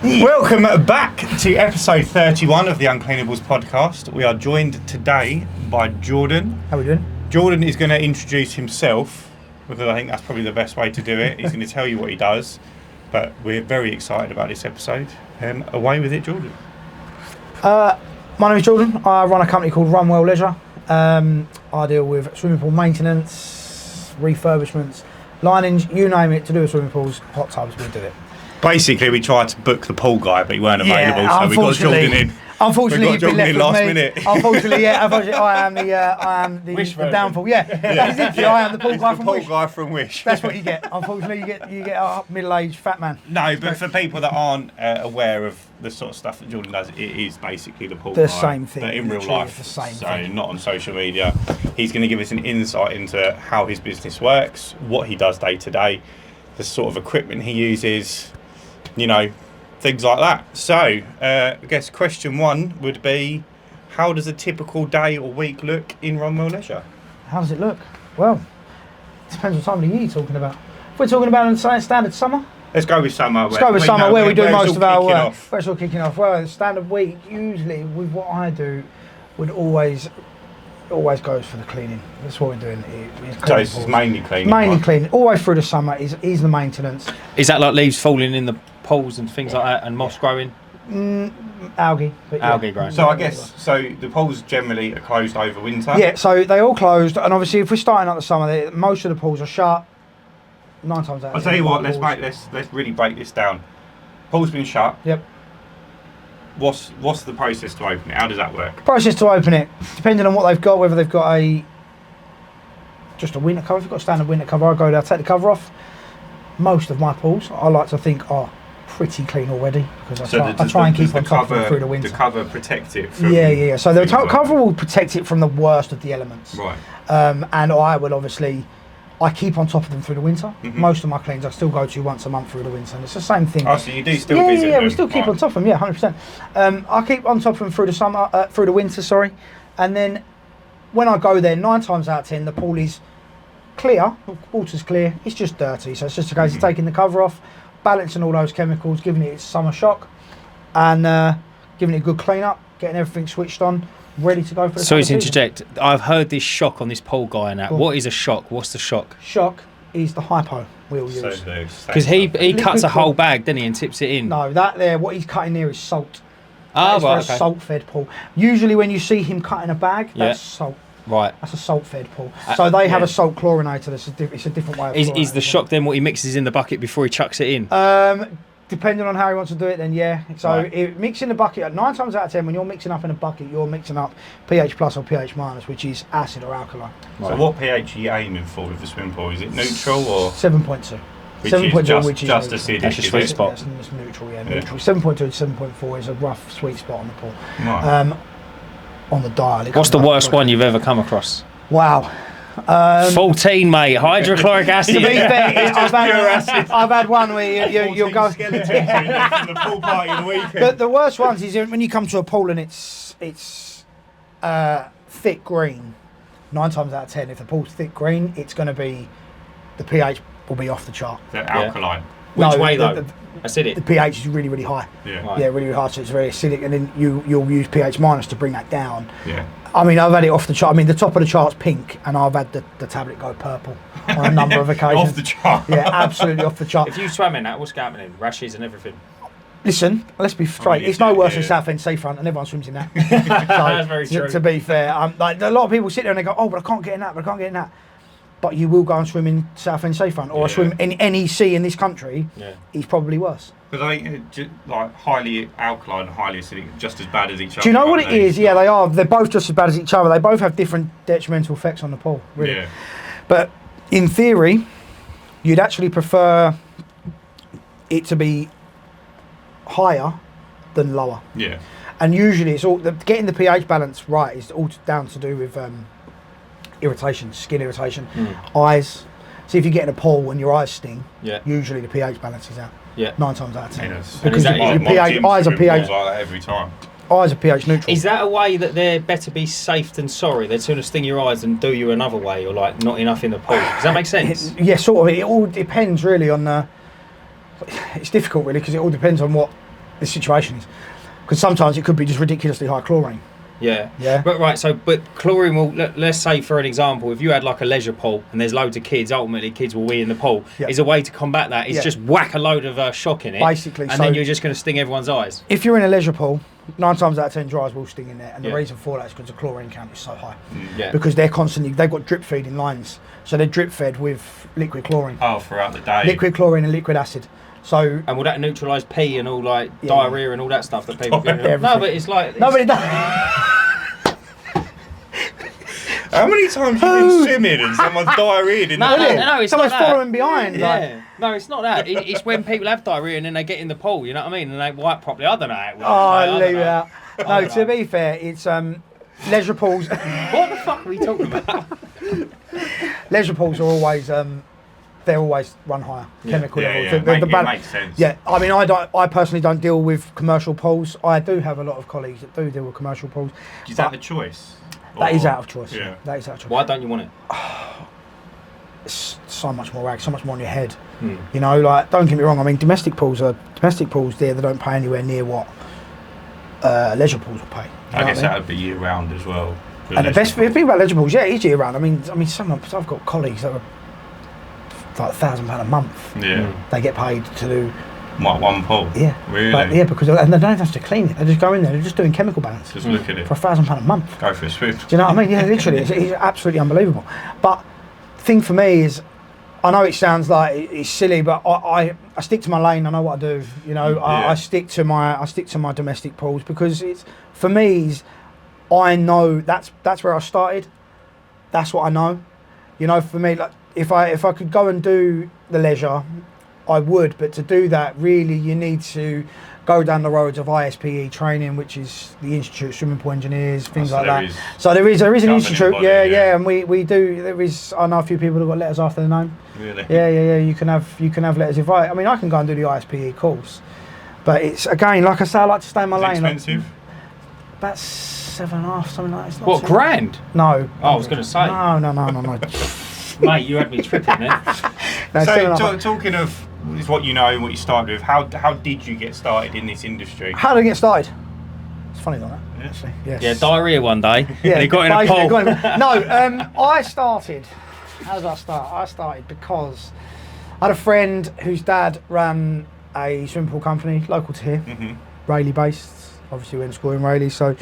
Welcome back to episode 31 of the Uncleanables Podcast. We are joined today by Jordan. How are we doing? Jordan is going to introduce himself, because I think that's probably the best way to do it. He's going to tell you what he does, but we're very excited about this episode. Away with it, Jordan. My name is Jordan. I run a company called Runwell Leisure. I deal with swimming pool maintenance, refurbishments, linings, you name it, to do with swimming pools, hot tubs, we do it. Basically, we tried to book the pool guy, but he weren't available, so we got Jordan in. Unfortunately, you've been left with last me. minute. Unfortunately, I am the downfall. Yeah. I am the pool guy from Wish. Pool guy from Wish. That's what you get. Unfortunately, you get a middle-aged fat man. No, but for people that aren't aware of the sort of stuff that Jordan does, it is basically the pool The guy, same thing, but in real literally life. the same so thing. not on social media. He's going to give us an insight into how his business works, what he does day to day, the sort of equipment he uses, you know, things like that. So, I guess question one would be, how does a typical day or week look in Runwell Leisure? How does it look? Well, it depends what time of the year you're talking about. If we're talking about in standard summer, Let's go with summer. where we do most of our work. Off. Where it's all kicking off. Well, the standard week, usually with what I do, would always goes for the cleaning. That's what we're doing. So it's mainly cleaning. Mainly cleaning. Always through the summer is the maintenance. Is that like leaves falling in the pools and things like that, and moss growing? Algae. Algae growing. So I guess the pools generally are closed over winter. Yeah, so they all closed, and obviously if we're starting up the summer, most of the pools are shut. 9 times out of 10. I'll tell you what. Let's really break this down. Pool's been shut. Yep. What's the process to open it? How does that work? Process to open it, depending on what they've got, whether they've got just a winter cover. If you've got a standard winter cover, I go there, take the cover off. Most of my pools, I like to think, are pretty clean already, because I try and keep on top of them through the winter. The cover protect it from... Yeah. So the cover will protect it from the worst of the elements. Right. And I will obviously... I keep on top of them through the winter. Mm-hmm. Most of my cleans I still go to once a month through the winter, and it's the same thing. Oh, so you do still visit them? Yeah, we still keep on top of them, 100%. I keep on top of them through the winter, and then when I go there, 9 times out of 10, the pool is clear, water's clear, it's just dirty, so it's just a case of taking the cover off, balancing all those chemicals, giving it its summer shock, and giving it a good clean up, getting everything switched on, ready to go for the Sorry to season. interject. I've heard this shock on this pool guy and that. Cool. What is a shock? What's the shock? Shock is the hypo we'll use. Because he cuts a whole bag, doesn't he, and tips it in? No, that there, what he's cutting there is salt. Ah, That is right, for a okay. salt-fed pool. Usually when you see him cutting a bag, that's salt. Right. That's a salt-fed pool. So they have a salt chlorinator. It's a different way of Is the chlorinating. shock then what he mixes in the bucket before he chucks it in? Depending on how he wants to do it, then yeah. So Right. mixing the bucket, 9 times out of 10, when you're mixing up in a bucket, you're mixing up pH plus or pH minus, which is acid or alkaline. Right. So what pH are you aiming for with the swimming pool? Is it neutral or 7.2. which 7.2, is which is just neutral. acidic? That's a is sweet it? spot. It's neutral, neutral. 7.2 to 7.4 is a rough sweet spot on the pool. Right. On the dial. What's the worst one you've ever come across? Wow. 14, mate. Hydrochloric acid. To be fair, I've had one where you'll go. Skeletons from the pool party of the weekend. The worst ones is when you come to a pool and it's thick green. 9 times out of 10, if the pool's thick green, it's going to be the pH will be off the chart. They're alkaline. Which way though? Acidic. The pH is really, really high. Yeah. Right. Yeah, really, really high. So it's very acidic, and then you'll use pH minus to bring that down. Yeah. I mean, I've had it off the chart. I mean, the top of the chart's pink, and I've had the tablet go purple on a number of occasions. Off the chart. Yeah, absolutely off the chart. If you swam in that, what's happening? Rashes and everything. Listen, let's be straight. yeah, It's no worse yeah. than Southend Seafront, and everyone swims in that. That's very true. To be fair, like a lot of people sit there and they go, "Oh, but I can't get in that. But I can't get in that." But you will go and swim in Southend Seafront, or swim in any sea in this country. Yeah. It's probably worse. But like highly alkaline, highly acidic, just as bad as each other. Do you know what it aren't they? is? Yeah, they are. They're both just as bad as each other. They both have different detrimental effects on the pool. Really. Yeah. But in theory, you'd actually prefer it to be higher than lower. Yeah. And usually it's all getting the pH balance right is all down to do with irritation, skin irritation, eyes. See, if you get in a pool and your eyes sting, usually the pH balance is out. Yeah. 9 times out of 10. Yes. Because your eyes are pH. Like that every time. Eyes are pH neutral. Is that a way that they're better be safe than sorry? They'd sooner sting your eyes than do you another way, or like not enough in the pool. Does that make sense? Yeah, sort of. It all depends really on the. It's difficult really because it all depends on what the situation is. Because sometimes it could be just ridiculously high chlorine. Yeah. Yeah. But right, so but chlorine will, let's say for an example, if you had like a leisure pool and there's loads of kids, ultimately kids will wee in the pool. Yeah. Is a way to combat that is Yeah. just whack a load of shock in it. Basically, and so then you're just going to sting everyone's eyes. if you're in a leisure pool, 9 times out of 10 dryers will sting in there, and the Yeah. reason for that is because the chlorine count is so high. Yeah. Because they've got drip feeding lines, so they're drip fed with liquid chlorine, Oh, throughout the day. liquid chlorine and liquid acid. So And will that neutralise pee and all like Yeah. diarrhea and all that stuff that people get? Everything. No, but it's like no, but it does. How many times have you been swimming and someone's diarrheaed in No, the pool? no, it's Someone's not that. following behind. Like, Yeah. No, it's not that. It's when people have diarrhea and then they get in the pool, you know what I mean? And they wipe properly. I don't know how it works. I don't leave know. it out. No, I don't to know. be fair, it's leisure pools. What the fuck are we talking about? Leisure pools are always they're always run higher chemical Yeah, levels. yeah, The it makes sense. Yeah, I mean, I personally don't deal with commercial pools. I do have a lot of colleagues that do deal with commercial pools. Is that the choice? That is Or- out of choice. Yeah. That is out of choice. Why don't you want it? It's so much more rag, so much more on your head. Hmm. You know, like, don't get me wrong. I mean, domestic pools there. They don't pay anywhere near what leisure pools will pay. You I know guess what that would be year round as well. And the best thing about leisure pools, yeah, it is year round. I mean, I've got colleagues that are like £1,000 a month. Yeah. They get paid to do. What, one pool? Yeah. Really? But, yeah, because and they don't have to clean it. They just go in there. They're just doing chemical balance Just look at it. for £1,000 a month. Go for a swim. Do you know what I mean? Yeah, literally, it's absolutely unbelievable. But the thing for me is, I know it sounds like it's silly, but I stick to my lane. I know what I do. You know, Yeah. I stick to my domestic pools because it's for me. I know that's where I started. That's what I know. You know, for me, like if I could go and do the leisure, I would. But to do that, really, you need to go down the roads of ISPE training, which is the Institute of Swimming Pool Engineers, things So like there that. is So there is an governing institute, body, yeah, and we do. There is. I know a few people who've got letters after their name. Really? Yeah. You can have letters. If I mean, I can go and do the ISPE course, but it's again, like I say, I like to stay in my Is it lane. Like, expensive? about 7.5, something like that. It's not What, too- grand? No. Oh, I was going to say. No. Mate, you had me tripping there. No, So, 7.5. talking of is what you know and what you started with, how did you get started in this industry? How did I get started? It's funny like that. Yeah. Actually, yes. Yeah, diarrhea one day. Yeah, and he got in a basically, pool. got in- No, I started. How did I start? I started because I had a friend whose dad ran a swimming pool company local to here, Rayleigh based. Obviously, we went to school in Rayleigh, so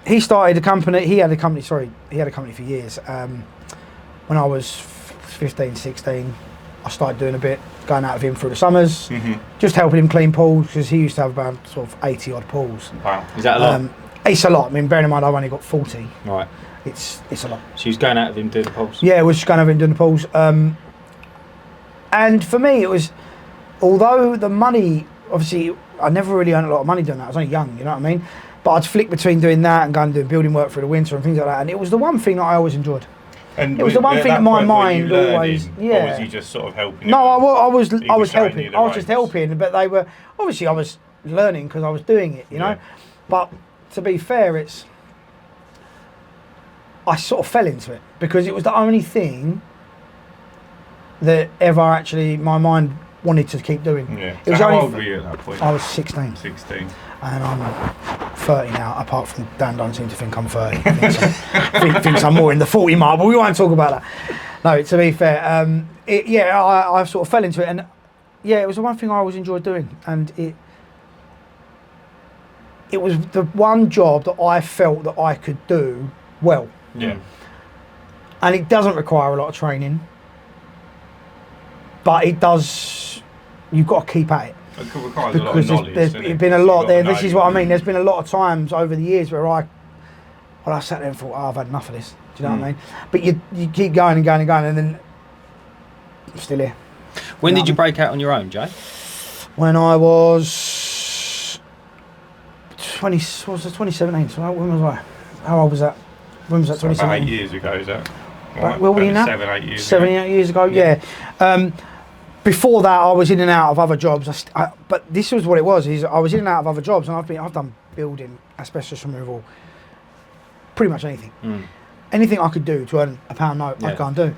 he started a company. He had a company for years. When I was 15, 16, I started doing a bit, going out with him through the summers, just helping him clean pools because he used to have about sort of 80 odd pools. Wow. Is that a lot? It's a lot. I mean, bearing in mind I've only got 40. Right. It's a lot. She was going out with him doing the pools. Yeah, we're just going over and doing the pools. And for me, it was, although the money, obviously, I never really earned a lot of money doing that. I was only young, you know what I mean? But I'd flick between doing that and going and doing building work through the winter and things like that. And it was the one thing that I always enjoyed. And It was the one at thing that in my point, were you mind learning, always- Or yeah. was you just sort of helping? No, him? I was He was showing helping. you the I was just ropes. helping, but they were, obviously I was learning because I was doing it, you know? Yeah. But to be fair, I sort of fell into it because it was the only thing that ever actually my mind wanted to keep doing. Yeah. It was So how only old were you at that point? I was 16 16. and I'm 30 now, apart from Dan don't seem to think I'm 30. Thinks I'm more in the 40 mark, but we won't talk about that. No, to be fair, I sort of fell into it, and yeah, it was the one thing I always enjoyed doing, and it was the one job that I felt that I could do well. Yeah. And it doesn't require a lot of training, but it does. You've got to keep at it It requires a lot of because knowledge. there's doesn't it? been a You've lot got there. to This know is what I you- mean. There's been a lot of times over the years where I sat there and thought, I've had enough of this. Do you know what I mean? But you keep going and going and going, and then I'm still here. When No. did you break out on your own, Jay? When I was 2017. So when was I? How old was that? When was that? So about 2017. 8 years ago, is that? Right, where were you now? 7, 8 years 7, ago. 8 years ago, yeah. Before that, I was in and out of other jobs. But this was what it was: is I was in and out of other jobs, and I've done building, asbestos removal, pretty much anything. Anything I could do to earn £1 note, Yeah. I'd go and do.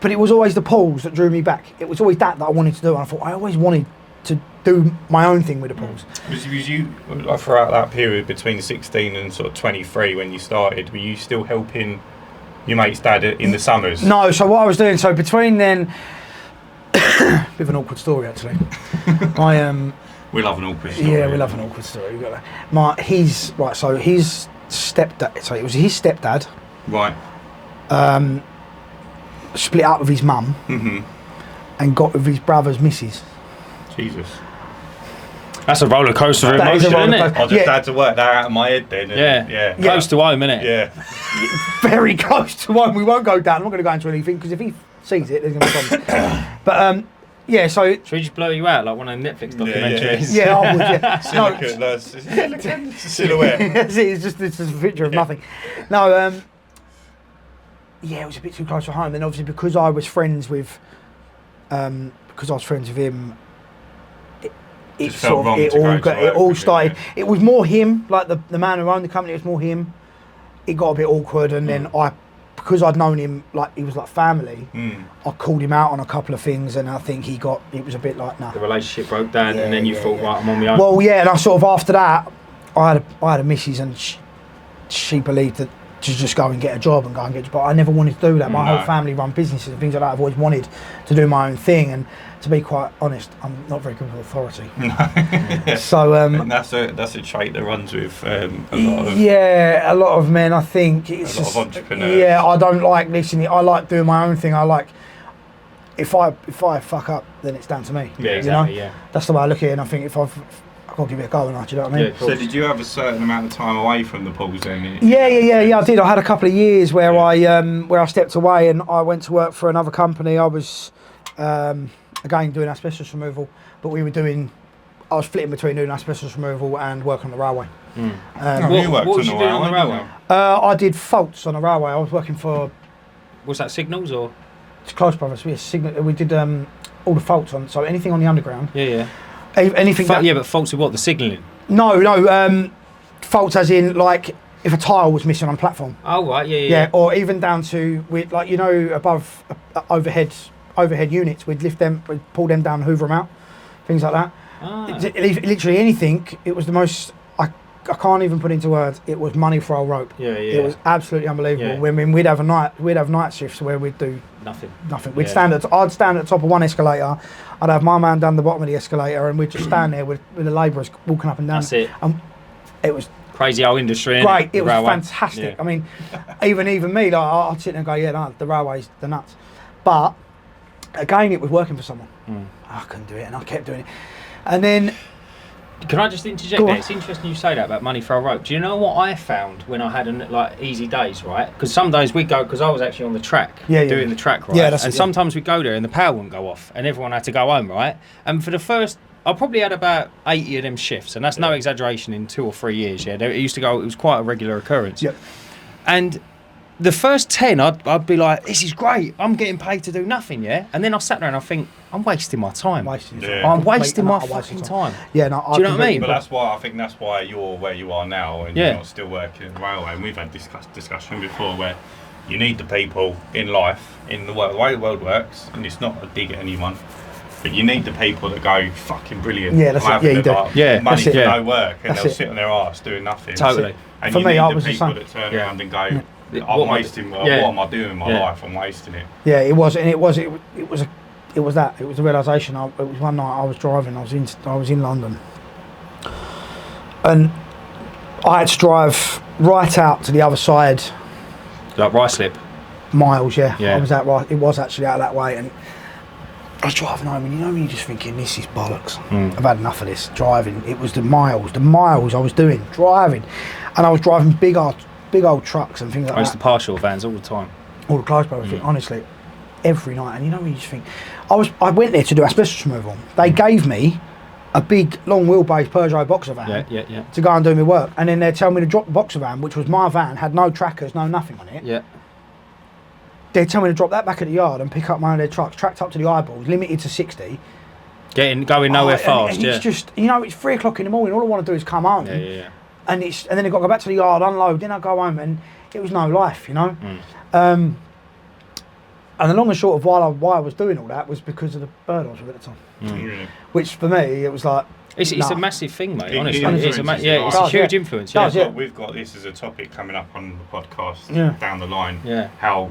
But it was always the pools that drew me back. It was always that I wanted to do. And I thought I always wanted to do my own thing with the pools. Was you like, throughout that period between 16 and sort of 23 when you started? Were you still helping your mate's dad in the summers? No, so what I was doing, so between then, bit of an awkward story actually. We love an awkward story. Yeah, we love an awkward story. His stepdad. So it was his stepdad. Right. Split up with his mum. Mm-hmm. And got with his brother's missus. Jesus. That's a roller coaster of emotion, isn't it? I just had to work that out of my head then. Yeah. Close to home, innit? Yeah. Very close to home. We won't go down. I'm not going to go into anything because if he sees it, there's going to be problems. But yeah, so. Should we just blow you out like one of the Netflix documentaries? Yeah, I would. Yeah. Silicate, it's a silhouette. It's just a picture of nothing. No. Yeah, it was a bit too close to home. Then obviously because I was friends with him. It all started. Yeah. It was more him, like the man who owned the company. It was more him. It got a bit awkward, and then because I'd known him, like he was like family. I called him out on a couple of things, and I think it was a bit like, nah. The relationship broke down, and then you thought, right, I'm on my own. Well, yeah, and I sort of after that, I had a missus, and she believed that to just go and get a job and go and get a job. But I never wanted to do that. My whole family run businesses and things like that. I've always wanted to do my own thing, and to be quite honest, I'm not very good with authority. So that's a trait that runs with a lot of a lot of men. I think it's a lot of entrepreneurs. Yeah, I don't like listening. I like doing my own thing. I like if I fuck up, then it's down to me. Yeah, exactly. You know? That's the way I look at it. And I think if I've got to give it a go, and do you know what I mean? Yeah, so did you have a certain amount of time away from the pools then? Yeah, I did. I had a couple of years where I stepped away and I went to work for another company. I was again doing asbestos removal, but I was flitting between doing asbestos removal and working on the railway. What was you doing on the railway? I did faults on the railway. I was working for. Was that signals or? It's Close Brothers. We did all the faults on. So anything on the underground. Yeah. Anything. But faults with what? The signalling? No. Faults as in like if a tile was missing on a platform. Oh right, yeah. Or even down to with like above overhead units, we'd lift them, we'd pull them down, hoover them out, things like that. Literally anything. It was the most. I can't even put into words. It was money for our rope. Yeah. It was absolutely unbelievable. Yeah. When we'd have night shifts where we'd do nothing. I'd stand at the top of one escalator. I'd have my man down the bottom of the escalator, and we'd just stand there with the labourers walking up and down. That's it. It was crazy old industry. Great. It was fantastic. Yeah. I mean, even me, like I'd sit there and go, yeah, no, the railway's the nuts. But again, it was working for someone. I couldn't do it, and I kept doing it. And then. Can I just interject there? It's interesting you say that about money for a rope. Do you know what I found when I had easy days, right? Because some days we'd go, because I was actually on the track, doing the track, right? Yeah, sometimes we'd go there and the power wouldn't go off and everyone had to go home, right? And for the first, I probably had about 80 of them shifts, and that's no exaggeration, in 2 or 3 years, yeah? It used to go, it was quite a regular occurrence. Yep. And the first 10, I'd be like, this is great, I'm getting paid to do nothing, yeah? And then I sat there and I think, I'm wasting my time. I'm wasting my fucking time. Yeah, no. Do you know what I mean? But that's why you're where you are now, and you're not still working at the railway. And we've had discussion before where you need the people in life, in the way the world works, and it's not a dig at anyone, but you need the people that go fucking brilliant. Yeah, that's it. Yeah, you do. Money for no work, and they'll sit on their arse doing nothing. Totally. And for you me, need I the was people the that turn around and go, What am I doing in my life? I'm wasting it. Yeah, it was, and it was that. It was a realisation. It was one night I was driving. I was in London, and I had to drive right out to the other side. Like Ruislip? Miles, yeah. Yeah. I was out right. It was actually out that way, and I was driving home, and when you're just thinking, this is bollocks. I've had enough of this driving. It was the miles I was doing driving, and I was driving big old trucks and things like that. I used to partial vans all the time. All the Close Brothers, honestly, every night. And when you just think, I went there to do asbestos removal. They gave me a big long wheelbase Peugeot boxer van to go and do my work, and then they'd tell me to drop the boxer van, which was my van, had no trackers, no nothing on it. Yeah. They'd tell me to drop that back at the yard and pick up one of their trucks, tracked up to the eyeballs, limited to 60. Going nowhere fast, and it's just, it's 3 o'clock in the morning, all I want to do is come home. Yeah. And then I've got to go back to the yard, unload, then I go home, and it was no life, And the long and short of why I was doing all that was because of the bird I was with at the time. Really? Which for me, it was like... It's a massive thing, mate, honestly. It's a huge influence. Yeah. We've got this as a topic coming up on the podcast down the line. Yeah. How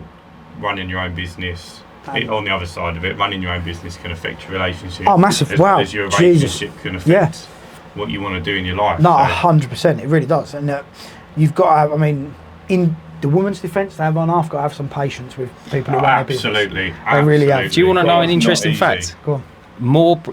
running your own business, on the other side of it, running your own business can affect your relationship. Oh, massive. As your relationship can affect what you want to do in your life. No, 100%. It really does. And you've got to have, I mean, in the woman's defence, they have on half got to have some patience with people who run their business. Absolutely. They really have. Do you want to know an interesting fact? Go on.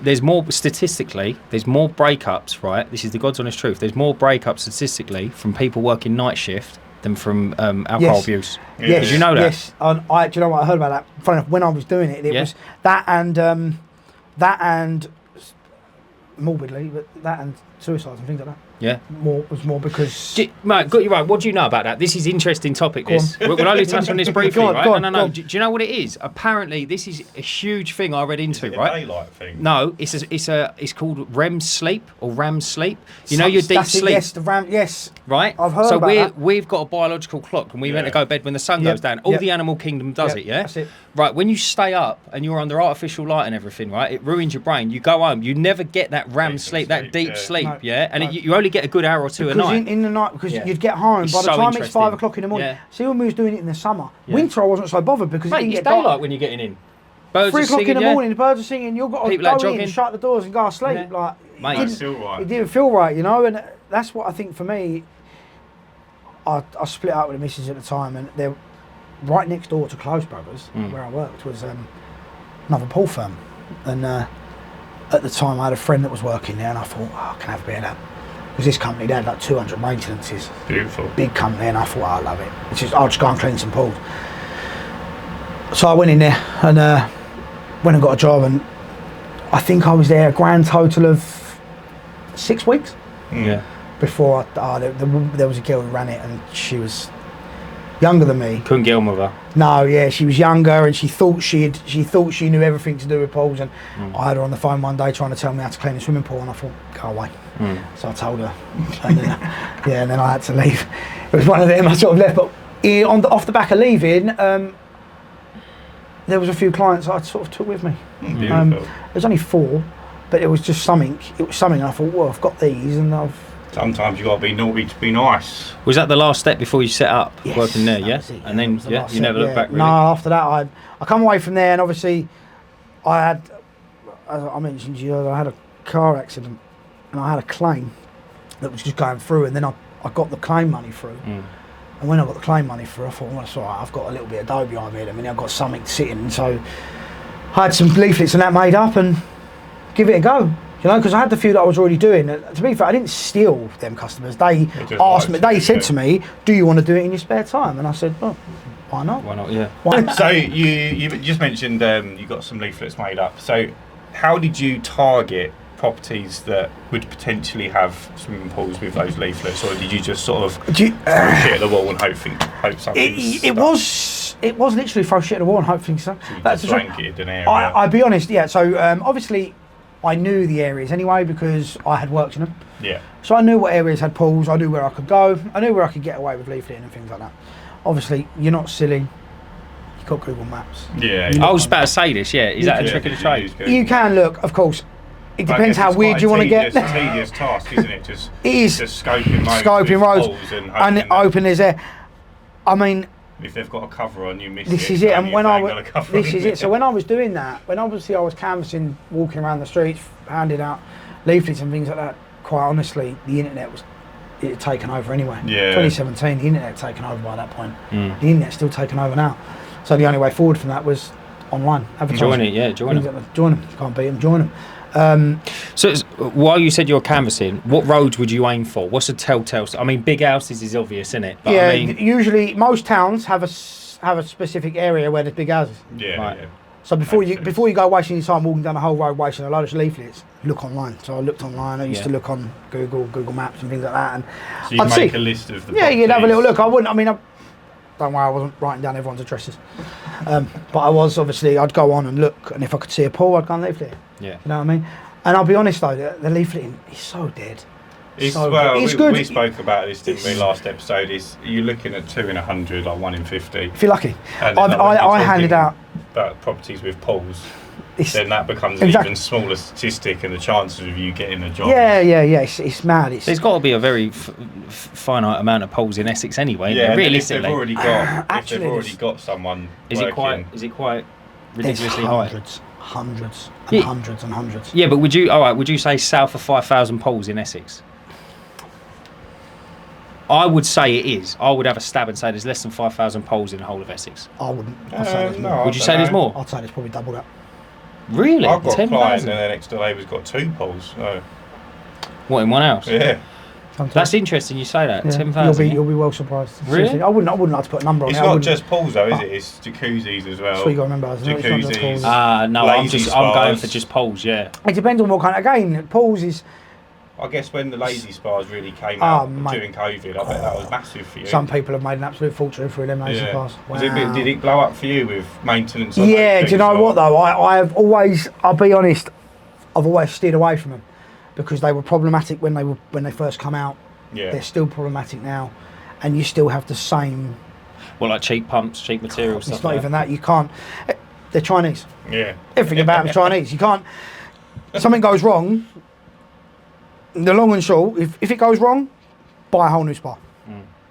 There's more statistically, there's more breakups, right? This is the God's honest truth. There's more breakups statistically from people working night shift than from alcohol abuse. Yes. Did you know that? Yes. Do you know what I heard about that? Funny enough, when I was doing it, it was that and morbidly, but that and suicides and things like that. Yeah. Was more because... Mate, got you right. What do you know about that? This is an interesting topic, this. We'll only touch on this briefly, right? No. Do you know what it is? Apparently, this is a huge thing I read into, is it right? a daylight thing? No, it's called REM sleep or RAM sleep. You know your deep sleep? Yes, the RAM, yes. Right? I've heard about that. We've got a biological clock and we're meant to go to bed when the sun goes down. All the animal kingdom does it, yeah? That's it. Right, when you stay up and you're under artificial light and everything, right, it ruins your brain. You go home, you never get that RAM sleep, that deep sleep, And you only get a good hour or two a night. In the night, because you'd get home, by the time it's 5 o'clock in the morning. See, when we was doing it in the summer, winter I wasn't so bothered because Mate, it's daylight when you're getting in. Birds 3 are o'clock singing, in the morning, the birds are singing, you've got to go in, shut the doors and go to sleep. Yeah. Like, It didn't feel right, you know, and that's what I think for me. I split up with the missus at the time, and they're right next door to Close Brothers, where I worked, was another pool firm. And at the time I had a friend that was working there, and I thought, I can have a bit of that. Because this company, they had like 200 maintenances. Beautiful. Big company, and I thought, I love it. I'll just go and clean some pools. So I went in there and went and got a job, and I think I was there a grand total of 6 weeks. Yeah. Before there was a girl who ran it, and she was younger than me. Couldn't get on with her. No, yeah, she was younger, and she thought she knew everything to do with pools. And I had her on the phone one day trying to tell me how to clean a swimming pool, and I thought, go away. So I told her, and then, and then I had to leave. It was one of them. I sort of left, but off the back of leaving, there was a few clients I sort of took with me. There was only 4, but it was just something. It was something. And I thought, well, I've got these, and sometimes you got to be naughty to be nice. Was that the last step before you set up working there? That was it, and then you never looked back. Really? No, after that I come away from there, and obviously I had, as I mentioned to you, I had a car accident, and I had a claim that was just going through, and then I got the claim money through. And when I got the claim money through, I thought, well, that's all right, I've got a little bit of dough behind me. I mean, I've got something sitting, so I had some leaflets and that made up, and give it a go. You know, because I had the few that I was already doing. To be fair, I didn't steal them customers. They asked me. They said to me, "Do you want to do it in your spare time?" And I said, "Well, why not? Why not? Yeah." Why not? So you just mentioned you got some leaflets made up. So how did you target properties that would potentially have swimming pools with those leaflets, or did you just sort of throw shit at the wall and hope something? It was literally throw shit at the wall and hope things. So that's blanketed an area. I'll be honest. Yeah. So obviously, I knew the areas anyway because I had worked in them. Yeah. So I knew what areas had pools. I knew where I could go. I knew where I could get away with leafleting and things like that. Obviously, you're not silly. You've got Google Maps. Yeah. I was about to say this. Yeah. Is that a trick of the trade? You can look, of course. It depends how weird you want to get. It's a tedious task, isn't it? Just scoping roads and open is there. I mean, if they've got a cover on, you miss this it. Is it. And when this is it. So So when I was doing that, when obviously I was canvassing, walking around the streets, handing out leaflets and things like that. Quite honestly, the internet it had taken over anyway. Yeah. 2017, the internet had taken over by that point. The internet's still taken over now. So the only way forward from that was online advertising. Join it, yeah. Join them. Join them. Can't beat them. Join them. So while you said you're canvassing, what roads would you aim for? What's a telltale? I mean, big houses is obvious, isn't it? But yeah, I mean, usually most towns have a specific area where there's big houses. Yeah, right. Yeah. So before you go wasting your time walking down the whole road wasting a load of leaflets, look online. So I looked online. I used to look on Google Maps and things like that. And so you make a list of the you'd have a little look. I wouldn't. I mean, don't worry, I wasn't writing down everyone's addresses. But I was obviously. I'd go on and look, and if I could see a pool, I'd go and leaflet it. Yeah. You know what I mean? And I'll be honest though, the leafleting is so dead. It's good. We spoke about this, didn't we, last episode? You're looking at 2 in 100, like 1 in 50. If you're lucky. And I handed out about properties with pools, It's, then that becomes an Exactly. even smaller statistic, and the chances of you getting a job. yeah. It's mad. There's got to be a very finite amount of pools in Essex anyway. Yeah, Realistically, if they've already got, Actually, if they've already got someone is it working, quite There's ridiculously high? hundreds and Yeah. hundreds and hundreds. Yeah, but would you say south of 5,000 pools in Essex? I would say it is. I would have a stab and say there's less than 5,000 pools in the whole of Essex. I wouldn't. I'd say there's no, more. I Would you don't say there's know. more? I'd say there's probably double that. Really? I've got a client, 10,000? and their next door neighbour's got 2 pools. So What, in one house? yeah, Sometimes. That's interesting you say that. Yeah. 10,000. You'll be well surprised. Really? Seriously, I wouldn't like to put a number on it's it. not just pools though, is it? It's jacuzzis as well. That's what you got to remember. Isn't it? It's not just Jacuzzis. pools. No, Lazy I'm going spas. for just pools, yeah. It depends on what kind. Again, pools is I guess when the lazy spas really came Oh, out mate. during COVID, I bet that was massive for you. some people have made an absolute fortune through them lazy yeah. spas. Was it a bit- did it blow up for you with maintenance? on Yeah, those do you know things, what or- though? I've always, I'll be honest, I've always steered away from them because they were problematic when they first come out. Yeah. They're still problematic now, and you still have the same. Well, like cheap pumps, cheap materials, It's stuff not like even that. You can't. They're Chinese. Yeah. Everything about them Chinese. You can't. Something goes wrong. The long and short, if it goes wrong, buy a whole new spa.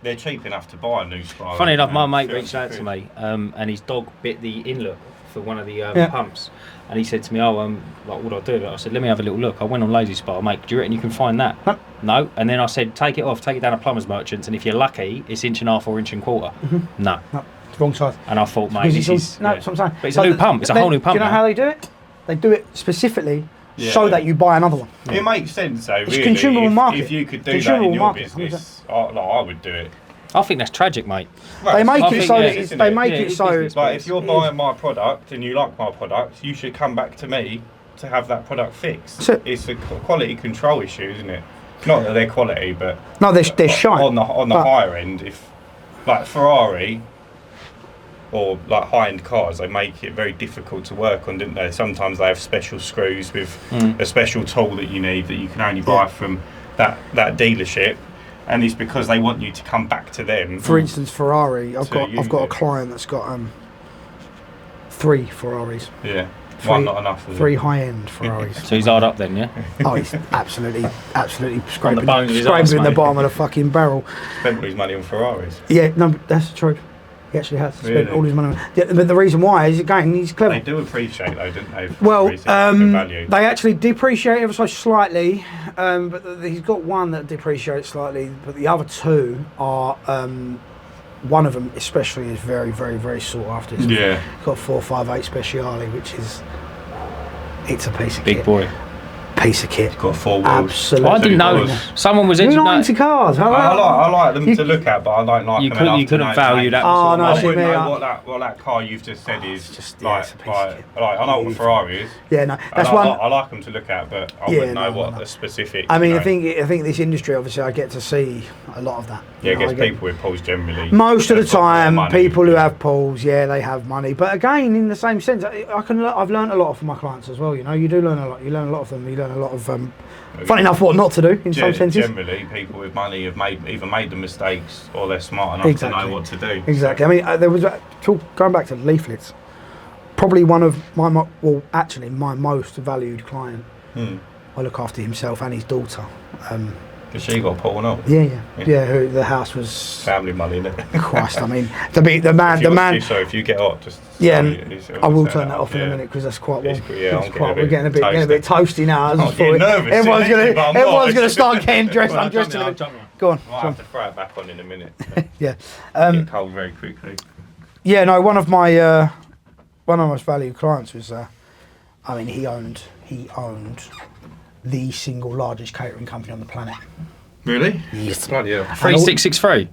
They're cheap enough to buy a new spa. Funny enough, my and mate feel reached out to good. me, and his dog bit the inlet for one of the Yeah. pumps, and he said to me, "Oh, like, what do I do with it?" I said, "Let me have a little look." I went on Lazy Spa, mate. Do you reckon you can find that? No. No. And then I said, "Take it off, take it down to Plumbers Merchants, and if you're lucky, it's 1.5 or 1.25 inch." No. No, it's the wrong size. And I thought, mate, Because this it's is all, no, yeah. that's what I'm saying. But it's a new pump. It's a whole new pump. Do you know now. how they do it? They do it specifically Yeah. so that you buy another one. It makes sense though, It's really. consumable if, market. If you could do that Consumable in your market, business, I would do it. I think that's tragic, mate. They make I it think, so yeah, that isn't they it? make Yeah, it it's so. business. Like if you're It buying my product and you like my product, you should come back to me to have that product fixed. So- It's a quality control issue, isn't it? Not that they're quality, but No, they're shite. on the But- higher end. If like Ferrari or like high-end cars, they make it very difficult to work on, didn't they? Sometimes they have special screws with a special tool that you need that you can only buy from that dealership, and it's because they want you to come back to them. For instance, Ferrari. I've To got a use it. client that's got 3 Ferraris, Yeah, Three- one not enough. is it? 3 high-end Ferraris. So he's hard up then, yeah. Oh, he's absolutely scraping, bones of his scraping arse, in the mate. bottom of the fucking barrel. Spent all his money on Ferraris. Yeah, no, that's true. He actually has spent Really? all his money. Yeah, but the reason why is again he's clever. They do appreciate though, don't they? Well, Ferraris in value. they actually depreciate ever so slightly, but he's got one that depreciates slightly, but the other 2 are. One of them especially is very, very, very sought after. It's Yeah. got 458 Speciale, which is it's a piece of Big kit. boy. Piece of kit. Got 4 wheels. Absolutely. I didn't know was. someone was You're into not into cars. I like them You- to look at, but I don't like You them couldn't- enough you to couldn't know value names. that Oh, sort of no, I see, wouldn't me, know what that car you've just said is just- yeah, like. it's a piece of kit. I know what a Ferrari is. Yeah, no, that's and one. I like them to look at, but I Yeah, wouldn't know no, what no. the specific. I mean, you I know. think this industry, obviously, I get to see a lot of that. Yeah, You I know, guess I get- people with pools generally. Most of the have got more time, money. people who have pools, yeah, they have money. But again, in the same sense, I've learned a lot from my clients as well. You know, you do learn a lot. You learn a lot of them. You learn a lot of, funny enough, what not to do in some senses. Generally, people with money have either made the mistakes or they're smart enough to know what to do. Exactly. I mean, there was going back to leaflets. Probably one of my my most valued client. I look after himself and his daughter. Because she got a pool now. Yeah. Who the house was. Family money, innit? Christ, I mean, the man. So if you get hot, just. Yeah, it's I will set turn that up, off in a minute because that's quite warm. Yeah, It's I'm quite- getting we're getting a bit toasty now. I I'm just getting thought nervous, everyone's innit? But I'm everyone's not. gonna start getting dressed. I'm dressed in a I'll minute. jump on. Go on. I'll have to throw it back on in a minute. Yeah. Get cold very quickly. Yeah. No. One of my most valued clients was. I mean, he owned the single largest catering company on the planet. Really? Yes. Bloody hell. 3663.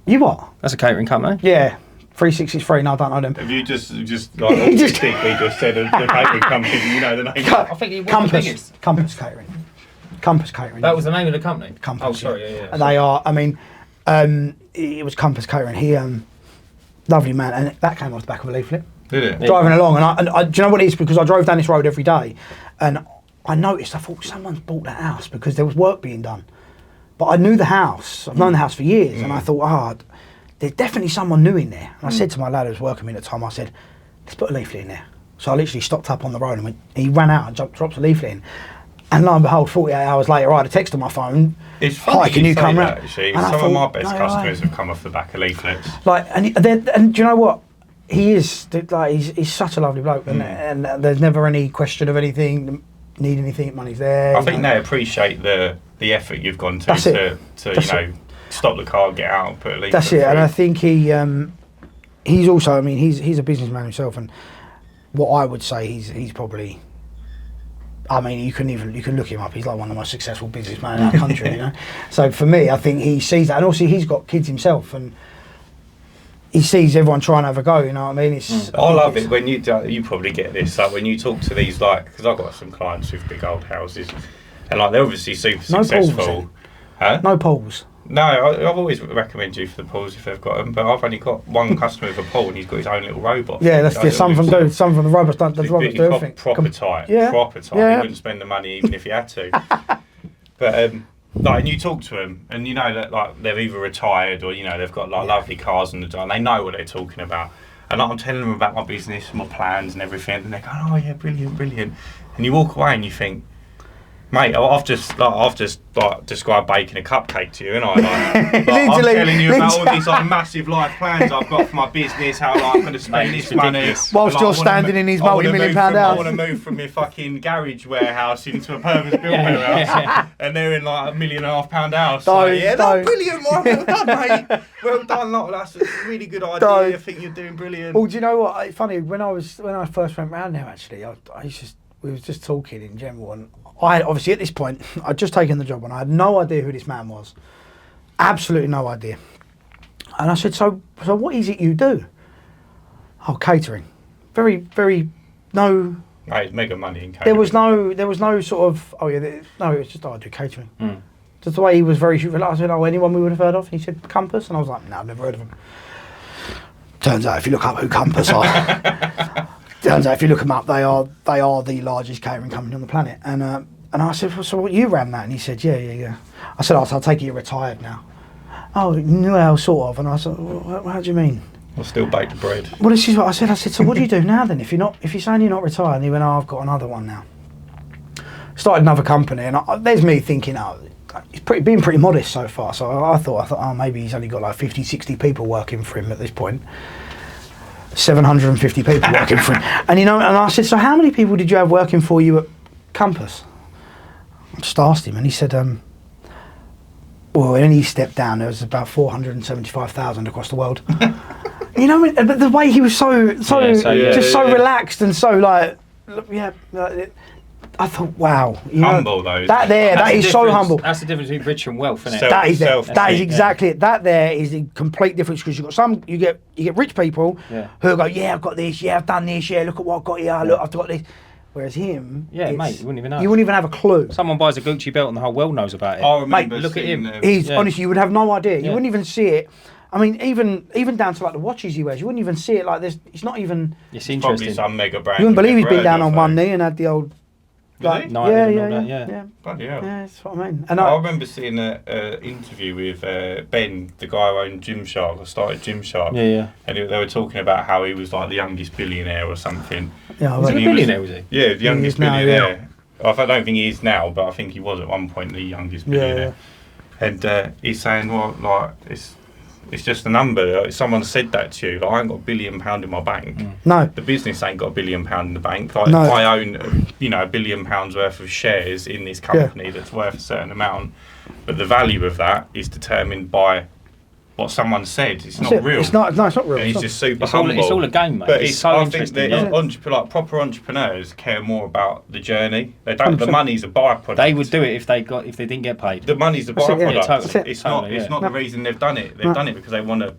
You what? That's a catering company. Yeah. 363. No, I don't know them. Have you just like autistically just said the catering company? You know the name. I think it was the biggest. Compass Catering. Compass Catering. That was the name of the company. Compass. Oh, sorry. Yeah. And they are. I mean, it was Compass Catering. He lovely man, and that came off the back of a leaflet. Did it? Yeah. Driving along, and I, do you know what it is? Because I drove down this road every day, and I noticed. I thought someone's bought that house because there was work being done. But I knew the house. I've known the house for years, and I thought, there's definitely someone new in there. And I said to my lad who was working with me at the time, I said, let's put a leaflet in there. So I literally stopped up on the road and went, he ran out and dropped a leaflet in. And lo and behold, 48 hours later, I had a text on my phone. It's funny Hi, can you come round? Actually, And I some thought, of my best no customers way. have come off the back of leaflets. Like, and do you know what? He is, like, he's such a lovely bloke, and there's never any question of anything, need anything, money's there. I think they appreciate the effort you've gone to That's it. to stop the car, get out, and put a leaflet. That's it, through. and I think he's also, I mean, he's a businessman himself, and what I would say, he's probably, I mean, you can look him up. He's like one of the most successful businessmen in our country, you know. So for me, I think he sees that, and also he's got kids himself, and he sees everyone trying to have a go. You know what I mean? I love it when you probably get this. Like when you talk to these, like, because I've got some clients with big old houses, and like they're obviously super successful. Huh? No pools. No, I've always recommended you for the pools if they've got them, but I've only got one customer with a pool, and he's got his own little robot. Yeah, that's just some from the robots don't. The robots do everything. Proper tight. Yeah. Proper tight. Yeah. He wouldn't spend the money even if he had to. But like, and you talk to them, and you know that like they've either retired or you know they've got like lovely cars and they know what they're talking about. And like, I'm telling them about my business, my plans, and everything, and they're going, "Oh yeah, brilliant, brilliant." And you walk away and you think, mate, I've just described baking a cupcake to you, and I'm telling you about all these like massive life plans I've got for my business, how like I'm going to spend this money whilst you're standing in his multi-million-pound house. I want to move from my fucking garage warehouse into a purpose-built warehouse, and they're in like £1.5 million house. Brilliant, well done, mate. Well done, lot. That's a really good idea. I think you're doing brilliant. Well, do you know what? It's funny when I first went round there. Actually, we was just talking in general, and I obviously at this point I'd just taken the job and I had no idea who this man was, absolutely no idea. And I said, so what is it you do? Oh, catering. Very, very no. Mate, it's mega money in catering. There was no sort of it's just I do catering. Just the way he was very. I said, anyone we would have heard of? He said Compass, and I was like, no, I've never heard of him. Turns out if you look up who Compass are. Turns out if you look them up, they are the largest catering company on the planet. And I said, well, so what, you ran that? And he said, yeah. I said, I'll take it you're retired now. Oh, well, sort of. And I said, well, how do you mean? I'll still bake the bread. Well, this is what I said. I said, so what do you do now then? If you're saying you're not retired, and he went, I've got another one now. Started another company, and there's me thinking, he's been pretty modest so far. So I thought, maybe he's only got like 50, 60 people working for him at this point. 750 people working for him. And and I said, so how many people did you have working for you at Compass? I just asked him, and he said, well, when he stepped down, there was about 475,000 across the world. But the way he was so relaxed and so like, I thought, wow, humble though. That is so humble. That's the difference between rich and wealth, isn't it? That is exactly it. That there is a complete difference because you get rich people who go, yeah, I've got this, yeah, I've done this, yeah, look at what I've got here, look, I've got this. Whereas him, mate, you wouldn't even know. You wouldn't even have a clue. Someone buys a Gucci belt and the whole world knows about it. I remember, mate, look at him. Honestly, you would have no idea. You wouldn't even see it. I mean, even down to like the watches he wears, you wouldn't even see it like this. It's not even. It's interesting. Probably some mega brand. You wouldn't believe he's been down on one knee and had the old. Like, yeah. Bloody hell. Yeah, that's what I mean. And I remember seeing an interview with Ben, the guy who owned Gymshark, or started Gymshark. Yeah. And they were talking about how he was like the youngest billionaire or something. Yeah, was he a billionaire, was he? Yeah, the youngest billionaire. Now, I don't think he is now, but I think he was at one point the youngest billionaire. Yeah. And he's saying, well, like, it's just a number. Someone said that to you. Like, I ain't got £1 billion in my bank. No. The business ain't got £1 billion in the bank. Like, no. I own, £1 billion worth of shares in this company that's worth a certain amount. But the value of that is determined by what someone said. It's not real. It's not real. And he's just super humble. It's all a game, mate. But it's so interesting. Like proper entrepreneurs care more about the journey. They don't. 100%. The money's a byproduct. They would do it if they didn't get paid. The money's a byproduct. Totally. It's not the reason they've done it. They've done it because they want to.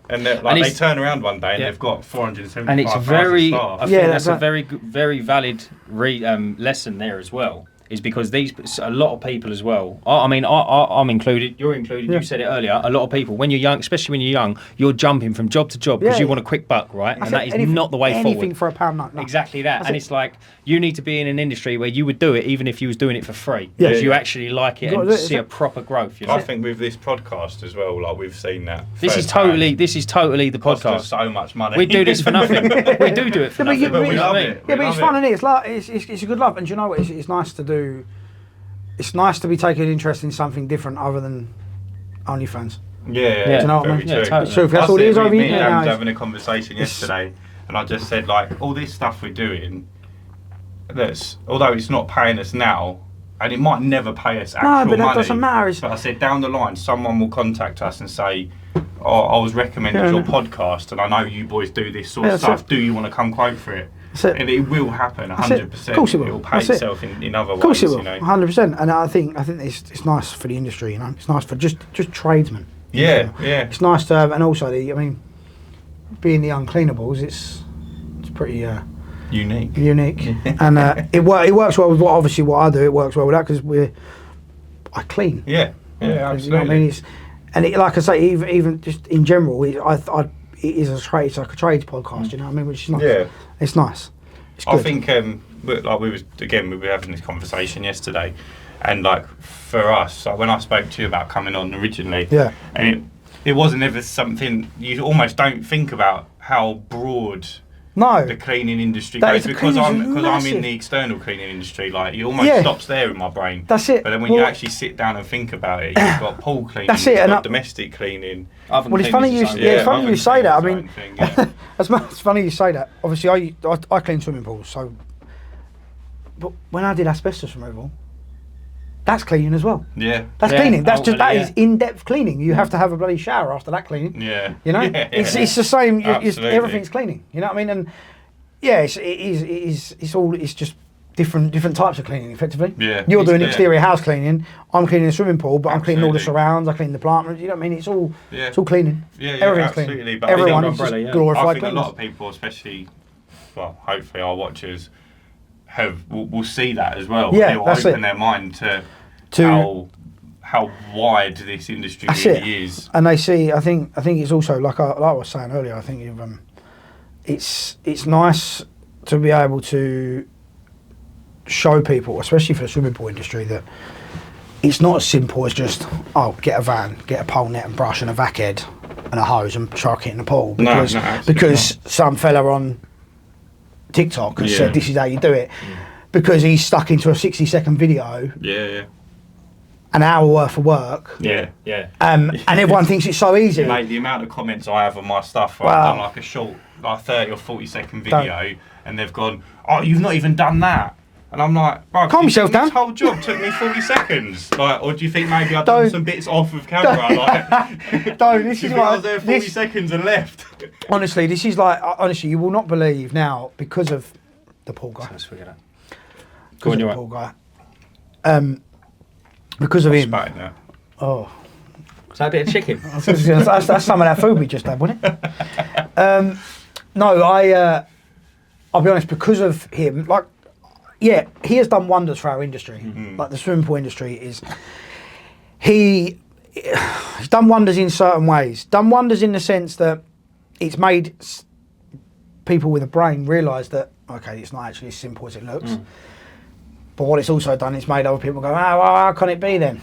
And they turn around one day and they've got 475,000 and it's very. staff. I think that's a very very valid lesson there as well. is because a lot of people as well. I'm included. You're included. Yeah. You said it earlier. A lot of people, when you're young, especially when you're young, you're jumping from job to job because Yeah. you want a quick buck, right? And that is not the way anything forward. for a pound note. No. Exactly that. That's And it. it's like you need to be in an industry where you would do it even if you was doing it for free. Yeah. Because you actually like it You gotta and do it, see a proper growth. You know? I think with this podcast as well, like we've seen that. This is firsthand. totally the Cost us podcast. so much money. We do this for nothing. We do it for Yeah, but nothing. you- but we You know love what I mean? it. Yeah, but We it's love fun, isn't it? It's a good love, and do you know what? It's nice to do. It's nice to be taking interest in something different other than OnlyFans. Yeah, Do you know what I very mean? Yeah, true. totally. So if that's all it is over me the and internet Dan now, was it's- having a conversation yesterday, and I just said like all this stuff we're doing, although it's not paying us now, and it might never pay us actual No, but that money. doesn't matter. But I said down the line, someone will contact us and say, "Oh, I was recommended your podcast, and I know you boys do this sort Yeah, of that's stuff. Do you want to come quote for it?" That's it. And it will happen, That's it. 100%. Of course it will. It will pay That's it. itself in other Of course ways, it will, you know. 100%. And I think it's nice for the industry. You know, it's nice for just tradesmen. Yeah, yeah. It's nice to have, and also being the Uncleanables, it's pretty Unique. unique, and it works well with what I do. It works well with that because I clean. Yeah, yeah, You know absolutely. what I mean? Like I say, even just in general, it is a trade. It's like a trades podcast. You know what I mean? Which is nice. Yeah. It's nice. It's I good. think we were having this conversation yesterday, and like for us, like when I spoke to you about coming on originally, Yeah. and it wasn't ever something you almost don't think about how broad No. the cleaning industry That goes is- the because cleaning's I'm massive. in the external cleaning industry. Like it almost Yeah. stops there in my brain. That's it. But then when you Well- actually sit down and think about it, you've got pool cleaning, That's it, you've and got I- domestic cleaning. Oven Well, it's cleaners funny is you- something. yeah, it's funny oven you say that. I cleaning's mean, its own thing, yeah. it's funny you say that. Obviously, I clean swimming pools, so. But when I did asbestos removal, that's cleaning as well. Yeah. That's Yeah, cleaning. That ultimately, is in-depth cleaning. You have to have a bloody shower after that cleaning. Yeah. You know, Yeah. it's the same. Absolutely. Everything's cleaning. You know what I mean? And yeah, it's just different types of cleaning. Effectively, Yeah. You're doing Yeah. exterior house cleaning. I'm cleaning the swimming pool, but I'm cleaning all the Absolutely. surrounds. I clean the plant rooms. You know what I mean? It's all cleaning. Yeah, Everything's absolutely. cleaning. But Everyone I is think, just umbrella, yeah. glorified I think a cleaners. lot of people, especially, well, hopefully our watchers, will see that as well. Yeah, They'll that's open it. their mind to how wide this industry That's really it. is. And they see. I think it's also like I was saying earlier. I think it's nice to be able to show people, especially for the swimming pool industry, that it's not as simple as just get a van, get a pole net and brush and a vac head and a hose and chuck it in the pool because absolutely some fella on TikTok has Yeah. said this is how you do it because he's stuck into a 60-second video, Yeah, an hour worth of work, yeah. and everyone thinks it's so easy. Mate, the amount of comments I have on my stuff, where Wow. I've done like a short, like 30 or 40-second video, and they've gone, "Oh, you've not even done that." And I'm like, "Bro, Calm you think yourself down. This whole job took me 40 seconds. Like, or do you think maybe I've Don't- done some bits off of camera? Like, Don't, this do is you think I what was there 40 this, seconds and left? honestly, this is like honestly, you will not believe now because of the pool guy. Let's forget that. Because Go on, of you're the right. pool guy. Because of him. Spat in there. Oh, Is that a bit of chicken? that's some of that food we just had, wasn't it? No, I'll be honest. Because of him, like, yeah, he has done wonders for our industry. Like the swimming pool industry he's done wonders in certain ways. Done wonders in the sense that it's made people with a brain realise that okay, it's not actually as simple as it looks. But what it's also done, it's made other people go, well, how can it be then?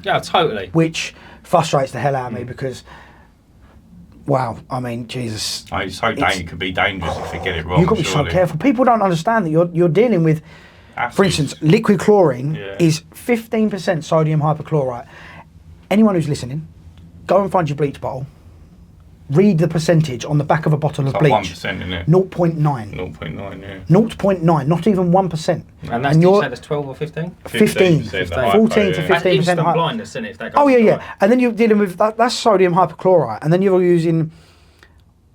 Yeah, totally. Which frustrates the hell out of me because, wow, I mean, Jesus. Oh, it could be dangerous if you get it wrong. You've got to be so surely. careful. People don't understand that you're dealing with, for Acids. instance, liquid chlorine Yeah. is 15% sodium hypochlorite. Anyone who's listening, go and find your bleach bottle. Read the percentage on the back of a bottle It's of like bleach. 1%, isn't it? 0.9. 0.9, yeah. 0.9, not even 1%. And that's, did you say that's 12 or 15? 15. 15%, 14 to 15%. That's instant high. blindness, isn't it? If that goes Oh, yeah, right. yeah. And then you're dealing with, that's sodium hypochlorite. And then you're using,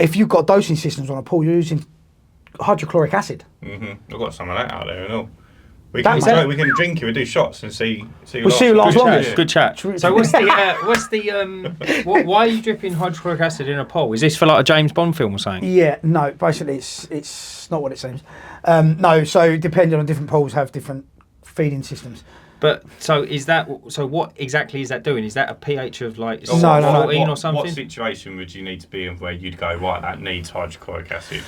if you've got dosing systems on a pool, you're using hydrochloric acid. We've got some of that out there and all. We That's can, it. we can drink it, we do shots and see We'll see who lasts Good longest. chat. Good chat. True. So what's why are you dripping hydrochloric acid in a pool? Is this for like a James Bond film or something? Yeah, no, basically it's not what it seems. No, so depending on different pools have different feeding systems. But so what exactly is that doing? Is that a pH of like No, no, no. 14 or something? What situation would you need to be in where you'd go, right, that needs hydrochloric acid?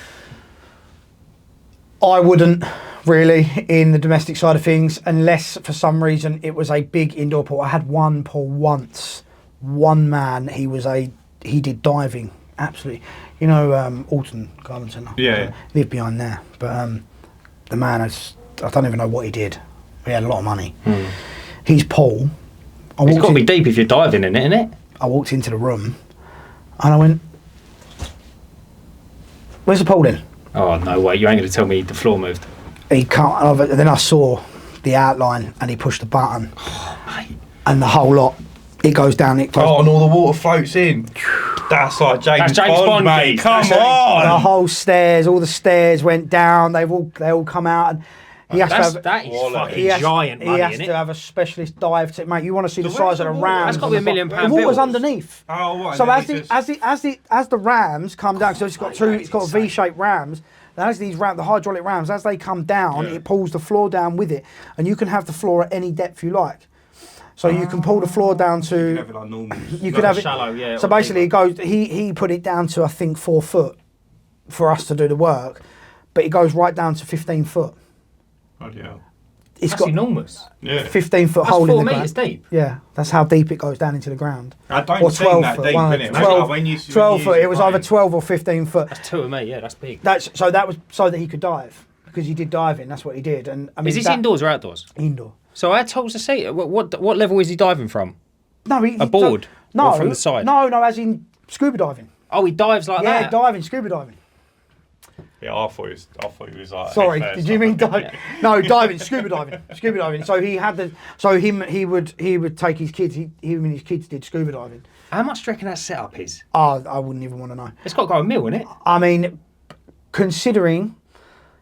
I wouldn't really in the domestic side of things, unless for some reason it was a big indoor pool. I had one pool once. One man, he did diving, absolutely. You know, Alton Garden Centre. Yeah. Lived behind there, but the man, I don't even know what he did. He had a lot of money. His pool. It's got to be deep if you're diving in it, isn't it? I walked into the room, and I went, "Where's the pool then?" Oh, no way. You ain't going to tell me the floor moved. He can't. And then I saw the outline, and he pushed the button, and the whole lot. It goes down. It goes. Oh, and all the water floats in. That's like James Bond, mate. Keith. Come That's on. The whole stairs, all the stairs went down. They all come out, and he has to have. That is fucking He has, giant money, he has isn't to it? have a specialist dive to, mate. You want to see the So size where's of the the water? rams? That's got to be £1 million The water's bills. underneath. Oh, right. So and as the rams come down, so it's got it's got V-shaped rams. And as the hydraulic rams, as they come down, it pulls the floor down with it, and you can have the floor at any depth you like. So you can pull the floor down to. You can have it like normal. You could have it shallow, yeah. So basically, it goes. He put it down to I think 4 foot for us to do the work, but it goes right down to 15 foot. Oh, yeah. It's That's got enormous. Yeah. 15-foot That's hole in 4 the metres ground. deep. Yeah, that's how deep it goes down into the ground. I don't Or think 12 that foot. deep, One, innit? 12, When you 12 foot. use It was your either brain. 12 or 15 foot. That's 2 of me, yeah, that's big. That was so that he could dive, because he did diving. That's what he did. And I mean, Is this indoors or outdoors? Indoor. So how tall's the seat? What level is he diving from? No, A board? No, Or from the side? No, as in scuba diving. Oh, he dives like Yeah, that? diving, scuba diving. Yeah, I thought he was like. Sorry, head did first. you mean diving? No, diving, scuba diving. So he had he would take his kids. Him and his kids did scuba diving. How much do you reckon that setup is? Oh, I wouldn't even want to know. It's got to go a mil, isn't it? I mean, considering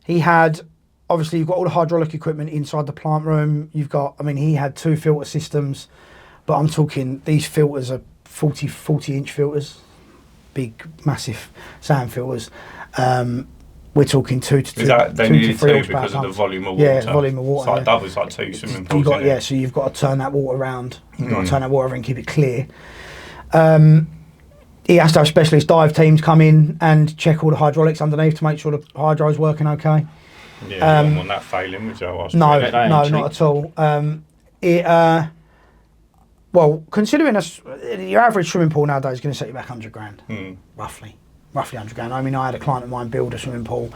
he had, obviously you've got all the hydraulic equipment inside the plant room. You've got, I mean, he had 2 filter systems, but I'm talking these filters are 40-inch filters, big, massive sand filters. We're talking 2 to 3 Is that they needed 2 horsepower because of the pumps. volume of water? Yeah, volume of water. It's like yeah. double, it's like 2 swimming pools. You got, isn't it? so you've got to turn that water around. You've got to turn that water over and keep it clear. He has to have specialist dive teams come in and check all the hydraulics underneath to make sure the hydro's working okay. Yeah, you don't want that failing, which I was. No, That ain't no, cheap. not at all. Well, considering your average swimming pool nowadays is going to set you back 100 grand, roughly 100 grand. I mean, I had a client of mine build a swimming pool.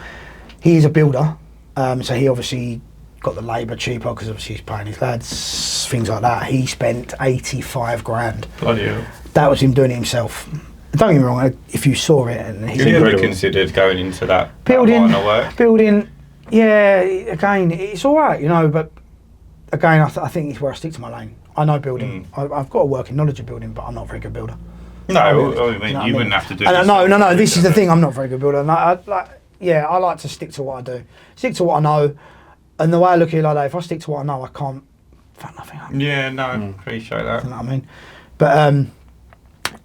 He is a builder, so he obviously got the labour cheaper because obviously he's paying his lads, things like that. He spent 85 grand. Bloody hell. That was him doing it himself. Don't get me wrong, if you saw it, and he's Have you ever incredible. considered going into that building, line of work? building, yeah, again, it's all right, but again, I think it's where I stick to my lane. I know building. I've got a working knowledge of building, but I'm not a very good builder. No, I mean, You know what I you mean? wouldn't have to do And this. no, this is the thing, I'm not a very good builder. And I like to stick to what I do. Stick to what I know. And the way I look at it like that, if I stick to what I know, I can't fuck nothing up. Yeah, no, appreciate that. You know what I mean? But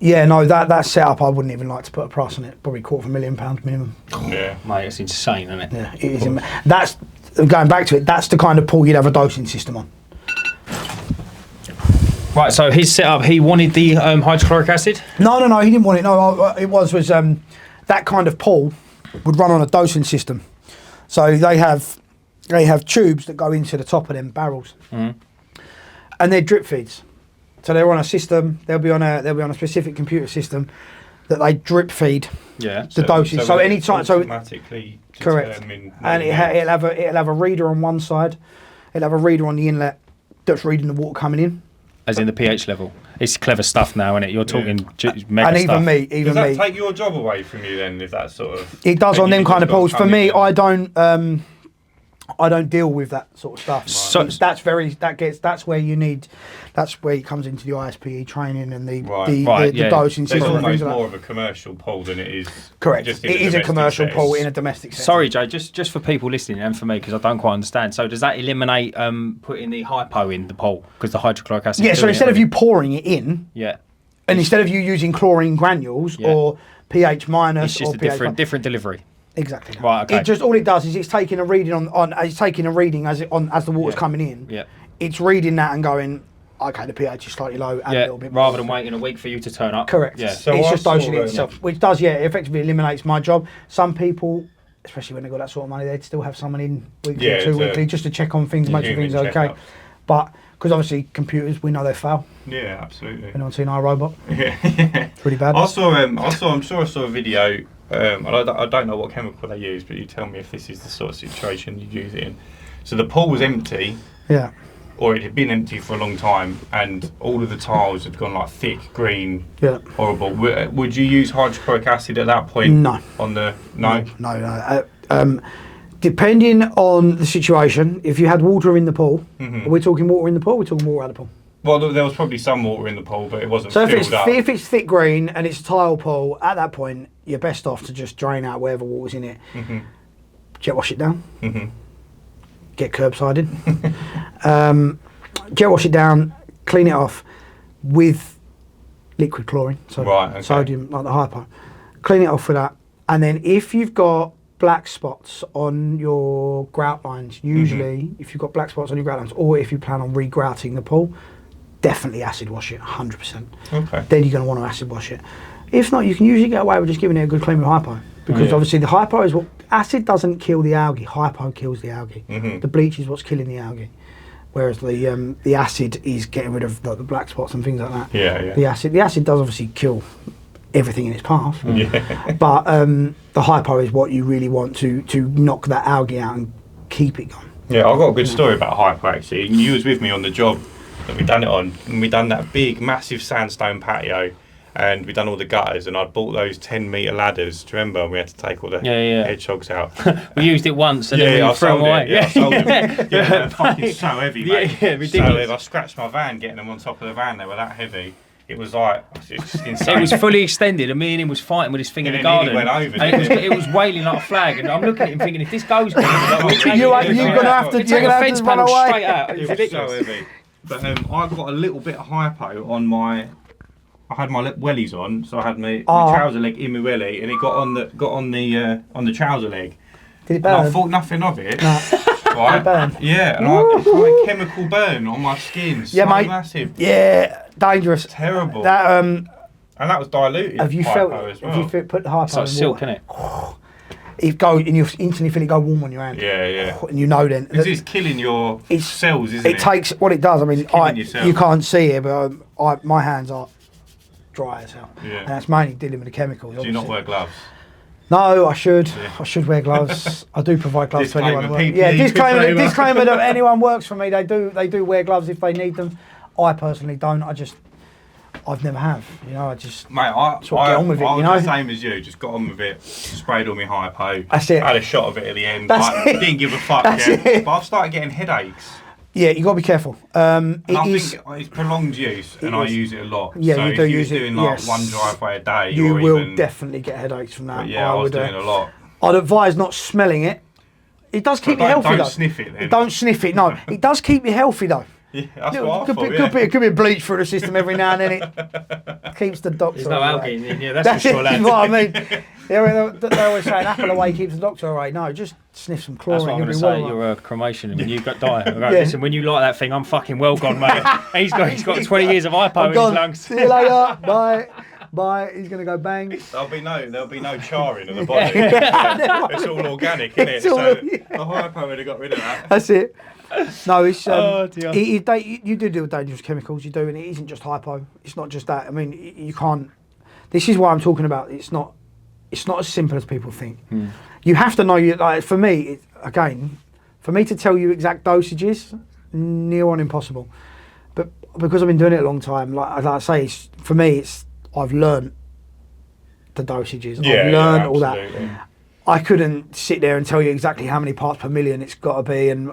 yeah, no, that setup I wouldn't even like to put a price on it. Probably £250,000 minimum. Yeah. Mate, it's insane, isn't it? Yeah, it is. That's going back to it. That's the kind of pool you'd have a dosing system on. Right, so his setup, he wanted the hydrochloric acid? No, he didn't want it. No, it was that kind of pool would run on a dosing system. So they have tubes that go into the top of them barrels, and they're drip feeds. So they're on a system. They'll be on a specific computer system that they drip feed Yeah. the dosage. So it any time, so automatically correct, determine and it'll have a reader on one side. It'll have a reader on the inlet that's reading the water coming in. As in the pH level. It's clever stuff now, isn't it? You're talking mega And stuff. even Does that me. take your job away from you then? If that sort of It does on them kind of pools. For me, I I don't deal with that sort of stuff. So- That's where it comes into the ISPE training and the yeah. dosing It's system and almost things like more that. of a commercial pool than it is. Correct. Just It in is a domestic commercial setting. pool in a domestic setting. Sorry, Jay, just for people listening and for me, because I don't quite understand. So does that eliminate putting the hypo in the pool? Because the hydrochloric acid... Yeah, so instead of you pouring it in, Yeah. and instead of you using chlorine granules or pH minus It's just or a pH different delivery. Exactly. Right, okay. It just all it does is it's taking a reading it's taking a reading as the water's coming in. Yeah. It's reading that and going, okay, the pH is slightly low, and a little bit rather more. than waiting a week for you to turn up. Correct. Yeah. So it's just dosing it itself, which does, effectively eliminates my job. Some people, especially when they've got that sort of money, they'd still have someone in weekly or 2 weekly just to check on things, make sure things are okay. But because obviously computers, we know they fail. Yeah, absolutely. Anyone seen iRobot? Yeah. It's pretty bad. I'm sure I saw a video. I don't know what chemical they use, but you tell me if this is the sort of situation you use it in. So the pool was empty. Yeah. Or it had been empty for a long time, and all of the tiles had gone like thick green, horrible. Would you use hydrochloric acid at that point? No. No. Depending on the situation, if you had water in the pool, are we talking water in the pool? We're talking water out of the pool. Well, there was probably some water in the pool, but it wasn't filled up. If it's thick green and it's a tile pool, at that point, you're best off to just drain out whatever water's in it, jet wash it down, get curbsided, jet wash it down, clean it off with liquid chlorine, so sodium, like the hypo. Clean it off with that, and then if you've got black spots on your grout lines, usually if you've got black spots on your grout lines, or if you plan on re-grouting the pool, definitely acid wash it, 100%. Okay. Then you're going to want to acid wash it. If not, you can usually get away with just giving it a good clean with hypo, because obviously the hypo is what acid doesn't kill the algae. Hypo kills the algae. The bleach is what's killing the algae, whereas the acid is getting rid of the black spots and things like that. Yeah. The acid does obviously kill everything in its path. But the hypo is what you really want to knock that algae out and keep it going. Yeah, I've got a good story about hypo actually. You was with me on the job that we done it on, and we done that big, massive sandstone patio, and we done all the gutters, and I'd bought those 10-metre ladders. Do you remember? We had to take all the hedgehogs out. We used it once, and then we threw them away. Yeah, I sold them. Yeah, they're fucking so heavy, mate. Yeah, ridiculous. So if I scratched my van getting them on top of the van, they were that heavy. It was like, it's insane. It was fully extended, and me and him was fighting with his thing in the garden. Went over, and it was wailing like a flag, and I'm looking at him thinking, if this goes, you're gonna have to take a fence panel away. straight out. It was so heavy. But I got a little bit of hypo on my. I had my wellies on, so I had my trouser leg in my welly, and it got on the trouser leg. Did it burn? And I thought nothing of it. No. Right? Did it burn? Yeah, and it's like a chemical burn on my skin. So mate. Massive. Yeah, dangerous. Terrible. That and that was diluted. Have you hypo felt? as well. Have you put the hypo It's like in silk, water? innit? It goes, and you instantly feel it go warm on your hand. Yeah. And you know then. Because it's killing your cells, isn't it? It takes what it does. I mean, yourself. you can't see it, but my hands are dry as hell. Yeah. And that's mainly dealing with the chemicals. Do you not wear gloves? No, I should. Yeah. I should wear gloves. I do provide gloves to anyone. PPE, Disclaimer that anyone works for me. They do wear gloves if they need them. I personally don't. I've never have. I just Mate, get on with it. I was the same as you. Just got on with it. Sprayed all my hypo. That's it. Had a shot of it at the end. Didn't give a fuck. That's it. But I've started getting headaches. Yeah, you got to be careful. I think it's prolonged use, and I use it a lot. Yeah, so you do if use you're it. doing like one driveway a day, you will definitely get headaches from that. But yeah, I was doing a lot. I'd advise not smelling it. It does keep you healthy though. Don't sniff it then. Don't sniff it. No, it does keep you healthy though. Yeah, that's what I thought. Could be a bleach through the system every now and then. It keeps the doctor. There's no algae in it. Yeah, that's for sure, lad. That's what I mean. They always say an apple away keeps the doctor away. No, just sniff some chlorine. That's what I'm going to say. You're a cremation, and when you got die, listen, when you like that thing, I'm fucking well gone, mate. He's got 20 years of hypo in his lungs. See you later. Bye. He's going to go bang. There'll be no charring of the body. It's all organic, isn't it? So the hypo would have got rid of that. That's it. No, it's dear. You do deal with dangerous chemicals. You do, and it isn't just hypo. It's not just that. I mean, you can't. This is why I'm talking about. It's not as simple as people think. You have to know. For me, for me to tell you exact dosages, near on impossible. But because I've been doing it a long time, like I say, for me, I've learned the dosages. I've learned all that. I couldn't sit there and tell you exactly how many parts per million it's got to be, and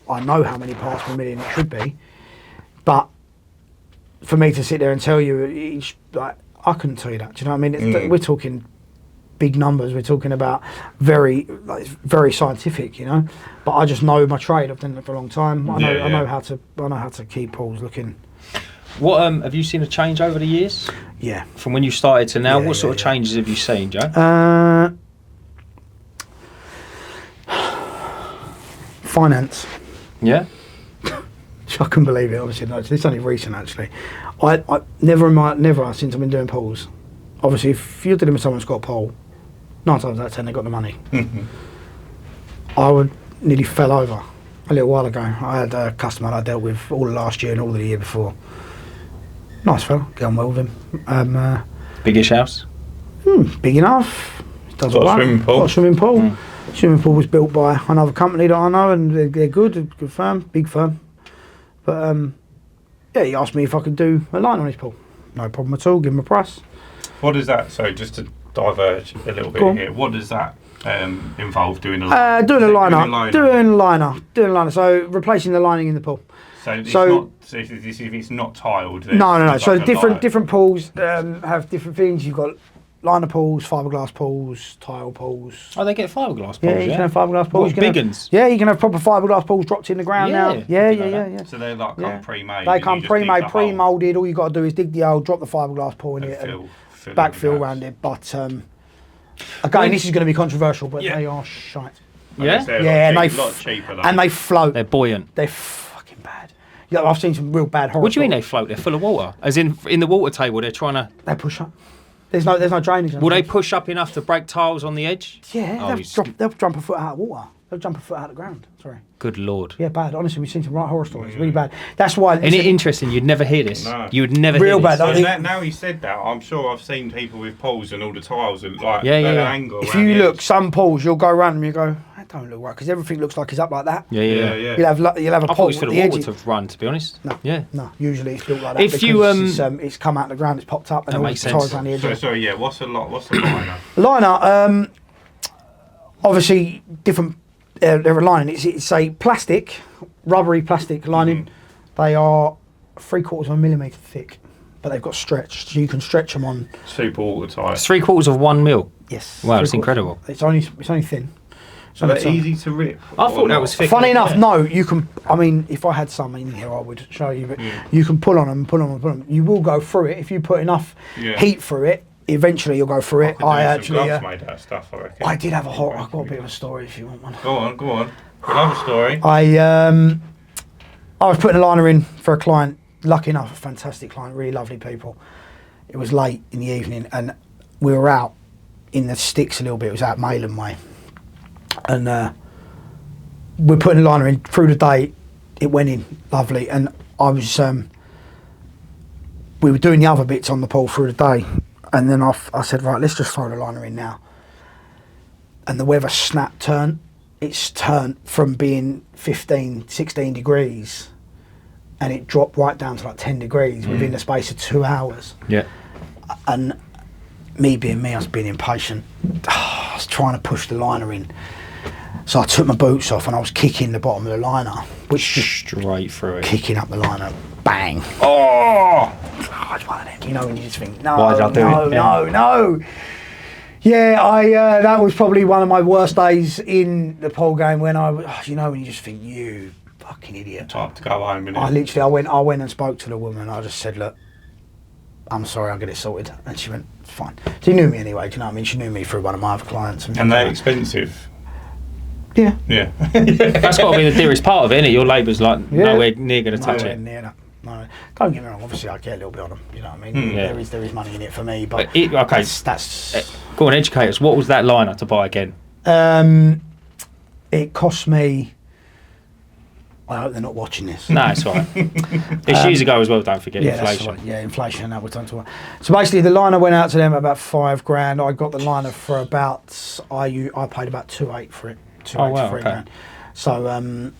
I know how many parts per million it should be. But for me to sit there and tell you, I couldn't tell you that. Do you know what I mean? We're talking big numbers. We're talking about very scientific, But I just know my trade. I've done it for a long time. I know how to keep pools looking. What have you seen a change over the years? Yeah. From when you started to now, what sort of changes have you seen, Joe? finance. Yeah. I couldn't believe it. Obviously, no, it's only recent actually. I never since I've been doing pools. Obviously, if you're dealing with someone who's got a pool, 9 times out of 10 they've got the money. I nearly fell over a little while ago. I had a customer I dealt with all last year and all of the year before. Nice fella, get on well with him. Biggish house? Big enough. Does Got a all right. swimming pool. Got a swimming pool. Swimming pool was built by another company that I know, and they're good, a good firm, big firm. But yeah, he asked me if I could do a line on his pool. No problem at all. Give him a price. What is that? So just to diverge a little bit here, what does that involve doing a doing a liner. So replacing the lining in the pool. So if it's not tiled. Then No. it's So like a different pools have different things. You've got liner pools, fiberglass pools, tile pools. Oh, they get fiberglass pools. Yeah, you can have fiberglass pools. What, big uns? Yeah, you can have proper fiberglass pools dropped in the ground now. Yeah. So they like come pre-made. They come pre-made, pre-moulded. All you got to do is dig the hole, drop the fiberglass pool in it, and backfill around it. But again, this is going to be controversial, but they are shite. Yeah, and a lot cheaper. And they float. They're buoyant. They're fucking bad. Yeah, I've seen some real bad horror. What do you mean they float? They're full of water. As in the water table, they're trying to. They push up. There's no drainage. Will they push up enough to break tiles on the edge? Yeah, they'll jump a foot out of water. They'll jump a foot out of the ground. Sorry. Good Lord. Yeah, bad. Honestly, we've seen some right horror stories. Really bad. That's why. Isn't it interesting? You'd never hear this. No. You would never Real hear this. bad. So now you said that, I'm sure I've seen people with poles and all the tiles and like Yeah. angle. If you look, some pools, you'll go around and you go, that don't look right, because everything looks like it's up like that. Yeah. You'll have a I thought pole it was for at the the water edge. to run, to be honest. No. Yeah. No, usually it's built like that. If because you, it's come out of the ground, it's popped up, and That all the makes tiles sense. around the edge. So what's the liner? Liner, obviously different. They're a lining. It's a plastic, rubbery plastic lining. They are 3/4 of a millimetre thick, but they've got stretch, so you can stretch them on. Super watertight. It's 3/4 of 1 mil. Yes. Wow, it's 3/4. incredible. It's only thin. So they're easy to rip. I thought that was thick. Funny enough, no. You can. I mean, if I had some in here, I would show you. But you can pull on them. You will go through it if you put enough heat through it. Eventually, you'll go through it. I actually made that stuff. I reckon. I did have a horror. I've got a bit of a story if you want one. Go on. Another story. I was putting a liner in for a client. Lucky enough, a fantastic client, really lovely people. It was late in the evening, and we were out in the sticks a little bit. It was out Mayland way, and we're putting a liner in through the day. It went in lovely, and I was. We were doing the other bits on the pool through the day, and then I said, right, let's just throw the liner in now. And the weather turned. It's turned from being 15, 16 degrees, and it dropped right down to like 10 degrees within the space of 2 hours. Yeah. And me being me, I was being impatient. I was trying to push the liner in. So I took my boots off and I was kicking the bottom of the liner, which just straight through it. Kicking up the liner, bang. Oh! It's one of them. You know when you just think, no, Why did I do it? no. Yeah, that was probably one of my worst days in the pool game when when you just think, you fucking idiot. Time to go home, innit? I went and spoke to the woman. I just said, look, I'm sorry, I'll get it sorted. And she went, it's fine. She knew me anyway, do you know what I mean? She knew me through one of my other clients. And they're expensive. Yeah. That's got to be the dearest part of it, innit? Your labour's like nowhere near going to touch it. Near that. No, don't get me wrong. Obviously, I get a little bit on them. You know what I mean? There is money in it for me, but that's go on, educate us. What was that liner to buy again? It cost me. I hope they're not watching this. No, it's all right. It's years ago as well. Don't forget inflation. That's right. Yeah, inflation. That was done to. So basically, the liner went out to them at about $5,000. I got the liner for about. I paid about 2,800 for it. 2,800 to $3,000. So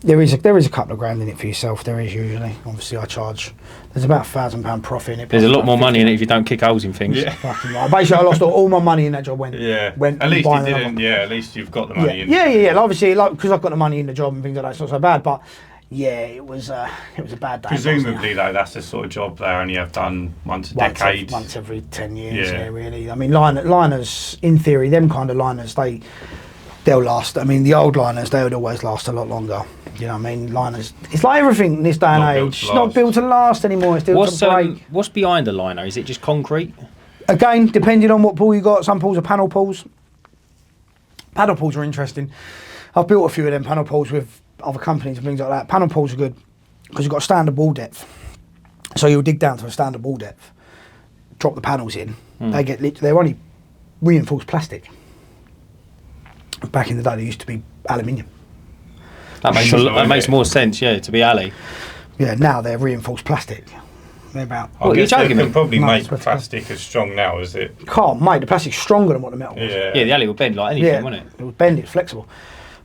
there is a couple of grand in it for yourself. There is usually. Obviously, I charge. There's about £1,000 profit in it. There's a lot more money in it if you don't kick holes in things. Yeah. Fucking right. Basically, I lost all my money in that job. Went at least you didn't. Yeah, at least you've got the money in. Yeah. Obviously, because I've got the money in the job and things like that, it's not so bad. But yeah, it was a bad day. Presumably, though, that's the sort of job they only have done once a decade. Once every 10 years. Yeah, really. I mean, liners, in theory, them kind of liners, they'll last. I mean, the old liners, they would always last a lot longer. You know what I mean? Liners, it's like everything in this day and age. It's not built to last anymore. It's built to break. What's behind the liner? Is it just concrete? Again, depending on what pool you got. Some pools are panel pools. Paddle pools are interesting. I've built a few of them panel pools with other companies and things like that. Panel pools are good because you've got a standard wall depth. So you'll dig down to a standard wall depth, drop the panels in. They're only reinforced plastic. Back in the day, they used to be aluminium. That makes more sense, yeah, to be alley. Yeah, now they're reinforced plastic. They're about. I guess you're they joking can me? probably No, make it's better. plastic as strong now as it. Can't, mate. The plastic's stronger than what the metal was. Yeah. Yeah, the alley will bend like anything, won't it? It will bend. It's flexible.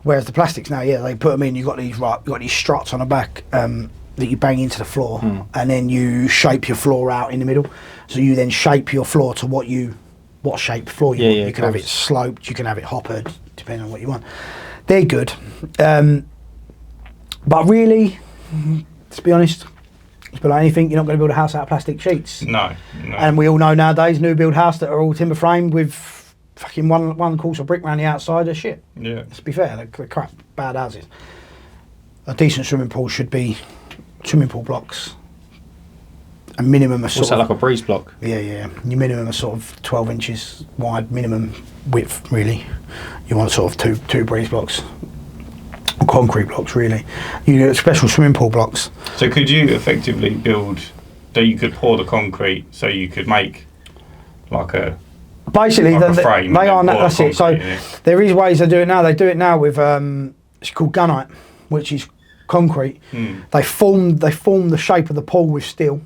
Whereas the plastics now, yeah, they put them in. You've got these struts on the back that you bang into the floor, and then you shape your floor out in the middle. So you then shape your floor to what shape floor you want. You can have it sloped. You can have it hoppered, depending on what you want. They're good, but really, to be honest, it's like anything. You're not going to build a house out of plastic sheets. No. And we all know nowadays, new build house that are all timber framed with fucking one course of brick around the outside are shit. Yeah. Let's be fair, they're crap, bad houses. A decent swimming pool should be swimming pool blocks. A minimum of What's sort that, of... like a breeze block? Yeah. Your minimum of sort of 12 inches wide, minimum width, really. You want sort of two breeze blocks. Or concrete blocks, really. You get special swimming pool blocks. So could you effectively build, so you could pour the concrete, so you could make like a... Basically, Like a frame, they are. and then pour That's it. So concrete in it. there is ways they do it now. They do it now with it's called gunite, which is concrete. They form the shape of the pool with steel,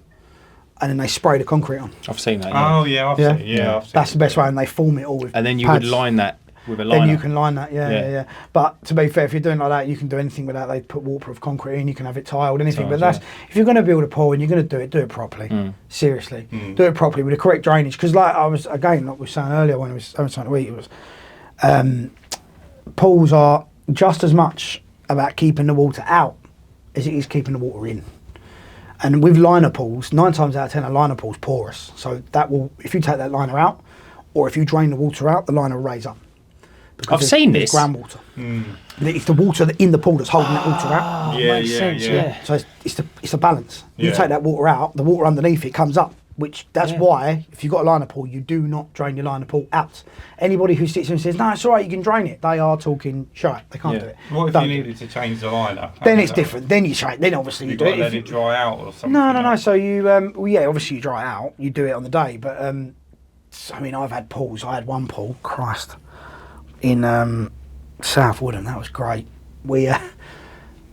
and then they spray the concrete on. I've seen that. Yeah. Oh yeah, I've seen. Yeah, I've seen That's it, the best yeah. way, and they form it all with. And then you pads. would line that with a liner. Then you can line that, Yeah. yeah. But to be fair, if you're doing like that, you can do anything with that. They put waterproof concrete in, you can have it tiled, anything. Tiled, but that's if you're going to build a pool and you're going to do it properly. Seriously, do it properly with the correct drainage. Because like we were saying earlier when I was having something to eat, it was pools are just as much about keeping the water out as it is keeping the water in. And with liner pools, 9 times out of 10, a liner pool's porous. So that will, if you take that liner out, or if you drain the water out, the liner will raise up. I've seen this. It's groundwater. It's the water in the pool that's holding that water out. Yeah, makes sense, yeah. So it's the balance. You Yeah. take that water out, the water underneath it comes up. That's why if you've got a liner pool, you do not drain your liner pool out. Anybody who sits there and says, "No, it's all right, you can drain it," they are talking shite. They can't do it. What if Don't you do it. needed to change the liner? Then it's different. Then you change. Then obviously you You've do got it. to let If you- it dry out or something. No. So you, obviously you dry it out. You do it on the day, but I mean, I've had pools. I had one pool, Christ, in South Woodham. That was great. We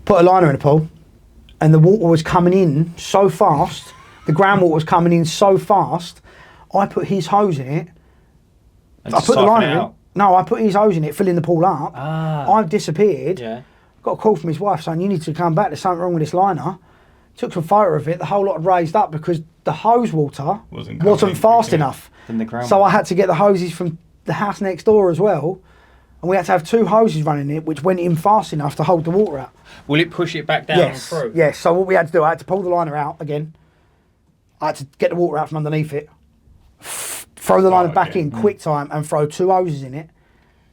put a liner in the pool, and the water was coming in so fast. The groundwater was coming in so fast. I put his hose in it. And I just put the siphon liner it in. out. No, I put his hose in it, filling the pool up. I've disappeared. Yeah. Got a call from his wife saying, "You need to come back. There's something wrong with this liner." Took some photo of it. The whole lot had raised up because the hose water Wasn't coming wasn't in fast quick enough. Then the ground. So I had to get the hoses from the house next door as well. And we had to have 2 hoses running it, which went in fast enough to hold the water out. Will it push it back down Yes. and through? Yes. So what we had to do, I had to pull the liner out again. I had to get the water out from underneath it, throw the liner back in quick time, and throw 2 hoses in it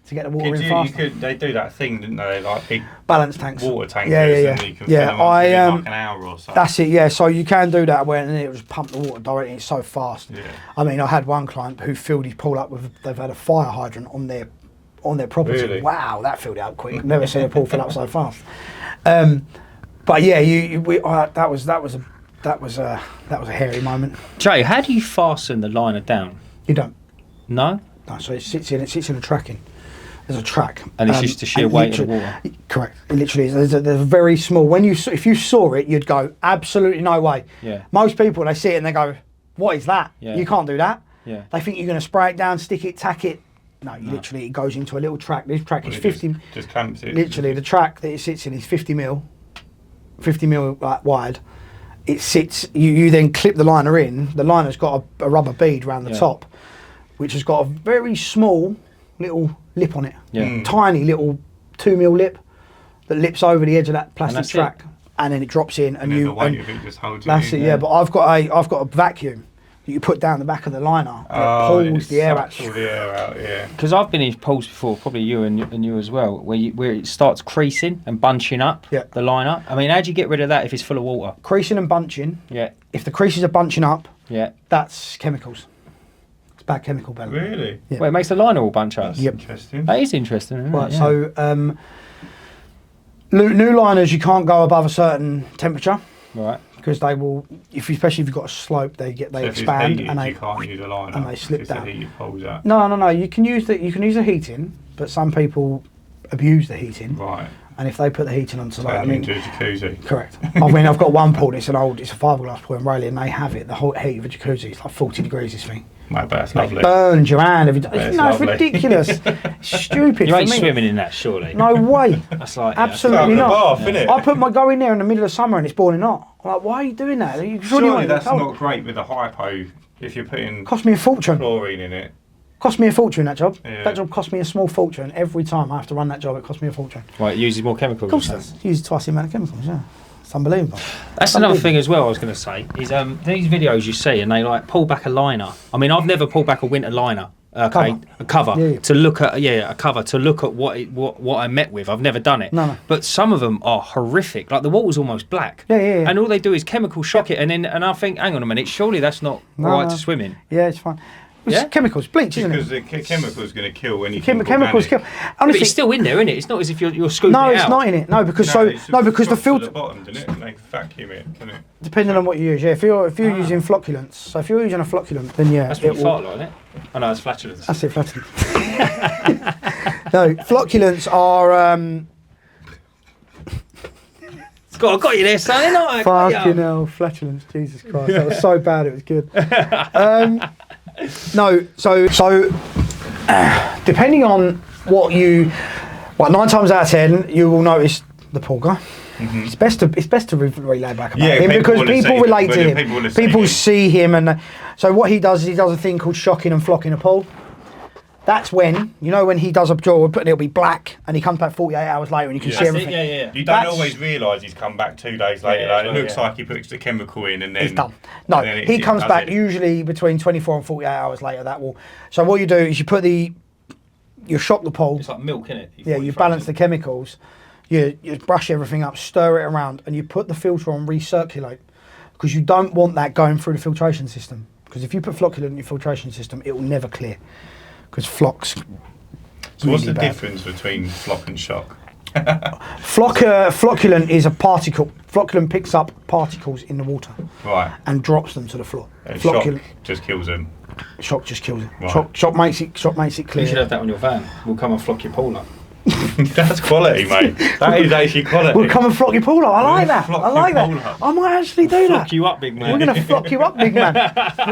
to get the water in faster. They do that thing, didn't they? Like big Balance tanks. water tankers, Yeah. and you can fill them up within like an hour or so. That's it, yeah. So you can do that where and it was pump the water directly. It's so fast. Yeah. I mean, I had one client who filled his pool up with. They've had a fire hydrant on their property. Really? Wow, that filled it up quick. Never seen a pool fill up so fast. But yeah, that was a hairy moment. Jay, how do you fasten the liner down? You don't. No? No, so it sits in a tracking. There's a track. And it's just the sheer and weight of the literally- water? Correct. It literally is. There's a very small. If you saw it, you'd go, absolutely no way. Yeah. Most people, they see it and they go, what is that? Yeah. You can't do that. Yeah. They think you're going to spray it down, stick it, tack it. No, literally, it goes into a little track. This track is 50. Just clamps it. Literally, the track that it sits in is 50 mil like, wide. It sits. You then clip the liner in. The liner's got a rubber bead around the top, which has got a very small little lip on it. Yeah. Tiny little 2 mil lip that lips over the edge of that plastic that's track, and then it drops in. And then the weight of it just holds it That's in. it. Yeah, but I've got a vacuum that you put down the back of the liner and it pulls the air out. Sucks all the air out, yeah. Because I've been in pools before, probably you and you as well, where it starts creasing and bunching up the liner. I mean, how do you get rid of that if it's full of water? Creasing and bunching. Yeah. If the creases are bunching up, Yeah. that's chemicals. It's bad chemical balance. Really? Yeah. Well, it makes the liner all bunch up. Yep. Interesting. That is interesting, isn't Right. it? Yeah. So New liners, you can't go above a certain temperature. Right. Because they will, especially if you've got a slope, they expand heated, and you can't use a liner. and they slip if down. The heated pulls out. No. You can use the heating, but some people abuse the heating. Right. And if they put the heating onto that, into a jacuzzi. Correct. I've got one pool. It's a fiberglass pool in Raleigh, and they have it. The whole heat of a jacuzzi. It's like 40 degrees. This thing. Mate, that's lovely. It burns your hand every day. It's No, it's lovely. ridiculous. Stupid. You for ain't me. swimming in that, surely. No way. That's like Absolutely It's like not. a bath, innit? I go in there in the middle of summer and it's boiling hot. I'm like, why are you doing that? Surely that's not great with the hypo if you're putting Cost me a fortune. chlorine in it. Cost me a fortune, that job. Yeah. That job cost me a small fortune. Every time I have to run that job, it costs me a fortune. Right, it uses more chemicals. Of course it does. Use twice the amount of chemicals, yeah. It's unbelievable. That's another thing as well I was going to say, is these videos you see and they like pull back a liner. I mean, I've never pulled back a winter liner. Okay, a cover Yeah. to look at a cover to look at what I met with. I've never done it. No. But some of them are horrific. Like the water's almost black. Yeah. And all they do is chemical shock it, and I think, hang on a minute, surely that's not right to swim in. Yeah, it's fine. It's Yeah? chemicals, bleach, isn't Because it? the chemical's going to kill anything. Chemicals kill. But Honestly, it's still in there, isn't it? It's not as if you're scooping no, it it's out. not in it. No, because because the filter. The bottom, doesn't it? And they vacuum it, doesn't it? Depending on what you use, yeah. If you're using flocculants, so if you're using a flocculant, then yeah, That's what you fart like, isn't it? Oh no, it's flatulence. That's it, flatulence. No, flocculants are I got you there, son. Ain't I? fucking hell, flatulence. Jesus Christ, that was so bad. It was good. No, so depending on what 9 times out of 10, you will notice the pool guy. Mm-hmm. It's best to relay back about him because people relate to him. People see him, and so what he does is he does a thing called shocking and flocking a pool. That's when when he does a job, and it'll be black, and he comes back 48 hours later, and you can see everything. Yeah. You don't always realise he's come back 2 days later. It looks like he puts the chemical in, and then It's done. No, he comes back usually between 24 and 48 hours later. So what you do is you shock the pool. It's like milk, isn't it? You balance the chemicals. You brush everything up, stir it around, and you put the filter on recirculate because you don't want that going through the filtration system. Because if you put flocculant in your filtration system, it will never clear. Because flock's So what's the difference between flock and shock? Flocculant is a particle. Flocculant picks up particles in the water, Right. and drops them to the floor. And shock just kills them. Shock just kills it. Right. Shock makes it clear. You should have that on your van. We'll come and flock your pool up. That's quality, mate. That is actually quality. We'll come and flock your pool up. I like that. Flock I like your that. pool up. I might actually do that. Flock you up, big man. We're going to flock you up, big man. I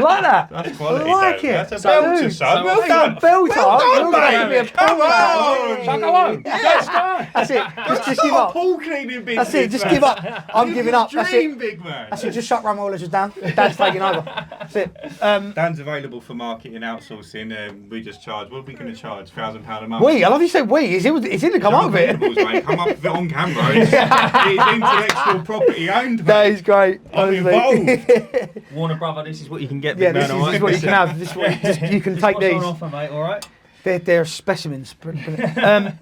like that. That's quality. I like though. it. That's a belter, Dude, son. Well done. Belter. Well done, You're gonna give me a mate. Come pool, man. on. Shall I go home? Yes, go on. That's it. Just give up. Pool cleaning business. That's it. Just give up. I'm giving up. That's Dream, it. big man. That's it. Just shut Runwell Legends down. Dad's taking over. That's it. Dan's available for marketing outsourcing. We just charge. What are we going to charge? £1,000 a month. I love you said we. It's in to come up with it. Uncleanables, mate. Come up with it on camera. It's intellectual property owned, mate. That is great. I'm honestly. involved. Warner Brother, this is what you can get, Yeah, big this man. is what you can have. This is what you can take What's these. on offer, mate? All right. They're specimens. Brilliant.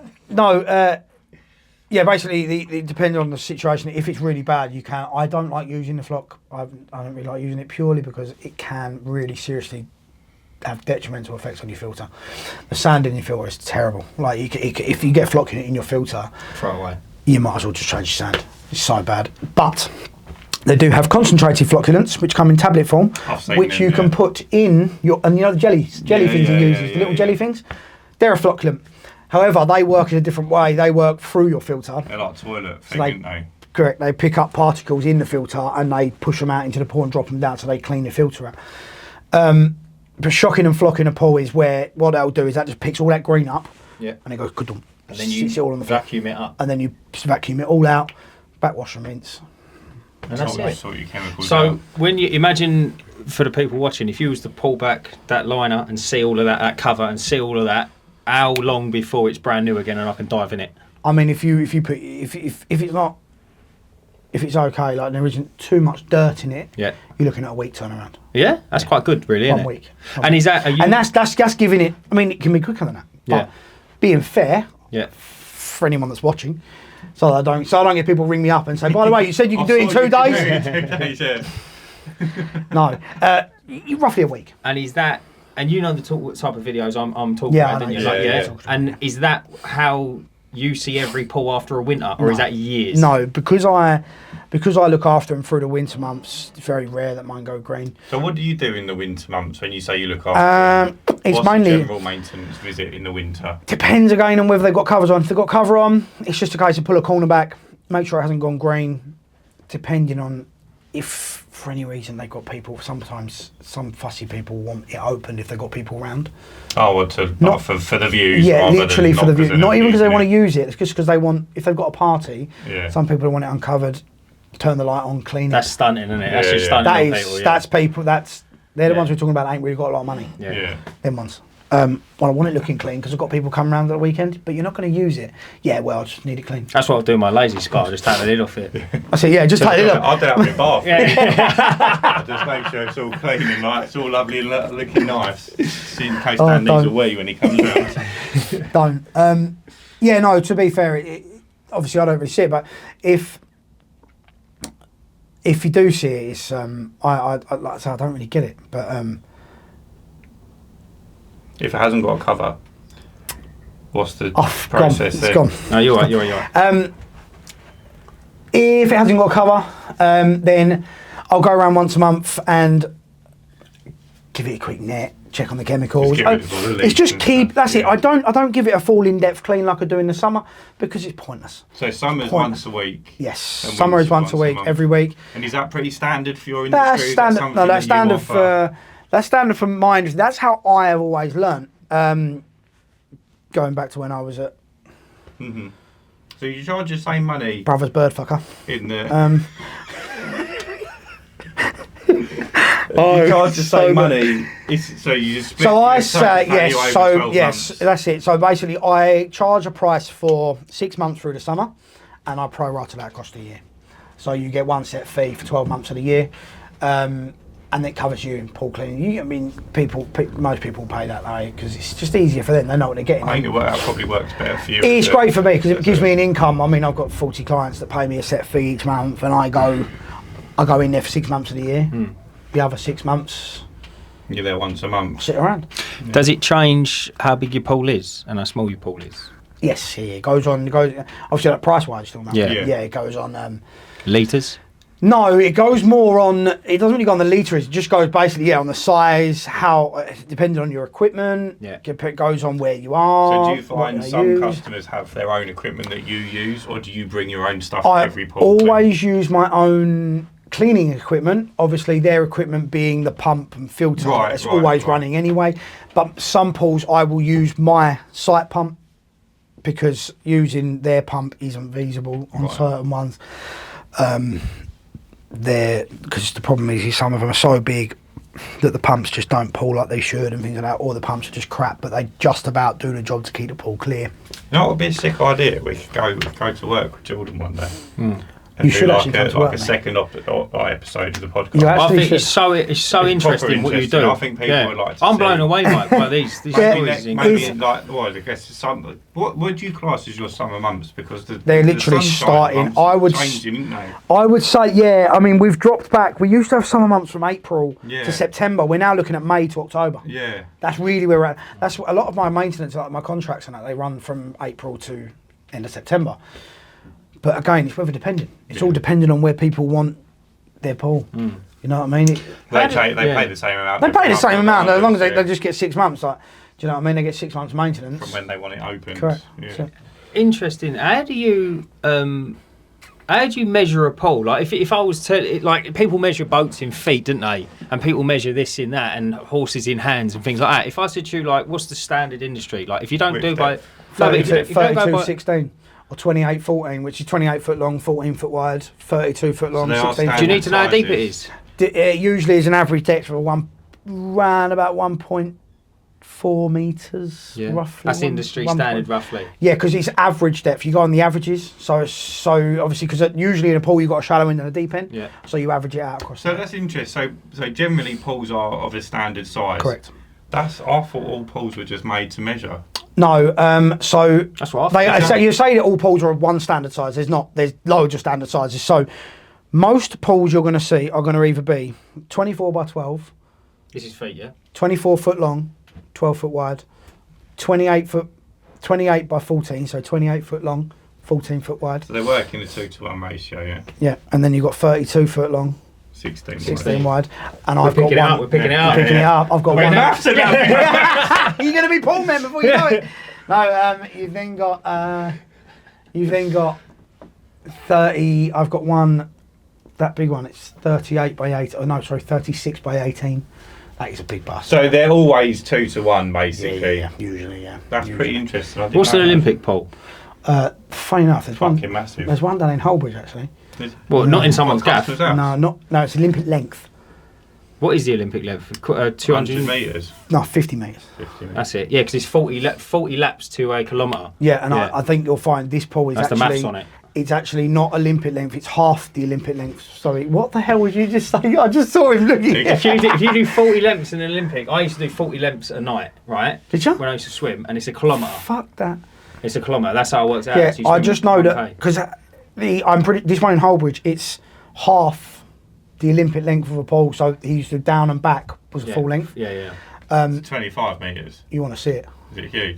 Basically, it depends on the situation. If it's really bad, you can. I don't like using the flock. I don't really like using it purely because it can really seriously have detrimental effects on your filter. The sand in your filter is terrible. Like if you get flocking in your filter, Throw away. you might as well just change your sand. It's so bad. But they do have concentrated flocculants, which come in tablet form, which you can put in your, and the jelly things you use, the little jelly things. They're a flocculant. However, they work in a different way. They work through your filter. They're like toilet thing, aren't they? Correct. They pick up particles in the filter and they push them out into the pool and drop them down, so they clean the filter out. But shocking and flocking a pool is where what they'll do is that just picks all that green up, Yeah. and it goes kudum, And then you sits it all on the floor, vacuum it up. and then you vacuum it all out, backwash and rinse. And that's it. Sort your chemicals So out. when you imagine, for the people watching, if you was to pull back that liner and see all of that cover and see all of that, how long before it's brand new again and I can dive in it? I mean, if it's not, if it's okay, like there isn't too much dirt in it, Yeah. you're looking at a week turnaround. Yeah, that's quite good, really, isn't 1 it? week. And is that? Are you, And that's giving it. I mean, it can be quicker than that. But Yeah. being fair, yeah. for anyone that's watching, so I don't get people ring me up and say, by the way, you said you could do it in 2 days. 2 days, yeah. No, roughly a week. And is that? And you know what type of videos I'm talking Yeah, about, I don't know, you? yeah, Like, yeah. And is that how you see every pool after a winter, or is that years? No, because I look after them through the winter months. It's very rare that mine go green. So what do you do in the winter months when you say you look after them? It's What's mainly the general maintenance visit in the winter? depends again on whether they've got covers on. If they've got cover on, it's just a case of pull a corner back, make sure it hasn't gone green. Depending on if for any reason they've got people, sometimes some fussy people want it opened if they've got people around. Oh, well, for the views. Yeah, rather literally than for the view. Not even because they want to use use it. It's just because they want, if they've got a party, some people want it uncovered, turn the light on, clean it. That's stunning, isn't it? That's Yeah, just yeah. stunning. That's people, they're the ones we're talking about that ain't really got a lot of money. Yeah. Them ones. Well, I want it looking clean because I've got people coming around at the weekend, but you're not going to use it. Yeah, well, I just need it clean. That's what I'll do with my lazy Scott. I just take the lid off it. I say, yeah, just take it off. I'll do that with my bath. Yeah. Just make sure it's all clean and like it's all lovely and looking nice. See, in case Oh, Dan needs a don't. wee when he comes round. Don't. Yeah, no, to be fair, obviously I don't really see it, but if you do see it, it's, I like I say, I don't really get it, but... If it hasn't got a cover, what's the Gone. process It's then? gone. No, you're right. You're right. If it hasn't got a cover, then I'll go around once a month and give it a quick net, check on the chemicals. Just give it all the It's leaks just and keep. stuff, That's it. yeah. I don't give it a full in-depth clean like I do in the summer because it's pointless. So summer's Pointless. once a week. Yes, and summer is winter's once a week, month. every week. And is that pretty standard for your industry? That's Is that standard. something No, that's that you standard offer? that's standard for my industry. That's how I have always learnt. Going back to when I was at Mhm. So you charge the same money Brothers Birdfucker. in the. Oh, you charge the so same good. money. So you just split So I your say total value yes. over So 12 yes, months. that's it. So basically, I charge a price for 6 months through the summer, and I prorate that across the year. So you get one set fee for 12 months of the year, and it covers you in pool cleaning. I mean, most people pay that way because it's just easier for them. They know what they're getting. I think that probably works better for you. It's great for me because it gives me an income. I mean, I've got 40 clients that pay me a set fee each month, and I go in there for 6 months of the year. The other 6 months, You're there once a month. sit around. Does it change how big your pool is and how small your pool is? Yes, yeah, it goes on. Obviously, like price wise, still. Yeah. Yeah, it goes on. Litres? No, it goes more on. It doesn't really go on the litres. It just goes basically on the size, how depending on your equipment. Yeah. It goes on where you are. So do you what find they some use. customers have their own equipment that you use, or do you bring your own stuff I to every pool? always use my own cleaning equipment. Obviously, their equipment being the pump and filter. Right, It's right, always right. running anyway. But some pools, I will use my site pump because using their pump isn't feasible on Right. certain ones. Because the problem is some of them are so big that the pumps just don't pull like they should and things like that, or the pumps are just crap, but they just about do the job to keep the pool clear. No, it would be a sick idea. We could go to work with Jordan one day. And You do should like actually come to like work, a mate. second episode of the podcast. You I actually think should. it's so It's interesting what you interesting. do. I think people would like to I'm see. blown away, Mike, by these Maybe, stories. maybe like, well, I guess some. What do you class as your summer months? Because They're literally sunshine starting. months I are would changing, isn't they? I would say, yeah, I mean, we've dropped back. We used to have summer months from April Yeah. to September. We're now looking at May to October. Yeah. That's really where we're at. That's a lot of my maintenance, like my contracts and that, they run from April to end of September. But again, it's weather dependent. It's all dependent on where people want their pool. You know what I mean? They pay the same amount. They every pay the month, same amount as long as yeah, they just get 6 months. Like, do you know what I mean? They get 6 months maintenance. from when they want it open. Correct. Yeah. So- Interesting. How do you measure a pool? Like, if I was to, like, people measure boats in feet, didn't they? And people measure this in that, and horses in hands and things like that. If I said to you, like, what's the standard industry? Like, if you don't Width do by, depth. no, but if you don't go 32, by, 16 or 28, 14, which is 28 foot long, 14 foot wide, 32 foot long, they are 16 do you need to know how deep it sizes. is? It usually is an average depth of around about 1.4 metres, roughly. That's industry standard, roughly. Yeah, because it's average depth. You go on the averages. So obviously, because usually in a pool you've got a shallow end and a deep end. Yeah. So you average it out across. So that's interesting. So generally pools are of a standard size. Correct. I thought all pools were just made to measure. No, so That's what I thought. you say that all pools are of one standard size. There's not. There's loads of standard sizes. So most pools you're going to see are going to either be 24 by 12, This is feet, yeah? 24 foot long, 12 foot wide, 28 foot 28 by 14, so 28 foot long, 14 foot wide. So they work in a 2-to-1 ratio, yeah. Yeah, and then you've got 32 foot long, 16 wide, and I've got one. We're picking it up. Picking it up. I've got We're one. gonna have to now. You're going to be Paul man before you know it. No, you've then got 30. I've got one, that big one. It's 38 by 8. Oh no, sorry, 36 by 18. That is a big bus. So they're always 2-to-1, basically. Yeah, usually, yeah. That's usually. pretty interesting. What's an Olympic pole? Funny enough, Fucking massive. There's one down in Holbridge actually. Well, not in someone's gaff. No, it's Olympic length. What is the Olympic length? 200 metres. No, 50 metres. 50 metres. That's it. Yeah, because it's 40 laps to a kilometre. Yeah, and I think you'll find this pool is That's actually... the maths on it. It's actually not Olympic length, it's half the Olympic length. Sorry, what the hell would you just say? I just saw him looking If you do 40 lengths in an Olympic, I used to do 40 lengths a night, right? Did you? When I used to swim, and it's a kilometre. Fuck that. It's a kilometre. That's how it works out. Yeah, So you I swim just know that 1K. because this one in Holbridge, it's half the Olympic length of a pole. So he used to down and back was Yeah. full length. Yeah. 25 metres. You want to see it? Is it huge?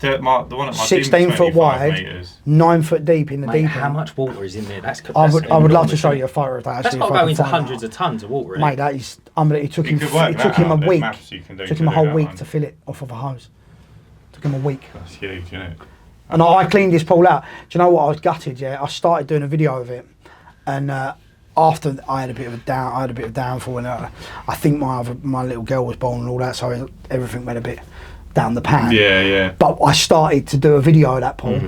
The one at my 16 gym, foot 25 wide, metres. 9 foot deep in the Mate, deep how end. much water is in there? I would love to enormous, show isn't you a it? photo of that. That's Actually, got if to I go can into find hundreds that. of tons of water. Mate, that is unbelievable. It took him. You could work It that took him a out. There's week. maths you can do Took to him a do whole that week one. to fill it off of a hose. Took him a week. That's huge, isn't it? And I cleaned this pool out. Do you know what? I was gutted. Yeah, I started doing a video of it, and after I had a bit of a downfall, and I think my little girl was born and all that, so everything went a bit down the pan. Yeah. But I started to do a video of that pool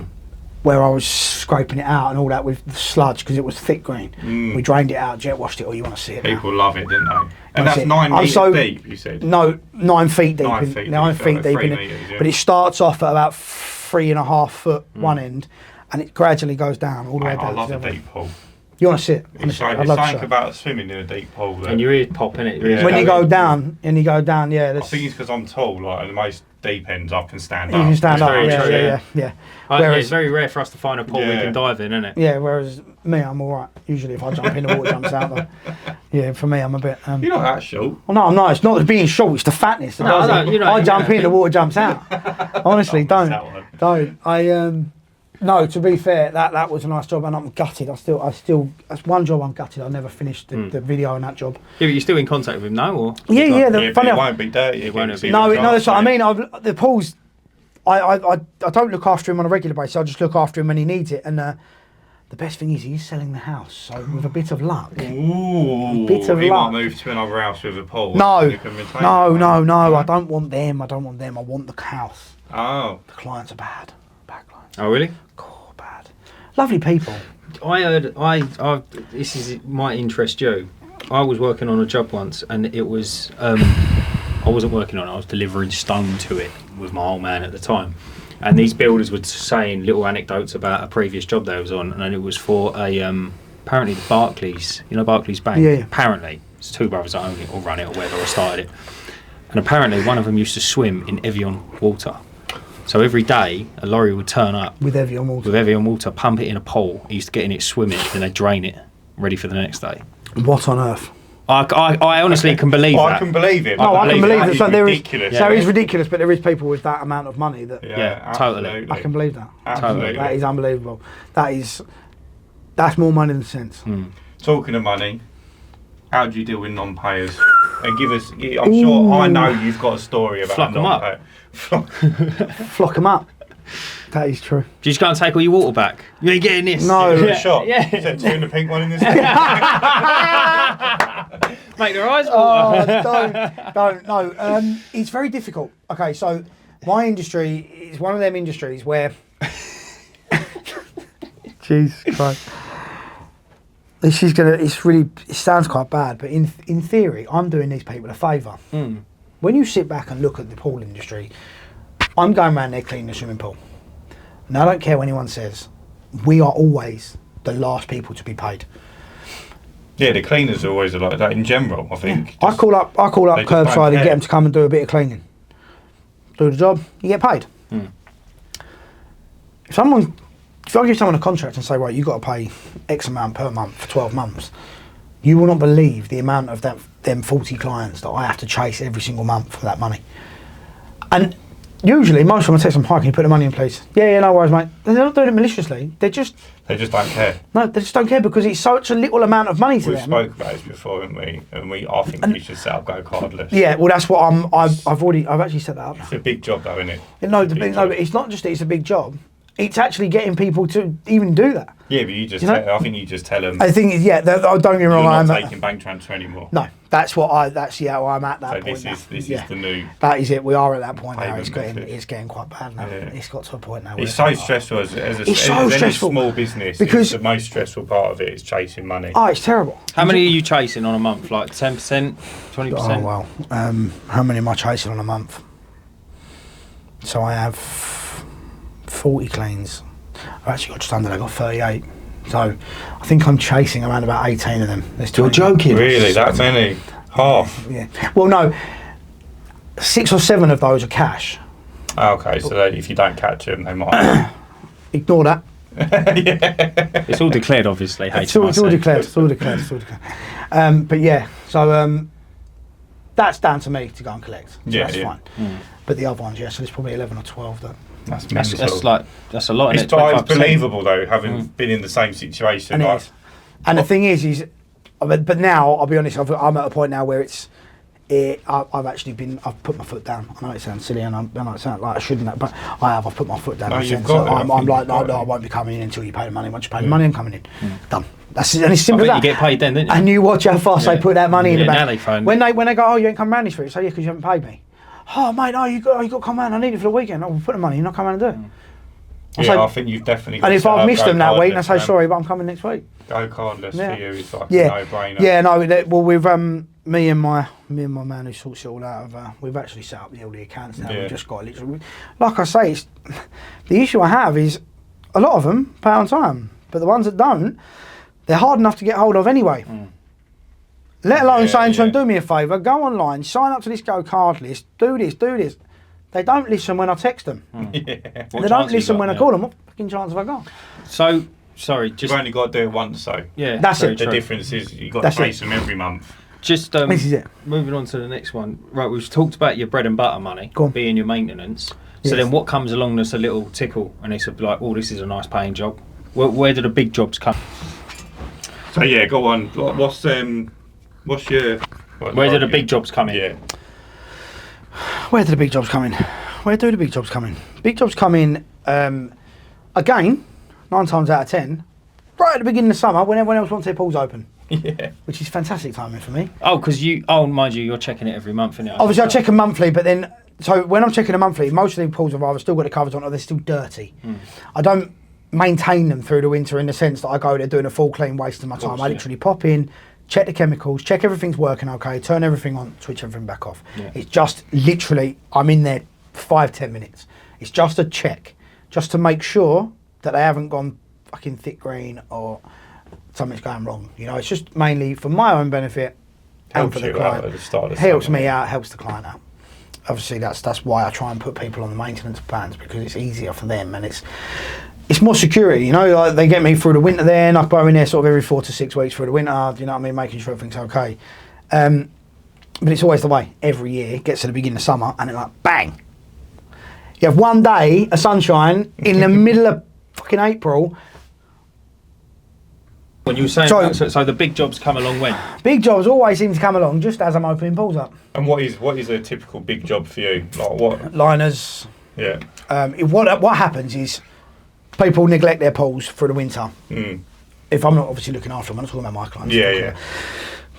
where I was scraping it out and all that with the sludge because it was thick green. We drained it out, jet washed it. Oh, you want to see it? People love it, didn't they? And That's that's it. 9 I'm metres so- deep, you said? No, 9 feet deep. 9 feet 9 deep, feet so deep 3 in it. metres, yeah. But it starts off at about 3.5 foot one end, and it gradually goes down all the way Mate, I down. love to a the other. deep pool. You want to see it? It's I'd something love to show it. about swimming in a deep pool. That And your ears pop, innit? Your ears Yeah. When go you go in. down, yeah. I think it's because I'm tall. Like at the most deep ends, I can stand You up. can stand That's up. very Yeah, true, yeah. Yeah, Whereas- it's very rare for us to find a pool we Yeah. can dive in, isn't it? Yeah, whereas me, I'm all right. Usually, if I jump in, the water jumps out. But yeah, for me, I'm a bit. You're not that short. Well, no, I'm not. It's not being short. It's the fatness. That No, does no, it. you know, I you jump know. in, the water jumps out. Honestly, That one. don't. No, to be fair, that was a nice job, and I'm gutted. I still. That's one job I'm gutted. I never finished the video on that job. Yeah, but you're still in contact with him now, or? Yeah. Yeah, Funny but it enough- won't be dirty. It won't again, be. so No, it's that's what I mate. mean. The pools, I don't look after him on a regular basis. I just look after him when he needs it. And the best thing is he's selling the house. So with a bit of luck. Ooh, Bit of he luck. might move to another house with a pool. No, You can maintain no. it. I don't want them. I want the house. Oh, The clients are bad clients. Oh, really? God, bad. Lovely people. I heard. This might interest you. I was working on a job once, and it was. I wasn't working on it. I was delivering stone to it with my old man at the time. And these builders were saying little anecdotes about a previous job they was on, and it was for a apparently the Barclays, Barclays Bank. Yeah. Apparently, it's two brothers that own it or run it or whatever or started it. And apparently, one of them used to swim in Evian water. So every day, a lorry would turn up With Evian water. with Evian water, pump it in a pole. He used to get in it, swim it, then they drain it, ready for the next day. What on earth? I honestly can believe I that. can believe it. No, I can believe that it. is So there is. ridiculous. So it is ridiculous, but there is people with that amount of money that. Yeah, totally. absolutely. I can believe that. Absolutely. That is unbelievable. That's more money than sense. Talking of money, how do you deal with non-payers? And give us. I'm sure I know you've got a story about Flock 'em up. non-payer. Flock them up. That is true. Do you just go and take all your water back? You ain't getting this. No. Give it Yeah, a shot. yeah. Set two in the pink one in this. Make their eyes water. Oh, don't. No, it's very difficult. Okay, so my industry is one of them industries where. Jesus Christ. This is gonna. It sounds quite bad, but in theory, I'm doing these people a favour. When you sit back and look at the pool industry, I'm going around there cleaning the swimming pool. And I don't care what anyone says. We are always the last people to be paid. Yeah, the cleaners are always like that in general. I think. I call up they just don't curbside and care. get them to come and do a bit of cleaning. Do the job, you get paid. If I give someone a contract and say, right, you've got to pay X amount per month for 12 months, you will not believe the amount of them 40 clients that I have to chase every single month for that money. And Usually, most of them I text them, "Hi, can you put the money in, please?" Yeah, no worries, mate. They're not doing it maliciously. They just don't care. No, they just don't care because it's such a little amount of money to We've them. spoke about this before, haven't we? And I think we should set up Go Cardless. Yeah, well, that's what I've actually set that up. It's a big job, though, isn't it? But it's not just that it's a big job. It's actually getting people to even do that. Yeah, but I think you just tell them. I think, don't get me wrong. You're not taking bank transfer anymore. No, that's where I'm at that point. This is the new. That is it. We are at that point now. Payment It's getting quite bad now. Yeah. It's got to a point now. It's so stressful as any small business. Because the most stressful part of it is chasing money. Oh, it's terrible. How many are you chasing on a month? Like 10%, 20%? Oh well. How many am I chasing on a month? So I have 40 cleans. I've actually got just under that. I got 38. So I think I'm chasing around about 18 of them. You're joking? Really? That many? Half? Yeah. Well, no. 6 or 7 of those are cash. Okay, so if you don't catch them, they might. Ignore that. Yeah. It's all declared, obviously. It's all declared. But yeah, so that's down to me to go and collect. So that's fine. Mm. But the other ones, so there's probably 11 or 12 that. That's a lot. It's believable though, having been in the same situation. And the thing is, but now I'll be honest. I'm at a point now where I've put my foot down. I know it sounds silly, and I know it sounds like I shouldn't, but I've put my foot down. I'm like, no, I won't be coming in until you pay the money. Once you pay the money, I'm coming in. Done. That's and it's simple as that. You get paid then, didn't you? And you watch how fast they put that money in the bank. Now they phone when they go, "Oh, you ain't come round this week," so yeah, because you haven't paid me. "Oh, mate, you got to come round. I need it for the weekend." "Oh, we'll put the money. You're not coming round and do it." I think you've definitely. And if I've missed them that week, I say sorry, but I'm coming next week. Go Cardless for you is like a no-brainer. Yeah, no. Well, with me and my man who sorts it all out, we've actually set up all the accounts now. We've just got literally, like I say, the issue I have is a lot of them pay on time, but the ones that don't, they're hard enough to get hold of anyway. Let alone saying to them, "Do me a favour, go online, sign up to this Go Cardless, do this." They don't listen when I text them. They don't listen when I call them. What fucking chance have I got? So, sorry, you've only got to do it once, so that's it. The difference is you've got to chase them every month. Just this is it. Moving on to the next one. Right, we've talked about your bread and butter money being your maintenance. So then what comes along that's a little tickle and it's like, "Oh, this is a nice paying job." Where do the big jobs come? So go on. What's your... Where do the big jobs come in? Yeah. Where do the big jobs come in? Big jobs come in, again, 9 times out of 10, right at the beginning of summer when everyone else wants their pools open. Yeah. Which is fantastic timing for me. Oh, because mind you, you're checking it every month, innit? Obviously, I check them monthly, but then, so when I'm checking them monthly, most of the pools have either still got the covers on or they're still dirty. I don't maintain them through the winter in the sense that I go there doing a full clean, wasting my time. I literally pop in, check the chemicals, check everything's working okay, turn everything on, switch everything back off. Yeah. It's just literally, I'm in there 5-10 minutes. It's just a check, just to make sure that they haven't gone fucking thick green or something's going wrong. It's just mainly for my own benefit and for the client. Helps me out, helps the client out. Obviously, that's why I try and put people on the maintenance plans, because it's easier for them and it's more security, like they get me through the winter there, and I go in there sort of every 4 to 6 weeks through the winter, making sure everything's okay. But it's always the way, every year, it gets to the beginning of summer, and it's like, bang! You have one day of sunshine in the middle of fucking April. When you were saying so the big jobs come along when? Big jobs always seem to come along just as I'm opening pools up. And what is a typical big job for you? Like what? Liners. Yeah. What happens is, people neglect their pools for the winter. If I'm not obviously looking after them, I'm not talking about my clients. Yeah.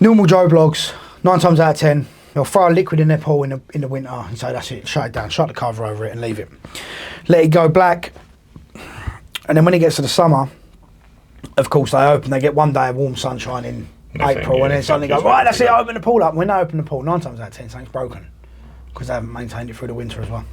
Normal Joe blogs, 9 times out of 10, they'll throw a liquid in their pool in the winter and say, "That's it, shut it down, shut the cover over it and leave it. Let it go black." And then when it gets to the summer, of course they get one day of warm sunshine in April, and then suddenly go, "Right, that's it, open the pool up." And when they open the pool, 9 times out of 10, something's broken, because they haven't maintained it through the winter as well.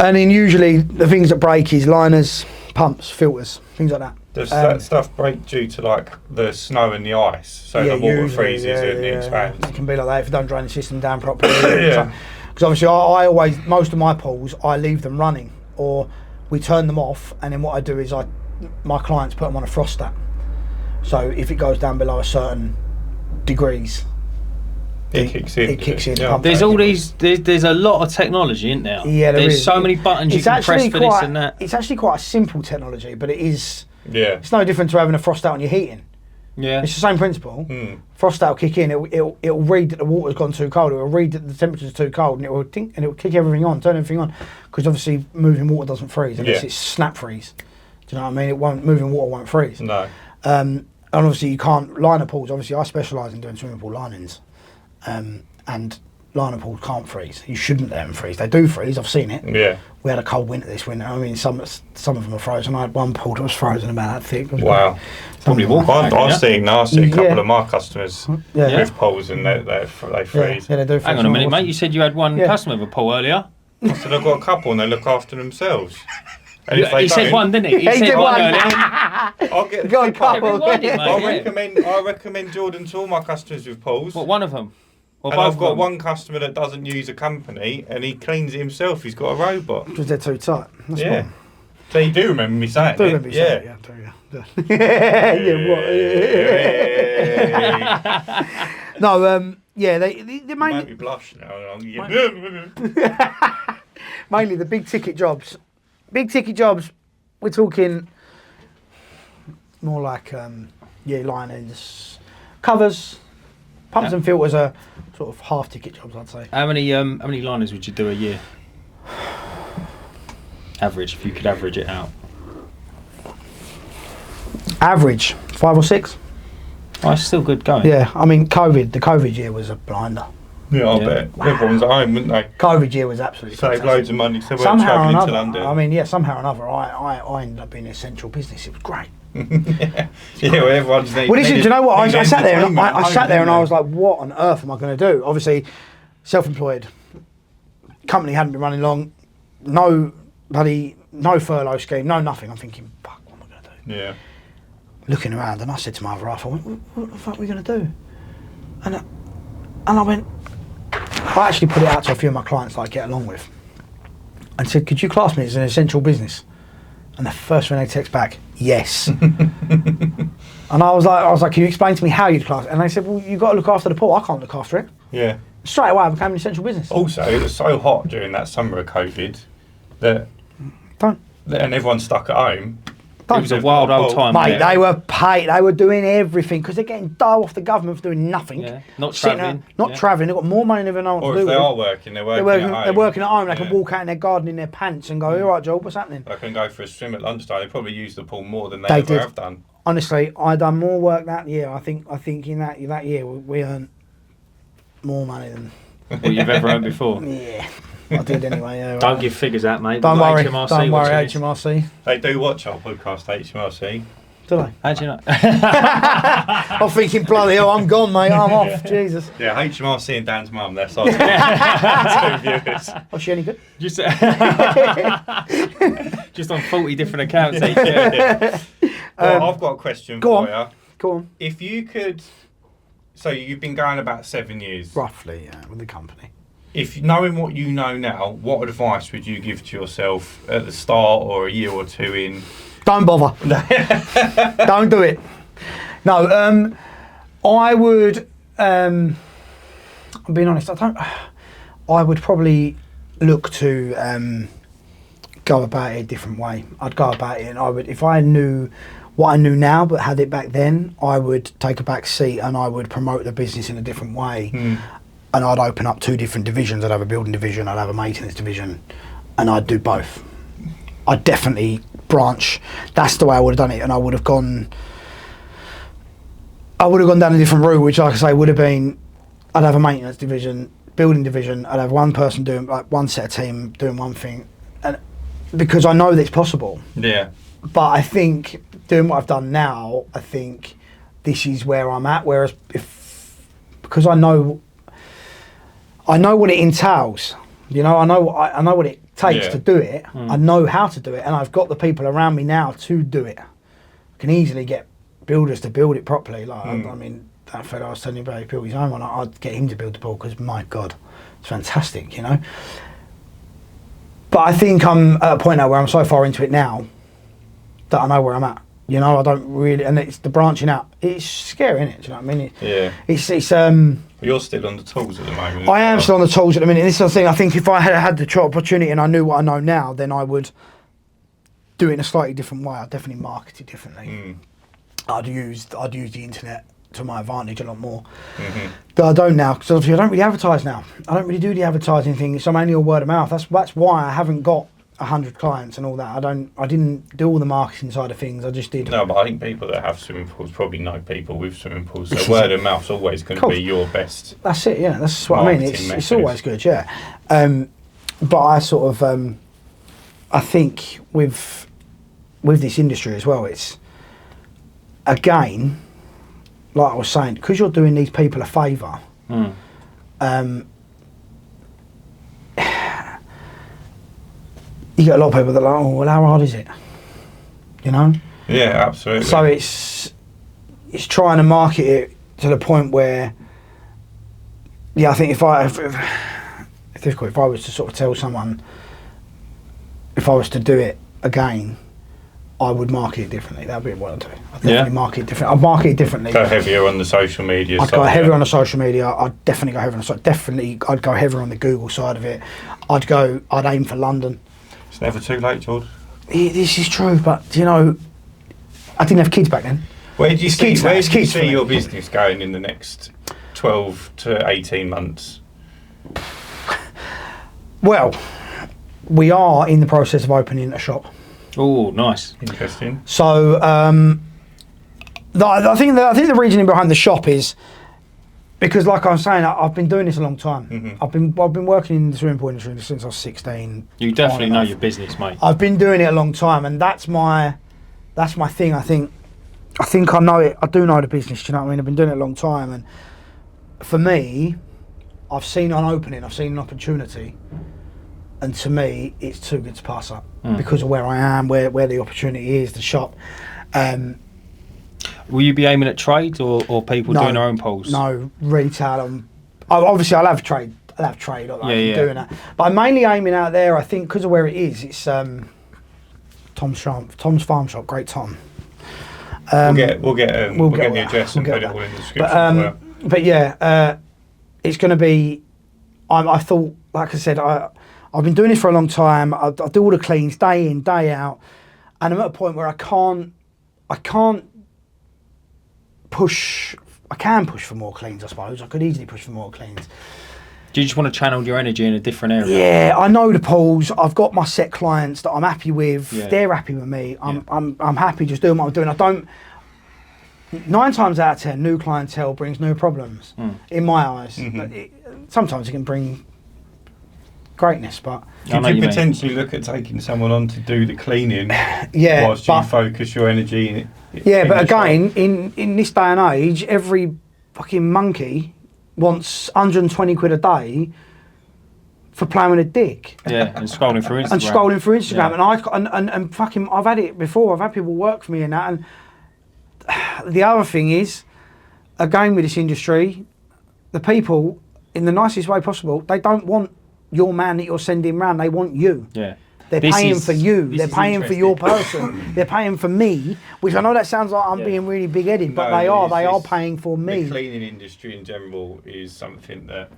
And then usually the things that break is liners, pumps, filters, things like that. Does that stuff break due to like the snow and the ice? So the water freezes and it expands? It can be like that if you don't drain the system down properly. Because obviously I always, most of my pools, I leave them running, or we turn them off, and then what I do is my clients put them on a frost stat. So if it goes down below a certain degrees, It kicks in. It kicks in. Yeah. There's all these. There's a lot of technology in there. Yeah, there's so many buttons you can press for this and that. It's actually quite a simple technology, but it is. Yeah. It's no different to having a frost out on your heating. Yeah. It's the same principle. Frost out will kick in. It'll read that the water's gone too cold. It'll read that the temperature's too cold, and it will kick everything on, turn everything on, because obviously moving water doesn't freeze unless it's snap freeze. Do you know what I mean? Moving water won't freeze. No. And obviously you can't liner pools. Obviously I specialise in doing swimming pool linings, and liner pools can't freeze. You shouldn't let them freeze. They do freeze. I've seen it. Yeah. We had a cold winter this winter. I mean, some of them are frozen. I had one pool that was frozen about that thick. Wow. Probably walk. I've seen a couple of my customers with pools and they freeze. Yeah, they do freeze. Hang on a minute, mate. You said you had one customer with a pool earlier. I said I've got a couple and they look after themselves. And if they He said one, didn't he? He did said one. earlier. I'll get Go on, couple. Rewind it, mate. I recommend Jordan to all my customers with pools. What, one of them? Or And both I've of got them? one customer that doesn't use a company and he cleans it himself. He's got a robot. Because they're too tight. That's Yeah. fine. So you do remember me saying Do it? remember you saying it, Yeah. No, they You mainly, make me blush now. mainly the big ticket jobs. Big ticket jobs, we're talking more like linings, covers, pumps and filters are sort of half ticket jobs, I'd say. How many liners would you do a year? Average, if you could average it out. Average 5 or 6. Oh, it's still good going. Yeah, I mean the COVID year was a blinder. Yeah, I bet. Everyone's at home, wouldn't they? COVID year was absolutely Save fantastic. loads of money so we're Somehow or travelling to another, London. I mean, somehow or another, I ended up being an essential business. It was great. yeah, well, everyone's Well, do you know what? I sat there and I sat there and I was like, what on earth am I going to do? Obviously, self-employed, company hadn't been running long, no furlough scheme, no nothing. I'm thinking, fuck, what am I going to do? Yeah. Looking around, and I said to my other half, I went, what the fuck are we going to do? And I went, I actually put it out to a few of my clients that I get along with, and said, could you class me as an essential business? And the first thing they text back, yes. And I was like, can you explain to me how you'd class it? And they said, well, you've got to look after the pool. I can't look after it. Yeah. Straight away, I became an essential business. Also, it was so hot during that summer of COVID that and everyone's stuck at home. It was a wild old time. Mate, yeah. they were paid. They were doing everything because they're getting dole off the government for doing nothing. Yeah. Not Sitting travelling. there, not travelling. They've got more money than they know what Or to if do they with. are working, they're working at home. They're working at home. They Yeah. can walk out in their garden in their pants and go, all right, Joel, what's happening? They can go for a swim at lunchtime. They probably use the pool more than they They ever did. have done. Honestly, I done more work that year. I think in that year we earned more money than. What you've ever earned before. Yeah, I did anyway. Yeah, Don't give figures out, mate. Don't worry, HMRC don't worry, watches. HMRC. They do watch our podcast, HMRC. Do they? How do you know? I'm thinking, bloody hell, I'm gone, mate. I'm off. Jesus. Yeah, HMRC and Dan's mum, that's our two viewers. Was she any good? Just on 40 different accounts each year. Well, I've got a question Go for you. Go on. If you could, so you've been going about 7 years. Roughly, yeah, with the company. If knowing what you know now, what advice would you give to yourself at the start or a year or two in? Don't bother. Don't do it. No, I would. I'm being honest. I would probably look to go about it a different way. I'd go about it, and I would, if I knew what I knew now but had it back then, I would take a back seat and I would promote the business in a different way. And I'd open up 2 different divisions. I'd have a building division, I'd have a maintenance division, and I'd do both. I'd definitely branch. That's the way I would have done it, and I would have gone down a different route, which, like I say, would have been, I'd have a maintenance division, building division, I'd have one person doing, like, one set of team doing one thing, and because I know that it's possible. Yeah. But I think doing what I've done now, I think this is where I'm at. Whereas because I know what it entails. You know, I know what it takes to do it. I know how to do it, and I've got the people around me now to do it. I can easily get builders to build it properly. Like I mean, that fellow I was telling you about, he built his own one. I'd get him to build the pool because, my God, it's fantastic. You know. But I think I'm at a point now where I'm so far into it now that I know where I'm at. You know, I don't really, and it's the branching out. It's scary, isn't it? Do you know what I mean? Yeah. It's You're still on the tools at the moment. I am still on the tools at the minute. This is the thing. I think if I had the opportunity and I knew what I know now, then I would do it in a slightly different way. I'd definitely market it differently. I'd use the internet to my advantage a lot more. But I don't now, because obviously I don't really advertise now. I don't really do the advertising thing. So I'm only all word of mouth. That's why I haven't got 100 clients and all that. I didn't do all the marketing side of things. I just did. No, but I think people that have swimming pools probably know people with swimming pools. So word of mouth's always going to be your best. That's it. Yeah, that's what I mean. It's always good. Yeah, but I sort of I think with this industry as well, it's again, like I was saying, because you're doing these people a favour. You get a lot of people that are like, oh, well, how hard is it? You know? Yeah, absolutely. So it's trying to market it to the point where, yeah, I think if I was to sort of tell someone, if I was to do it again, I would market it differently. That'd be what I'd do. I'd definitely market it differently. I'd market it differently. Go heavier on the social media I'd go heavier on the social media. I'd definitely go heavier on the side. Definitely, I'd go heavier on the Google side of it. I'd aim for London. It's never too late, George. This is true, but you know, I didn't have kids back then. Where do you see your business going in the next 12 to 18 months? Well, we are in the process of opening a shop. Oh, nice. Interesting. So, I think the reasoning behind the shop is because, like I was saying, I've been doing this a long time. I've been working in the swimming pool industry since I was 16. You definitely know your business, mate. I've been doing it a long time, and that's my thing. I think I know it. I do know the business. Do you know what I mean? I've been doing it a long time, and for me, I've seen an opening. I've seen an opportunity, and to me, it's too good to pass up because of where I am, where the opportunity is, the shop. Will you be aiming at trades or people doing their own pools? No, retail. Obviously, I'll have trade. Doing that. But I'm mainly aiming out there. I think because of where it is. It's Tom's Farm Shop. Great Tom. We'll get the address and put it all in the description. But yeah, it's going to be. I thought, like I said, I've been doing this for a long time. I do all the cleans day in, day out, and I'm at a point where I can't push. I can push for more cleans, I suppose. I could easily push for more cleans. Do you just want to channel your energy in a different area? Yeah, I know the pools. I've got my set clients that I'm happy with. Yeah. They're happy with me. I'm happy just doing what I'm doing. I don't. 9 times out of 10, new clientele brings new problems in my eyes. But sometimes it can bring greatness, but could you potentially look at taking someone on to do the cleaning whilst you focus your energy but again in this day and age, every fucking monkey wants 120 quid a day for playing with a dick and scrolling through Instagram and fucking I've had it before. I've had people work for me and that, and the other thing is, again with this industry, the people in the nicest way possible, they don't want your man that you're sending round, they want you. Yeah. They're paying for you. They're paying for your person. They're paying for me, which I know that sounds like I'm being really big-headed, but they are paying for me. The cleaning industry in general is something that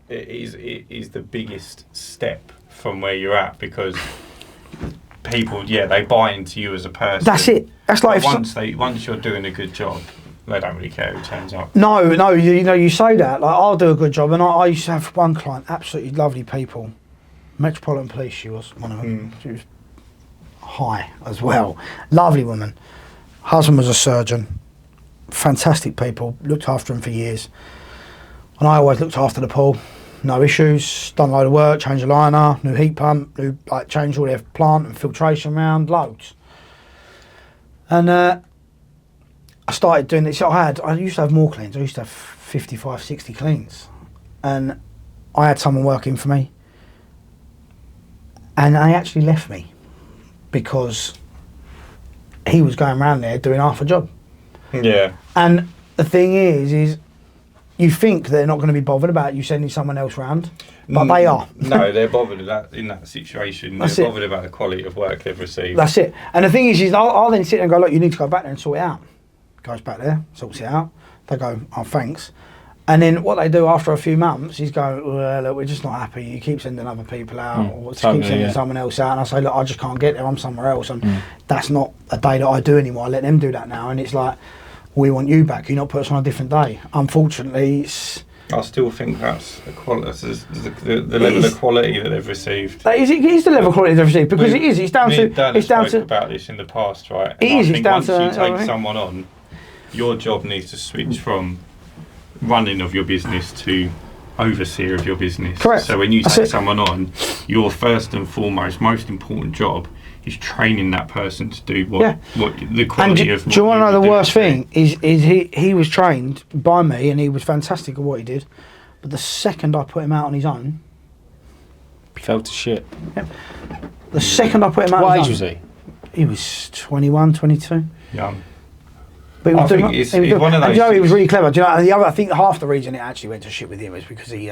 it is the biggest step from where you're at, because people, they buy into you as a person. That's it. That's like once you're doing a good job, they don't really care who turns up. No, you say that. Like, I'll do a good job, and I used to have one client, absolutely lovely people. Metropolitan Police, she was one of them. She was high as well. Lovely woman. Husband was a surgeon. Fantastic people. Looked after him for years. And I always looked after the pool. No issues. Done a load of work. Changed the liner. New heat pump. Changed all their plant and filtration round. Loads. And I started doing this. I used to have more cleans. I used to have 55, 60 cleans. And I had someone working for me. And they actually left me because he was going around there doing half a job. Yeah. And the thing is you think they're not going to be bothered about you sending someone else round, but they are. No, they're bothered in that situation. That's they're it. bothered about the quality of work they've received. That's it. And the thing is I'll then sit there and go, look, you need to go back there and sort it out. Goes back there, sorts it out. They go, oh, thanks. And then what they do after a few months is go, well, look, we're just not happy. You keep sending other people out, or keep sending someone else out. And I say, look, I just can't get there. I'm somewhere else, and that's not a day that I do anymore. I let them do that now, and it's like, we want you back. You not put us on a different day. Unfortunately, I still think that's the level of quality that they've received. It is the level of quality they've received, because it is. It's down to. Dan It's down spoke to. about this in the past, right? It is. It's down once to. you take someone on, your job needs to switch from running of your business to overseer of your business. Correct. So when you take someone on, your first and foremost, most important job is training that person to do what the quality of. Do you want to know the worst thing is he was trained by me and he was fantastic at what he did, but the second I put him out on his own, fell to shit. Yep. The second I put him out What on age his was own, he? he was 21, 22. Young. But he was I think it's one of those. And you know, he was really clever. Do you know, and I think half the reason it actually went to shit with him was because he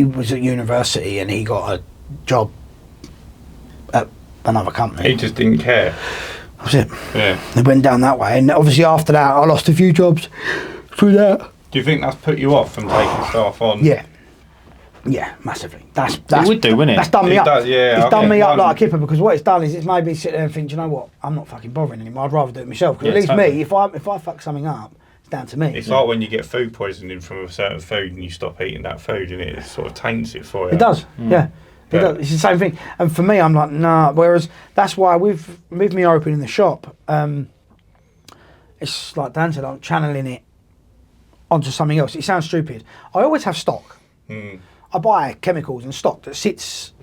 was at university and he got a job at another company. He just didn't care. That was it. Yeah. It went down that way, and obviously after that, I lost a few jobs through that. Do you think that's put you off from taking staff on? Yeah, massively. That's it would do, wouldn't it? That's done me It up. does, yeah, It's done okay, me up one- like a kipper, because what it's done is it's made me sit there and think, do you know what? I'm not fucking bothering anymore. I'd rather do it myself. Because Yeah, at least totally. me, if I fuck something up, it's down to me. It's like when you get food poisoning from a certain food and you stop eating that food, and it sort of taints it for you. It does, yeah. It does. It's the same thing. And for me, I'm like, nah. Whereas that's why with me opening the shop, it's like Dan said, I'm channeling it onto something else. It sounds stupid. I always have stock. I buy chemicals and stock that sits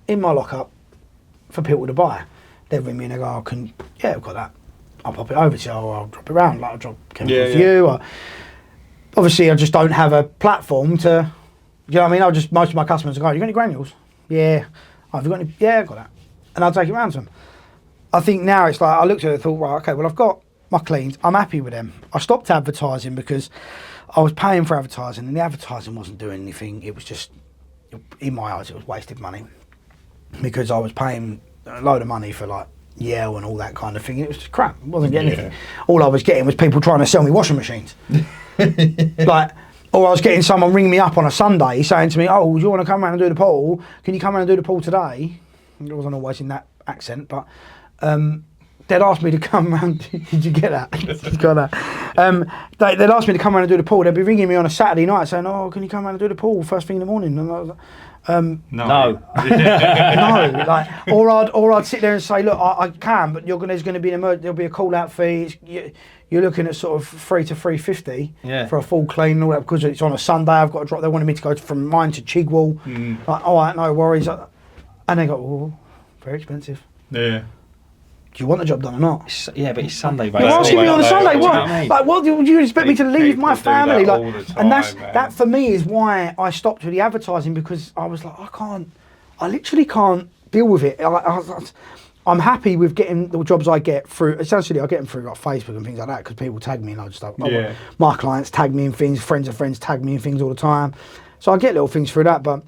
in my lockup for people to buy. They ring me and they go, I've got that. I'll pop it over to you, or I'll drop it around, like I'll drop chemicals for you. Or, obviously, I just don't have a platform to, you know what I mean? Most of my customers go, you got any granules? Yeah. Have you got any? Yeah, I've got that. And I'll take it round to them. I think now it's like, I looked at it and thought, right, okay, well, I've got my cleans. I'm happy with them. I stopped advertising because I was paying for advertising and the advertising wasn't doing anything. It was just, in my eyes, it was wasted money, because I was paying a load of money for like Yale and all that kind of thing. It was just crap. I wasn't getting anything. All I was getting was people trying to sell me washing machines. Or I was getting someone ring me up on a Sunday saying to me, oh, do you want to come around and do the pool? Can you come around and do the pool today? It wasn't always in that accent, but they'd asked me to come round. Did you get that? You got that? They'd asked me to come around and do the pool. They'd be ringing me on a Saturday night saying, oh, can you come around and do the pool first thing in the morning? And I was like, No. no, like, or I'd sit there and say, look, I can, but there's going to be there'll be a call out fee. You're looking at sort of $300 to $350 for a full clean and all that, because it's on a Sunday. I've got to drop. They wanted me to go from mine to Chigwell. Like, all right, no worries. And they go, oh, very expensive. Yeah. Do you want the job done or not? But it's Sunday, basically. You're asking me on a Sunday, what? what? Like, what do you expect me to leave my People do family? that Like, all the time, and man. that for me is why I stopped with the advertising, because I was like, I literally can't deal with it. I'm happy with getting the jobs I get through. Essentially, I get them through like Facebook and things like that, because people tag me, and I just don't. My clients tag me in things. Friends of friends tag me in things all the time, so I get little things through that. But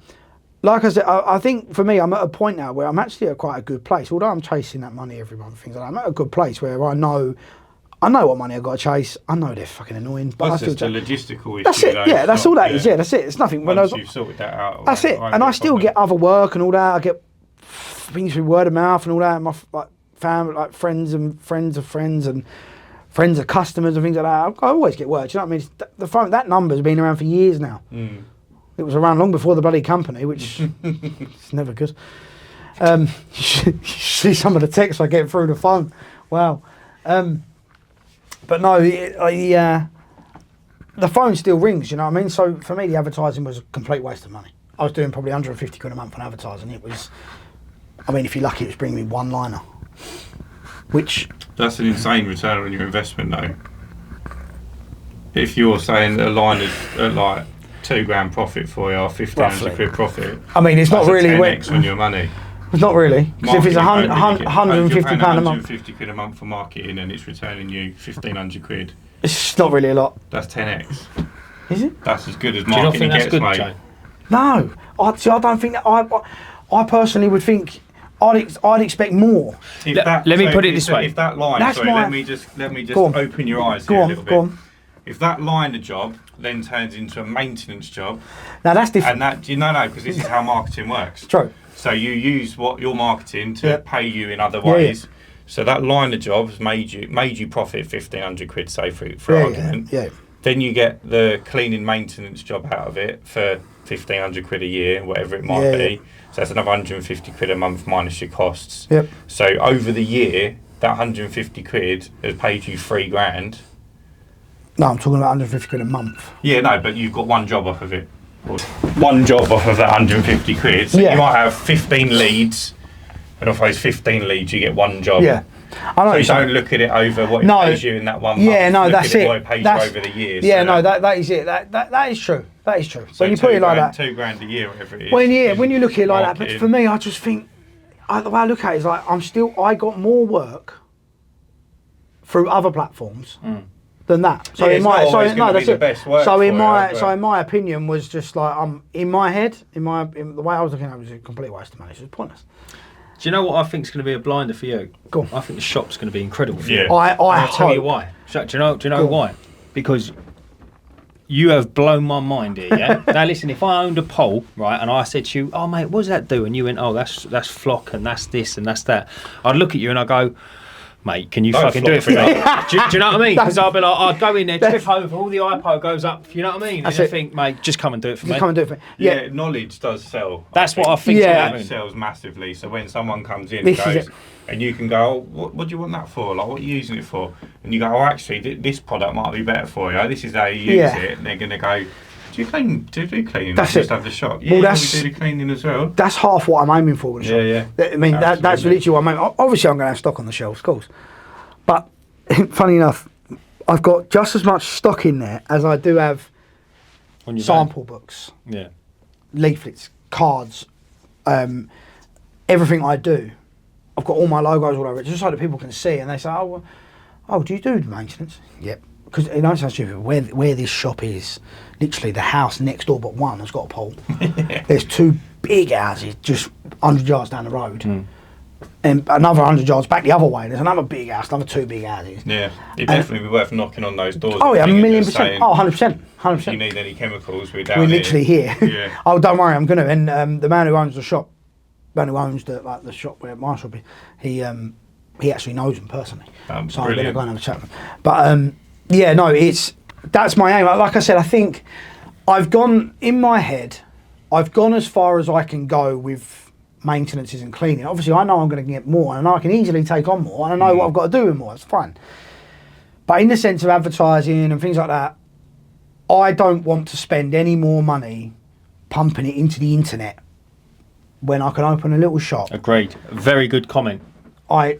like I said, I think for me, I'm at a point now where I'm actually at quite a good place. Although I'm chasing that money every month, things like that, I'm at a good place where I know what money I've got to chase. I know they're fucking annoying, but That's I still just a logistical issue. That's it. Though. Yeah, that's not, all that is. Yeah, that's it. It's nothing. Once you've sorted that out. That's it. And I still get other work and all that. I get things through word of mouth and all that. My family, like friends and friends of friends and friends of customers and things like that. I always get work. Do you know what I mean? The phone, that number's been around for years now. It was around long before the bloody company, which is never good. You see some of the texts I get through the phone. Wow. But no, the phone still rings, you know what I mean? So for me, the advertising was a complete waste of money. I was doing probably 150 quid a month on advertising. It was, I mean, if you're lucky, it was bringing me one liner, which... That's an insane return on your investment, though. If you're saying that a line is at like $2,000 profit for you, or 1,500 quid profit. I mean, it's not really... That's a 10x on your money. It's not really, because if it's Marketing, £150 a month, 150 quid a month for marketing, and it's returning you 1,500 quid. it's not really a lot. That's 10x. Is it? That's as good as Do you not marketing think that's gets, good, mate. Joe? No, I don't think that. I personally would think I'd expect more. Let me put it this way. If that line, That's sorry, my- let me just Go on. open your eyes Go here on, a little bit. go on. If that line of job then turns into a maintenance job, Now that's different. and that, no, because this is how marketing works. True. So you use what your marketing to Yeah. pay you in other Yeah, ways. So that line of jobs made you profit 1,500 quid, say for Yeah, argument. yeah. Then you get the cleaning maintenance job out of it for 1,500 quid a year, whatever it might Yeah, be. yeah. So that's another 150 quid a month minus your costs. Yep. So over the year, that 150 quid has paid you £3,000. No, I'm talking about 150 quid a month. Yeah, no, but you've got one job off of it. One job off of that 150 quid. So Yeah. you might have 15 leads, and off those 15 leads, you get one job. Yeah. I know. So you don't look at it over what it No. pays you in that 1 month. Yeah, no, look that's at it. What it pays That's- you over the years. Yeah, no, that is it. That is true. That is true. So When you put it like that. £2,000 a year, whatever it is. When you look at it like that, but marketing. for me, I just think the way I look at it is like I got more work through other platforms than that. So Yeah, in it's my not always no, gonna that's be the it. best work So in for my you, so but- in my opinion was just like in my head, in the way I was looking at it was a complete waste of money. It was pointless. Do you know what I think is going to be a blinder for you? Go on. I think the shop's going to be incredible for Yeah. you. I And I'll tell you hope. why. Do you know Go on. why? Because you have blown my mind here, yeah? Now listen, if I owned a pole, right, and I said to you, oh mate, what does that do? And you went, oh, that's flock and that's this and that's that. I'd look at you and I'd go, mate, can you Don't fucking do it for flock me? me do you know what I mean? Because I'd be like, I'd go in there, trip over, all the iPod goes up, you know what I mean? And That's I it. think, mate, just come and do it for Just me. come and do it for me. Yeah, knowledge does sell. That's what I think. Yeah. It sells massively. So when someone comes in This and is goes, it. and you can go, oh, what do you want that for? Like, what are you using it for? And you go, oh, actually, this product might be better for you. This is how you use Yeah. it. And they're going to go, do you clean? Do you do cleaning? That's Just it. have the shop. Well, Yeah, that's- we do the cleaning as well. That's half what I'm aiming for with the shop. Yeah, yeah. I mean, that's Absolutely. literally what I'm aiming. Obviously, I'm going to have stock on the shelves, of course. But funny enough, I've got just as much stock in there as I do have On your sample books, van. Yeah. leaflets, cards, everything I do. I've got all my logos all over it, just so that people can see. And they say, oh, do you do maintenance? Yep. Because it don't sound stupid. Where this shop is, literally the house next door but one has got a pole. There's two big houses just 100 yards down the road. And another 100 yards back the other way. There's another big house, another two big houses. Yeah, it'd definitely be worth knocking on those doors. Oh yeah, and just 1,000,000%. saying, Oh, 100%. If you 100%. need any chemicals, we're down We're here. literally here. Yeah. Oh, don't worry, I'm gonna. And the man who owns the shop, the man who owns the shop where my shop is, he actually knows him personally. So I'm gonna Brilliant. go and have a chat with him. But yeah, no, that's my aim. Like I said, I think I've gone in my head. I've gone as far as I can go with maintenances and cleaning. Obviously, I know I'm going to get more, and I can easily take on more, and I know what I've got to do with more. It's fine. But in the sense of advertising and things like that, I don't want to spend any more money pumping it into the internet when I can open a little shop. Agreed. Very good comment. I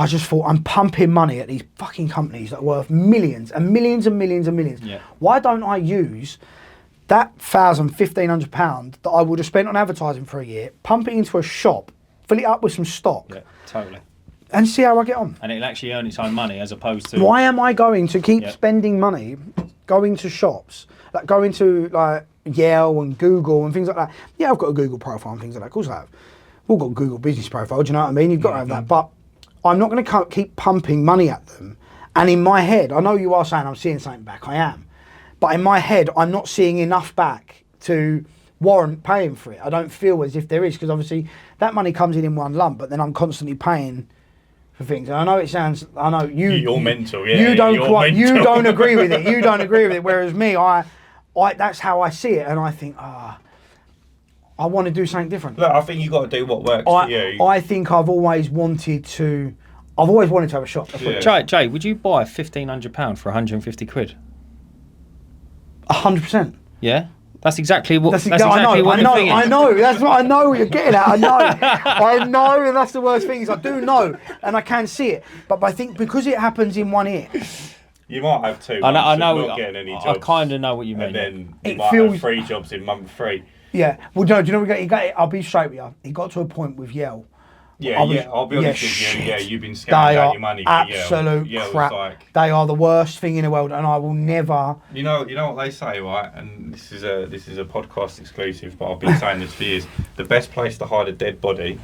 just thought I'm pumping money at these fucking companies that are worth millions and millions and millions and millions. Yeah. Why don't I use that £1,500 that I would have spent on advertising for a year, pump it into a shop, fill it up with some stock, Yeah, totally. and see how I get on? And it'll actually earn its own money as opposed to... Why am I going to keep Yeah. spending money going to shops, like going to like Yale and Google and things like that? Yeah, I've got a Google profile and things like that. Of course I have. We've all got a Google business profile, do you know what I mean? You've got to have that. But I'm not going to keep pumping money at them. And in my head, I know you are saying I'm seeing something back. I am. But in my head, I'm not seeing enough back to warrant paying for it. I don't feel as if there is, because obviously that money comes in one lump, but then I'm constantly paying for things. And I know it sounds, I know you... You're mental, yeah. You don't you're quite, you mental. don't agree with it. You don't agree with it. Whereas me, I that's how I see it. And I think, I want to do something different. Look, I think you got to do what works for you. I think I've always wanted to have a shop. That's what it is. Jay, would you buy £1,500 for 150 quid? 100%. Yeah? That's exactly what... That's That's exactly, exactly what you're thinking. I know. That's what I know. You're getting at. I know. I know, and that's the worst thing is I do know, and I can see it. But I think because it happens in one ear, You might have 2 months I know. of not getting any I jobs. kind of know what you mean. And then It you might feels- have 3 jobs in month 3. Yeah. Well, do you know he got? I'll be straight with you. He got to a point with Yell. I'll be honest with you. Yeah, you've been scamming out your money for absolute Yell. crap. They are the worst thing in the world, and I will never. You know what they say, right? And this is a podcast exclusive, but I've been saying this for years. The best place to hide a dead body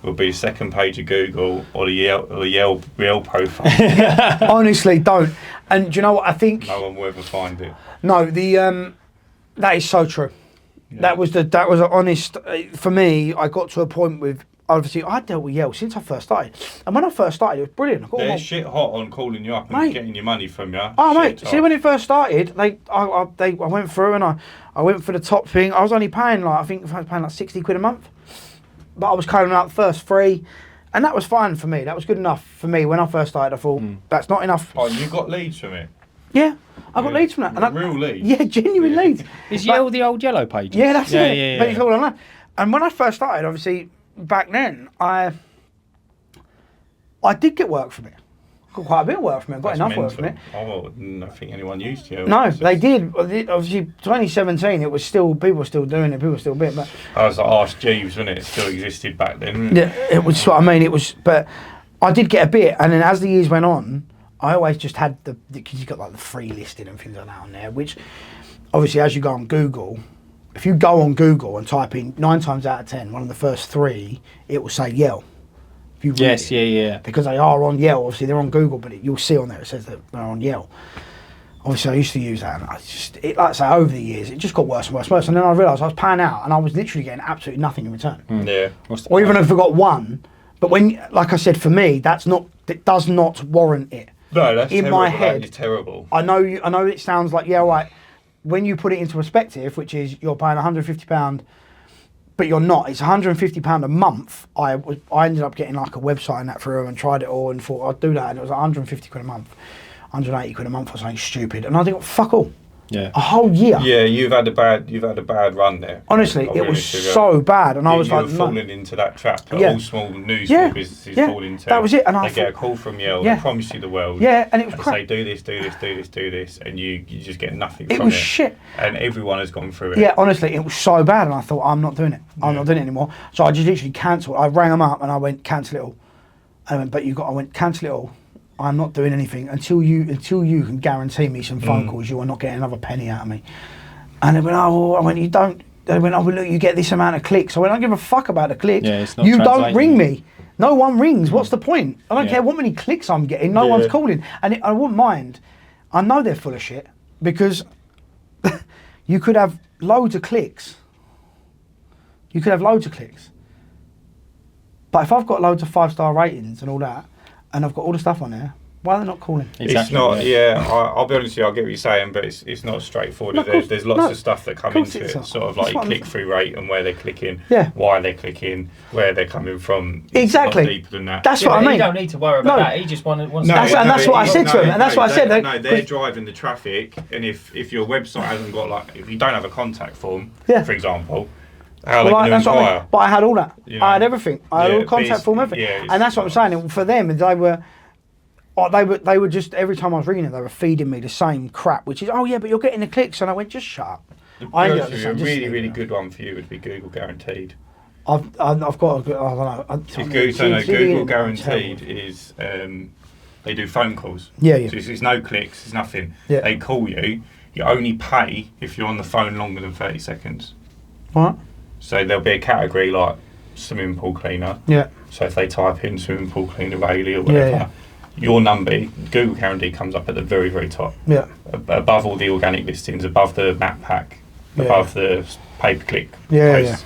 will be the second page of Google or the Yell real profile. Honestly, don't. And do you know what I think? No one will ever find it. No, that is so true. Yeah. That was an honest. For me, I got to a point with. Obviously, I dealt with Yell since I first started, and when I first started, it was brilliant. They're shit hot on calling you up and getting your money from you. Oh, mate! See, when it first started, I went through and I went for the top thing. I was only paying I was paying like 60 quid a month, but I was claiming out the first 3, and that was fine for me. That was good enough for me when I first started. I thought that's not enough. Oh, you got leads from it? Yeah, I got leads from that. Real leads? Yeah, genuine leads. Is Yell the old yellow pages? Yeah, that's it. Yeah. But it's all online. And when I first started, obviously. Back then, I did get work from it. Got quite a bit of work from it. Got enough work from it. Oh, I think anyone used you. No, they did. Obviously, 2017, it was still people were still doing it. People were still bit. But I was like Ask Jeeves, wasn't it? It still existed back then. Yeah, it was what I mean. It was, but I did get a bit, and then as the years went on, I always just had because you got like the free listing and things like that on there. Which, obviously, as you go on Google. If you go on Google and type in 9 times out of 10, one of the first 3, it will say Yell. Yes, yeah. Because they are on Yell. Obviously, they're on Google, but you'll see on there it says that they're on Yell. Obviously, I used to use that, and like I say, over the years, it just got worse and worse and worse. And then I realised I was paying out, and I was literally getting absolutely nothing in return. Yeah. Or even if I got 1, but when, like I said, for me, it does not warrant it. No, that's in terrible. My head. That is terrible. I know it sounds like right. When you put it into perspective, which is you're paying £150, but you're not. It's £150 a month. I ended up getting like a website and that through and tried it all and thought I'd do that, and it was 150 quid a month, 180 quid a month or something stupid, and I think fuck all. Yeah. A whole year. Yeah, you've had a bad run there. Honestly, it was so bad, and I was like, falling into that trap that all small businesses fall into. That was it, and they get a call from Yell. They promise you the world. Yeah, and it was crap. They say do this, and you just get nothing. It was shit. And everyone has gone through it. Yeah, honestly, it was so bad, and I thought I'm not doing it. I'm not doing it anymore. So I just literally cancelled. I rang them up and I went cancel it all. And I went cancel it all. I'm not doing anything until you can guarantee me some phone calls. You are not getting another penny out of me. And they went, I went, you don't. They went, look, you get this amount of clicks. I went, I don't give a fuck about the clicks. Yeah, it's not you don't ring me. No one rings. What's the point? I don't care what many clicks I'm getting. No one's calling. And I wouldn't mind. I know they're full of shit because you could have loads of clicks. But if I've got loads of 5-star ratings and all that, and I've got all the stuff on there, why are they not calling? Exactly. It's not, I'll be honest with you, I'll get what you're saying, but it's not straightforward. No, there's lots of stuff that come into it, sort of like click-through rate and where they're clicking, why they're clicking, where they're coming from. It's a lot deeper than that. That's what I mean. You don't need to worry about that. He just wants to... That's what I said to him, and that's what I said. No, they're driving the traffic, and if your website hasn't got, if you don't have a contact form, for example... That's what I mean. But I had all that. I had everything. I had all contact form, everything. And that's what I'm saying. For them, they were just, every time I was reading it, they were feeding me the same crap, which is, but you're getting the clicks. And I went, just shut up. A really good one for you would be Google Guaranteed. I've got a good, I don't know. Google Guaranteed is, they do phone calls. Yeah. So it's no clicks, it's nothing. Yeah. They call you. You only pay if you're on the phone longer than 30 seconds. What? So there'll be a category like swimming pool cleaner. Yeah. So if they type in swimming pool cleaner Rayleigh or whatever, your number, Google Guarantee comes up at the very, very top. Yeah. Above all the organic listings, above the map pack, above the pay-per-click posts. Yeah.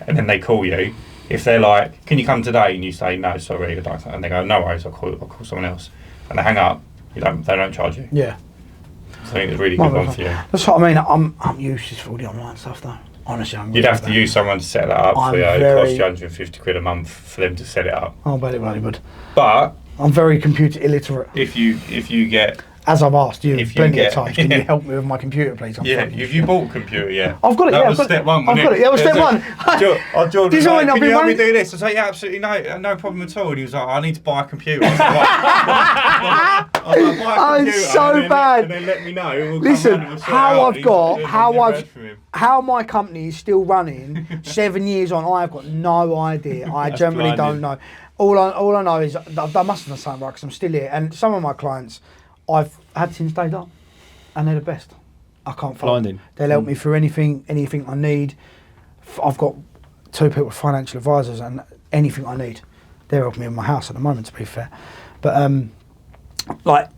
And then they call you. If they're like, can you come today? And you say, no, sorry, I don't. And they go, no worries, I'll call someone else. And they hang up. They don't charge you. Yeah. So I think it's a really good one for you. That's what I mean. I'm useless for all the online stuff though. Honestly, you'd have to use someone to set that up for you. It costs you 150 quid a month for them to set it up. Oh, bet it really would. But I'm very computer illiterate. If you get As I've asked you If you plenty get- of times, can you help me with my computer, please? I'm Yeah, fucking have you bought a computer yet? I've got it. That Yeah, was I've got step one. I've got it. Yeah, that was step one. Jordan This was is when like, I've can been you help me running- do this? I was like, yeah, absolutely no problem at all. And he was like, I need to buy a computer. I was like, "Right." I was like, buy a Oh, it's computer so and then, bad. And then let me know. We'll Listen, come round and we'll sort it how out. I've He's- got, I've how never I've, heard from him. how my company is still running 7 years on, I've got no idea. I That's generally don't blinding. know. All I know is I must have done something right because I'm still here. And some of my clients I've had since day dot, and they're the best. I can't fault them. Blinding. They'll help me through anything I need. I've got 2 people, financial advisors, and anything I need, they're helping me in my house at the moment. To be fair, but like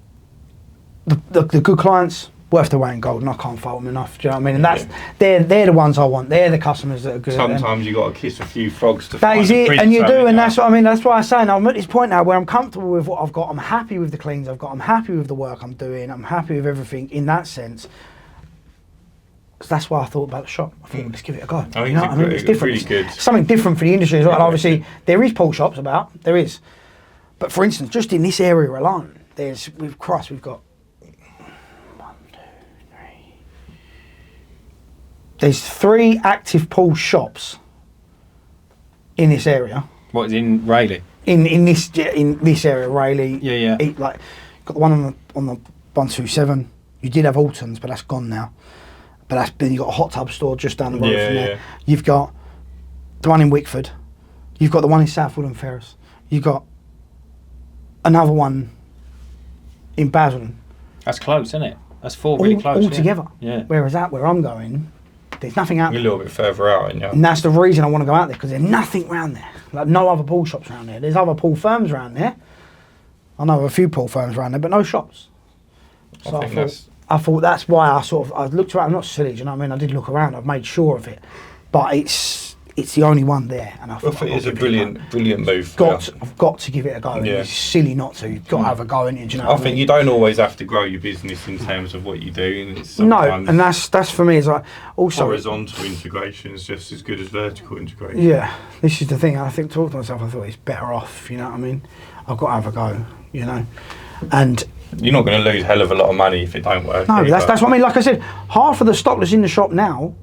the good clients, worth their weight in gold, and I can't fault them enough. Do you know what I mean? And that's they're the ones I want. They're the customers that are good. Sometimes you got to kiss a few frogs to That find is the it, prince, and you do, haven't and you? that's what I mean. That's why I'm saying I'm at this point now where I'm comfortable with what I've got. I'm happy with the cleans I've got. I'm happy with the work I'm doing. I'm happy with everything in that sense. So that's why I thought about the shop. I thought, let's give it a go. I think You know it's what I mean? It's different. really good. It's something different for the industry as well. And Yeah, obviously, there is pool shops about. There is, but for instance, just in this area alone, we've got 1, 2, 3. There's 3 active pool shops in this area. What is in Rayleigh? In this area, Rayleigh. Yeah. Like, got the one on the 127. You did have Alton's, but that's gone now. But then you got a hot tub store just down the road from there. Yeah. You've got the one in Wickford. You've got the one in Southwood and Ferris. You've got another one in Basildon. That's close, isn't it? That's 4 really close. All together. Yeah. Whereas where I'm going, there's nothing out You're a there. little bit further out, aren't you? And that's the reason I want to go out there, because there's nothing around there. Like, no other pool shops around there. There's other pool firms around there. I know a few pool firms around there, but no shops. So I thought that's why I looked around. I'm not silly, do you know what I mean? I did look around. I've made sure of it, but it's the only one there. And I thought it is a brilliant move. I've got to give it a go. Yeah. It's silly not to. You've got to have a go in it. Do you know? I think you don't always have to grow your business in terms of what you do. And it's No, sometimes and that's for me. Is like also horizontal integration is just as good as vertical integration. Yeah, this is the thing. I think talking to myself, I thought it's better off. You know what I mean? I've got to have a go. You know, and You're not going to lose a hell of a lot of money if it don't work. no, either. that's what I mean. Like I said, half of the stock that's in the shop now,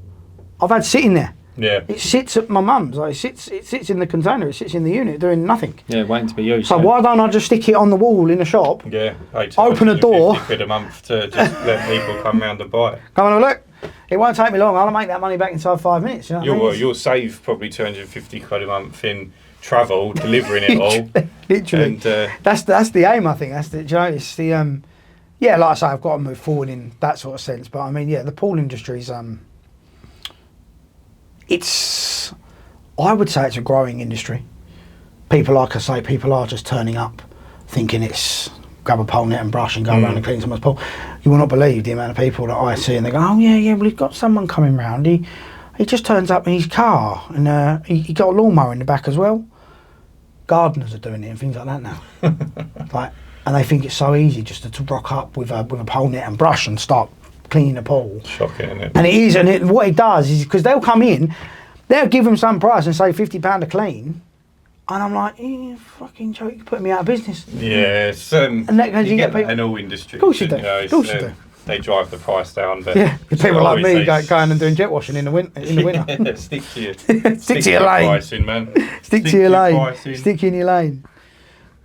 I've had sitting there. Yeah. It sits at my mum's. Like, it sits in the container. It sits in the unit doing nothing. Yeah, waiting to be used. So why don't I just stick it on the wall in the shop? Yeah. Open a door. £50 a month to just let people come round and buy it. Come and have a look. It won't take me long. I'll make that money back inside 5 minutes. You know what I mean? You'll save probably £250 a month in travel, delivering it all. Literally. And That's the aim, I think. That's the, do you know, it's the yeah, like I say, I've got to move forward in that sort of sense. But I mean, yeah, the pool industry's I would say it's a growing industry. People, like I say, people are just turning up thinking it's grab a pole net and brush and go around and clean someone's pool. You will not believe the amount of people that I see and they go, oh yeah, well, we've got someone coming round. He just turns up in his car and he got a lawnmower in the back as well. Gardeners are doing it and things like that now. Like, and they think it's so easy just to rock up with a pole net and brush and start cleaning the pool. shocking, isn't it? And it is, and what it does is because they'll come in, they'll give them some price and say £50 a clean, and I'm like, you fucking joke, you're putting me out of business. Yeah, it's, And that goes, you get people. in all industries. Of course you do. know, Of course you do. They drive the price down, but Yeah, people like me always going and doing jet washing in the winter. yeah, stick to your Stick to your lane. pricing, man. Stick to your lane. pricing. Stick in your lane.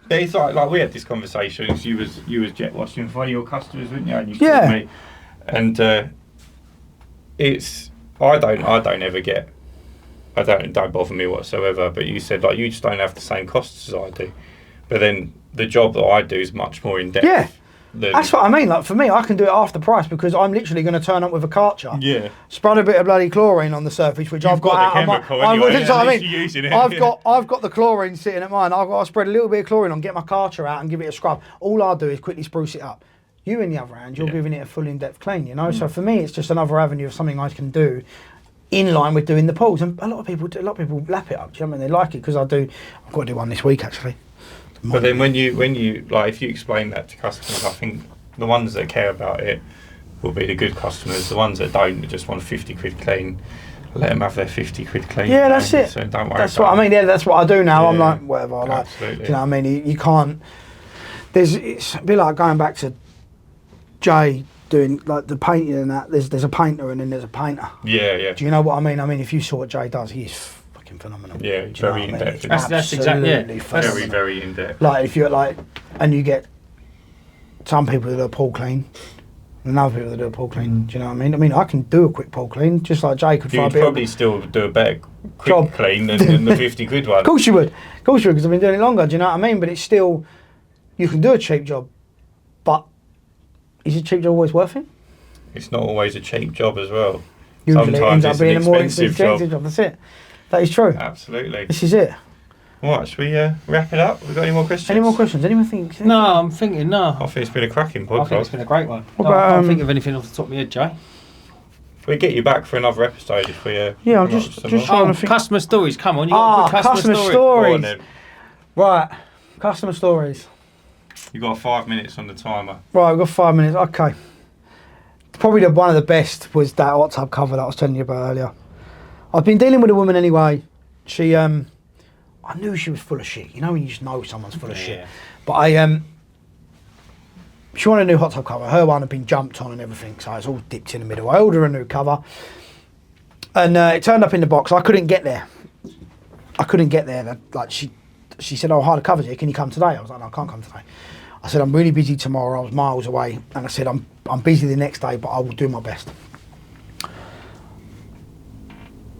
Yeah, it's like we had this conversation. You was jet washing for your customers, weren't you? And you Yeah. called me, and it's I don't ever get. Don't bother me whatsoever. But you said like you just don't have the same costs as I do. But then the job that I do is much more in depth. Yeah. than- That's what I mean. Like for me, I can do it half the price because I'm literally going to turn up with a Karcher, Yeah. spread a bit of bloody chlorine on the surface, which I've got got out the of my. chemical anyway, that's what at I least mean. you're using it, I've yeah. got the chlorine sitting at mine. I've got to spread a little bit of chlorine on, get my Karcher out, and give it a scrub. All I'll do is quickly spruce it up. You, in the other hand, you're giving it a full in-depth clean. You know, so for me, it's just another avenue of something I can do in line with doing the pools. And a lot of people lap it up. Do you know what I mean? They like it because I've got to do one this week actually. But then when you like, if you explain that to customers, I think the ones that care about it will be the good customers. The ones that don't, that just want 50 quid clean, let them have their 50 quid clean. Yeah, you know, that's it. So don't worry. That's about what I mean. Yeah, that's what I do now. I'm Yeah, like, whatever. I like, absolutely. you know what I mean? You can't. It's a bit like going back to Jay doing like the painting and that. There's a painter and then there's a painter. Yeah. Do you know what I mean? I mean, if you saw what Jay does, he is fucking phenomenal. Yeah, Do you know very what I in mean? depth. That's exactly, yeah. Absolutely phenomenal. Very in depth. Like if you're like, and you get some people that do a pool clean, and other people that do a pool clean. Do you know what I mean? I mean, I can do a quick pool clean, just like Jay could. You'd probably still do a better quick Job. clean than the 50 quid one. Of course you would, because I've been doing it longer. Do you know what I mean? But it's still, you can do a cheap job, but is a cheap job always worth it? It's not always a cheap job as well. Usually it ends up being a more expensive expensive job. That's it. That is true. Absolutely. This is it. Right, should we wrap it up? We got any more questions? Any more questions? Anyone think? No, I'm thinking, no. I think it's been a cracking I think it's podcast. been a great one. What No, I about, can't think of anything off the top of my head, Jay. We get you back for another episode if we. Yeah, I'm come up just with some just more. trying Oh, to think. customer stories. Come on, you got a good customer story. Go on stories. then. Right, customer stories. You got 5 minutes on the timer. Right, we've got 5 minutes. Okay. Probably one of the best was that hot tub cover that I was telling you about earlier. I've been dealing with a woman anyway. She, I knew she was full of shit. You know when you just know someone's full of shit. Yeah. But she wanted a new hot tub cover. Her one had been jumped on and everything, so it's all dipped in the middle. I ordered her a new cover, and it turned up in the box. I couldn't get there. Like she said, "Oh, hi, the cover's here. Can you come today?" I was like, "No, I can't come today." I said, "I'm really busy tomorrow." I was miles away, and I said, "I'm busy the next day, but I will do my best."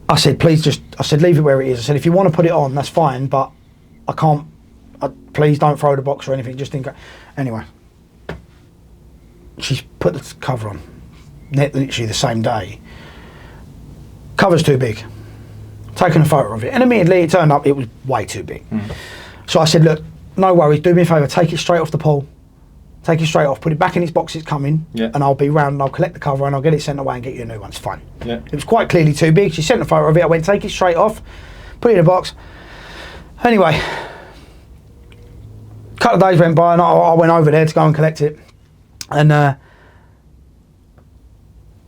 I said, "Please leave it where it is." I said, "If you want to put it on, that's fine, but I can't. Please don't throw the box or anything. Just think." Anyway, she's put the cover on, literally the same day. Cover's too big. Taken a photo of it, and immediately it turned up. It was way too big. So I said, "Look, no worries. Do me a favour. Take it straight off the pool. Take it straight off. Put it back in its box. It's coming, and I'll be round and I'll collect the cover and I'll get it sent away and get you a new one. It's fine." Yeah. It was quite clearly too big. She sent a photo of it. I went, "Take it straight off. Put it in a box." Anyway, a couple of days went by and I went over there to go and collect it, and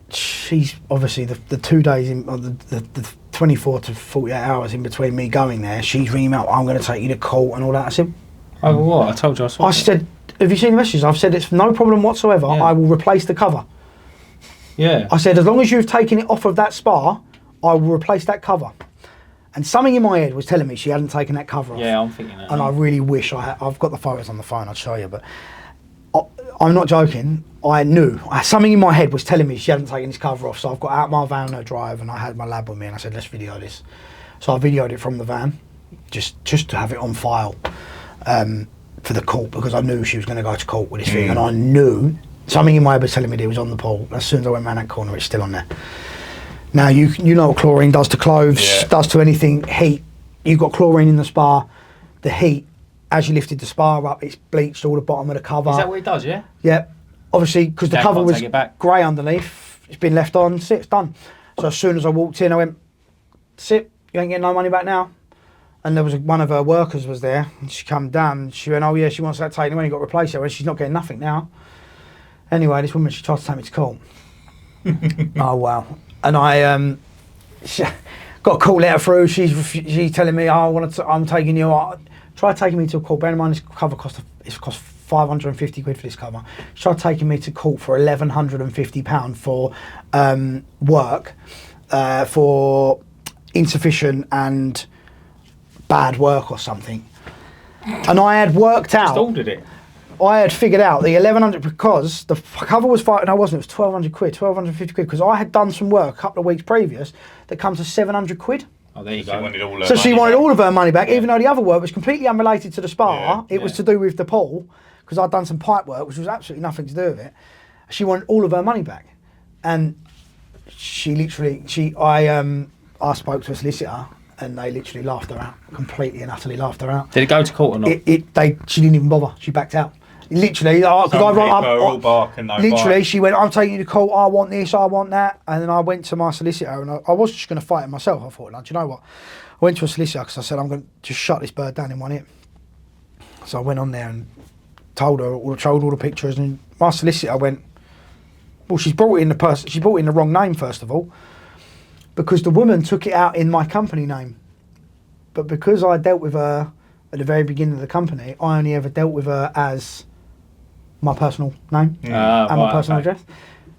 she's obviously the 2 days in, or the 24 to 48 hours in between me going there, she's ringing me up, "I'm going to take you to court," and all that. I said, "Oh, what? I told you I saw I it." said, "Have you seen the messages?" I've said, "It's no problem whatsoever. Yeah. I will replace the cover." Yeah. I said, "As long as you've taken it off of that spa, I will replace that cover." And something in my head was telling me she hadn't taken that cover off. Yeah, I'm thinking that. And I really wish I've got the photos on the phone, I'd show you, but I'm not joking. I knew. Something in my head was telling me she hadn't taken this cover off, so I've got out my van on her drive and I had my lab with me and I said, "Let's video this." So I videoed it from the van, just to have it on file for the court, because I knew she was going to go to court with this thing, and I knew something in my head was telling me that it was on the pool. As soon as I went round that corner, it's still on there. Now, you know what chlorine does to clothes, does to anything, heat. You've got chlorine in the spa, the heat, as you lifted the spa up, it's bleached all the bottom of the cover. Is that what it does, yeah? Yeah. Obviously, because the Dad cover can't was take it back. grey underneath, it's been left on, it's done. So as soon as I walked in, I went, "Sit, you ain't getting no money back now." And there was one of her workers was there, and she come down, and she went, "Oh yeah, she wants that taken away, you got to replace it." Well, she's not getting nothing now. Anyway, this woman, she tried to take me to court. Oh wow. And I she got a call letter through, she's telling me, "Oh, I'm taking you," try taking me to court. Bear in mind, this cover cost 550 quid for this cover. She tried taking me to court for £1,150 for work for insufficient and bad work or something. And I had worked out. Just ordered it. I had figured out the 1,100 because the cover was it was 1,200 quid, 1,250 quid, because I had done some work a couple of weeks previous that comes to 700 quid. Oh, there you She go. wanted all her So she money wanted back. all of her money back, even though the other work was completely unrelated to the spa. Yeah, It was to do with the pool, because I'd done some pipe work, which was absolutely nothing to do with it. She wanted all of her money back, and she literally, I spoke to a solicitor, and they literally laughed her out, completely and utterly laughed her out. Did it go to court or not? She didn't even bother. She backed out. Literally, Some people are all bark and no literally, bite. she went, "I'm taking you to court. I want this. I want that." And then I went to my solicitor, and I was just going to fight it myself. I thought, "Do you know what?" I went to a solicitor because I said, "I'm going to just shut this bird down in one hit." So I went on there and showed all the pictures, and my solicitor went, "Well, she's brought in she brought in the wrong name first of all, because the woman took it out in my company name, but because I dealt with her at the very beginning of the company, I only ever dealt with her as my personal name and my right, personal okay. address.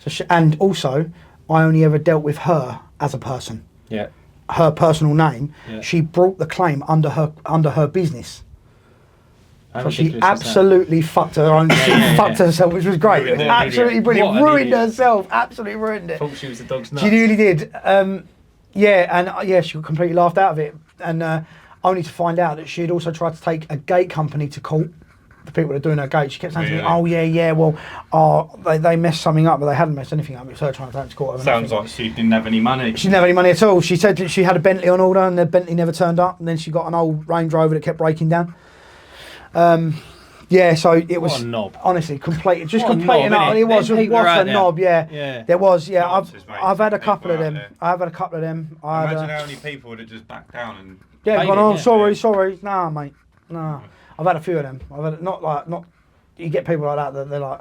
So and also, I only ever dealt with her as a person. Yeah. Her personal name. Yeah. She brought the claim under her business. How So she ridiculous is that? absolutely fucked her own, fucked herself, which was great. Ruined it. Absolutely brilliant. What an Ruined idiot. herself. Absolutely ruined it. Thought she was the dog's nuts. She really did. She completely laughed out of it, and only to find out that she had also tried to take a gate company to court. The people that are doing her gate. She kept saying to me, Really? they messed something up, but they hadn't messed anything up. It was her trying to take it to court. over Sounds nothing. like she didn't have any money. She didn't have any money at all. She said that she had a Bentley on order, and the Bentley never turned up. And then she got an old Range Rover that kept breaking down. So it was What a knob. honestly complete, just What a complete. knob, innit? It was Them people are out a there. knob. Yeah. Yeah. There was. Yeah, Nonsense, mate. I've had a People couple of out them. there. I've had a couple of them. I had, Imagine how many people would have just backed down and. yeah, Paid gone, it, oh, yeah. sorry. Nah, mate. Nah. I've had a few of them. I've had not. You get people like that they're like,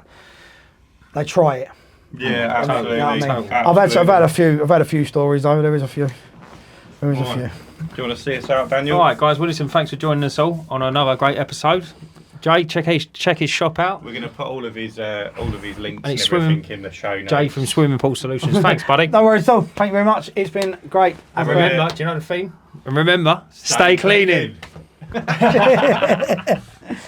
they try it. Yeah, absolutely. You know what I mean? Absolutely. I've had a few stories though. There is a few. There is a Alright. few. Do you want to see us out, Daniel? All right, guys. Well, listen, thanks for joining us all on another great episode. Jay, check his shop out. We're going to put all of his links and And it's everything in the show notes. Jay from Swimming Pool Solutions. Thanks, buddy. No worries at all. Thank you very much. It's been great. And Have a remember, do you know the theme? And remember, stay cleaning. cleaning.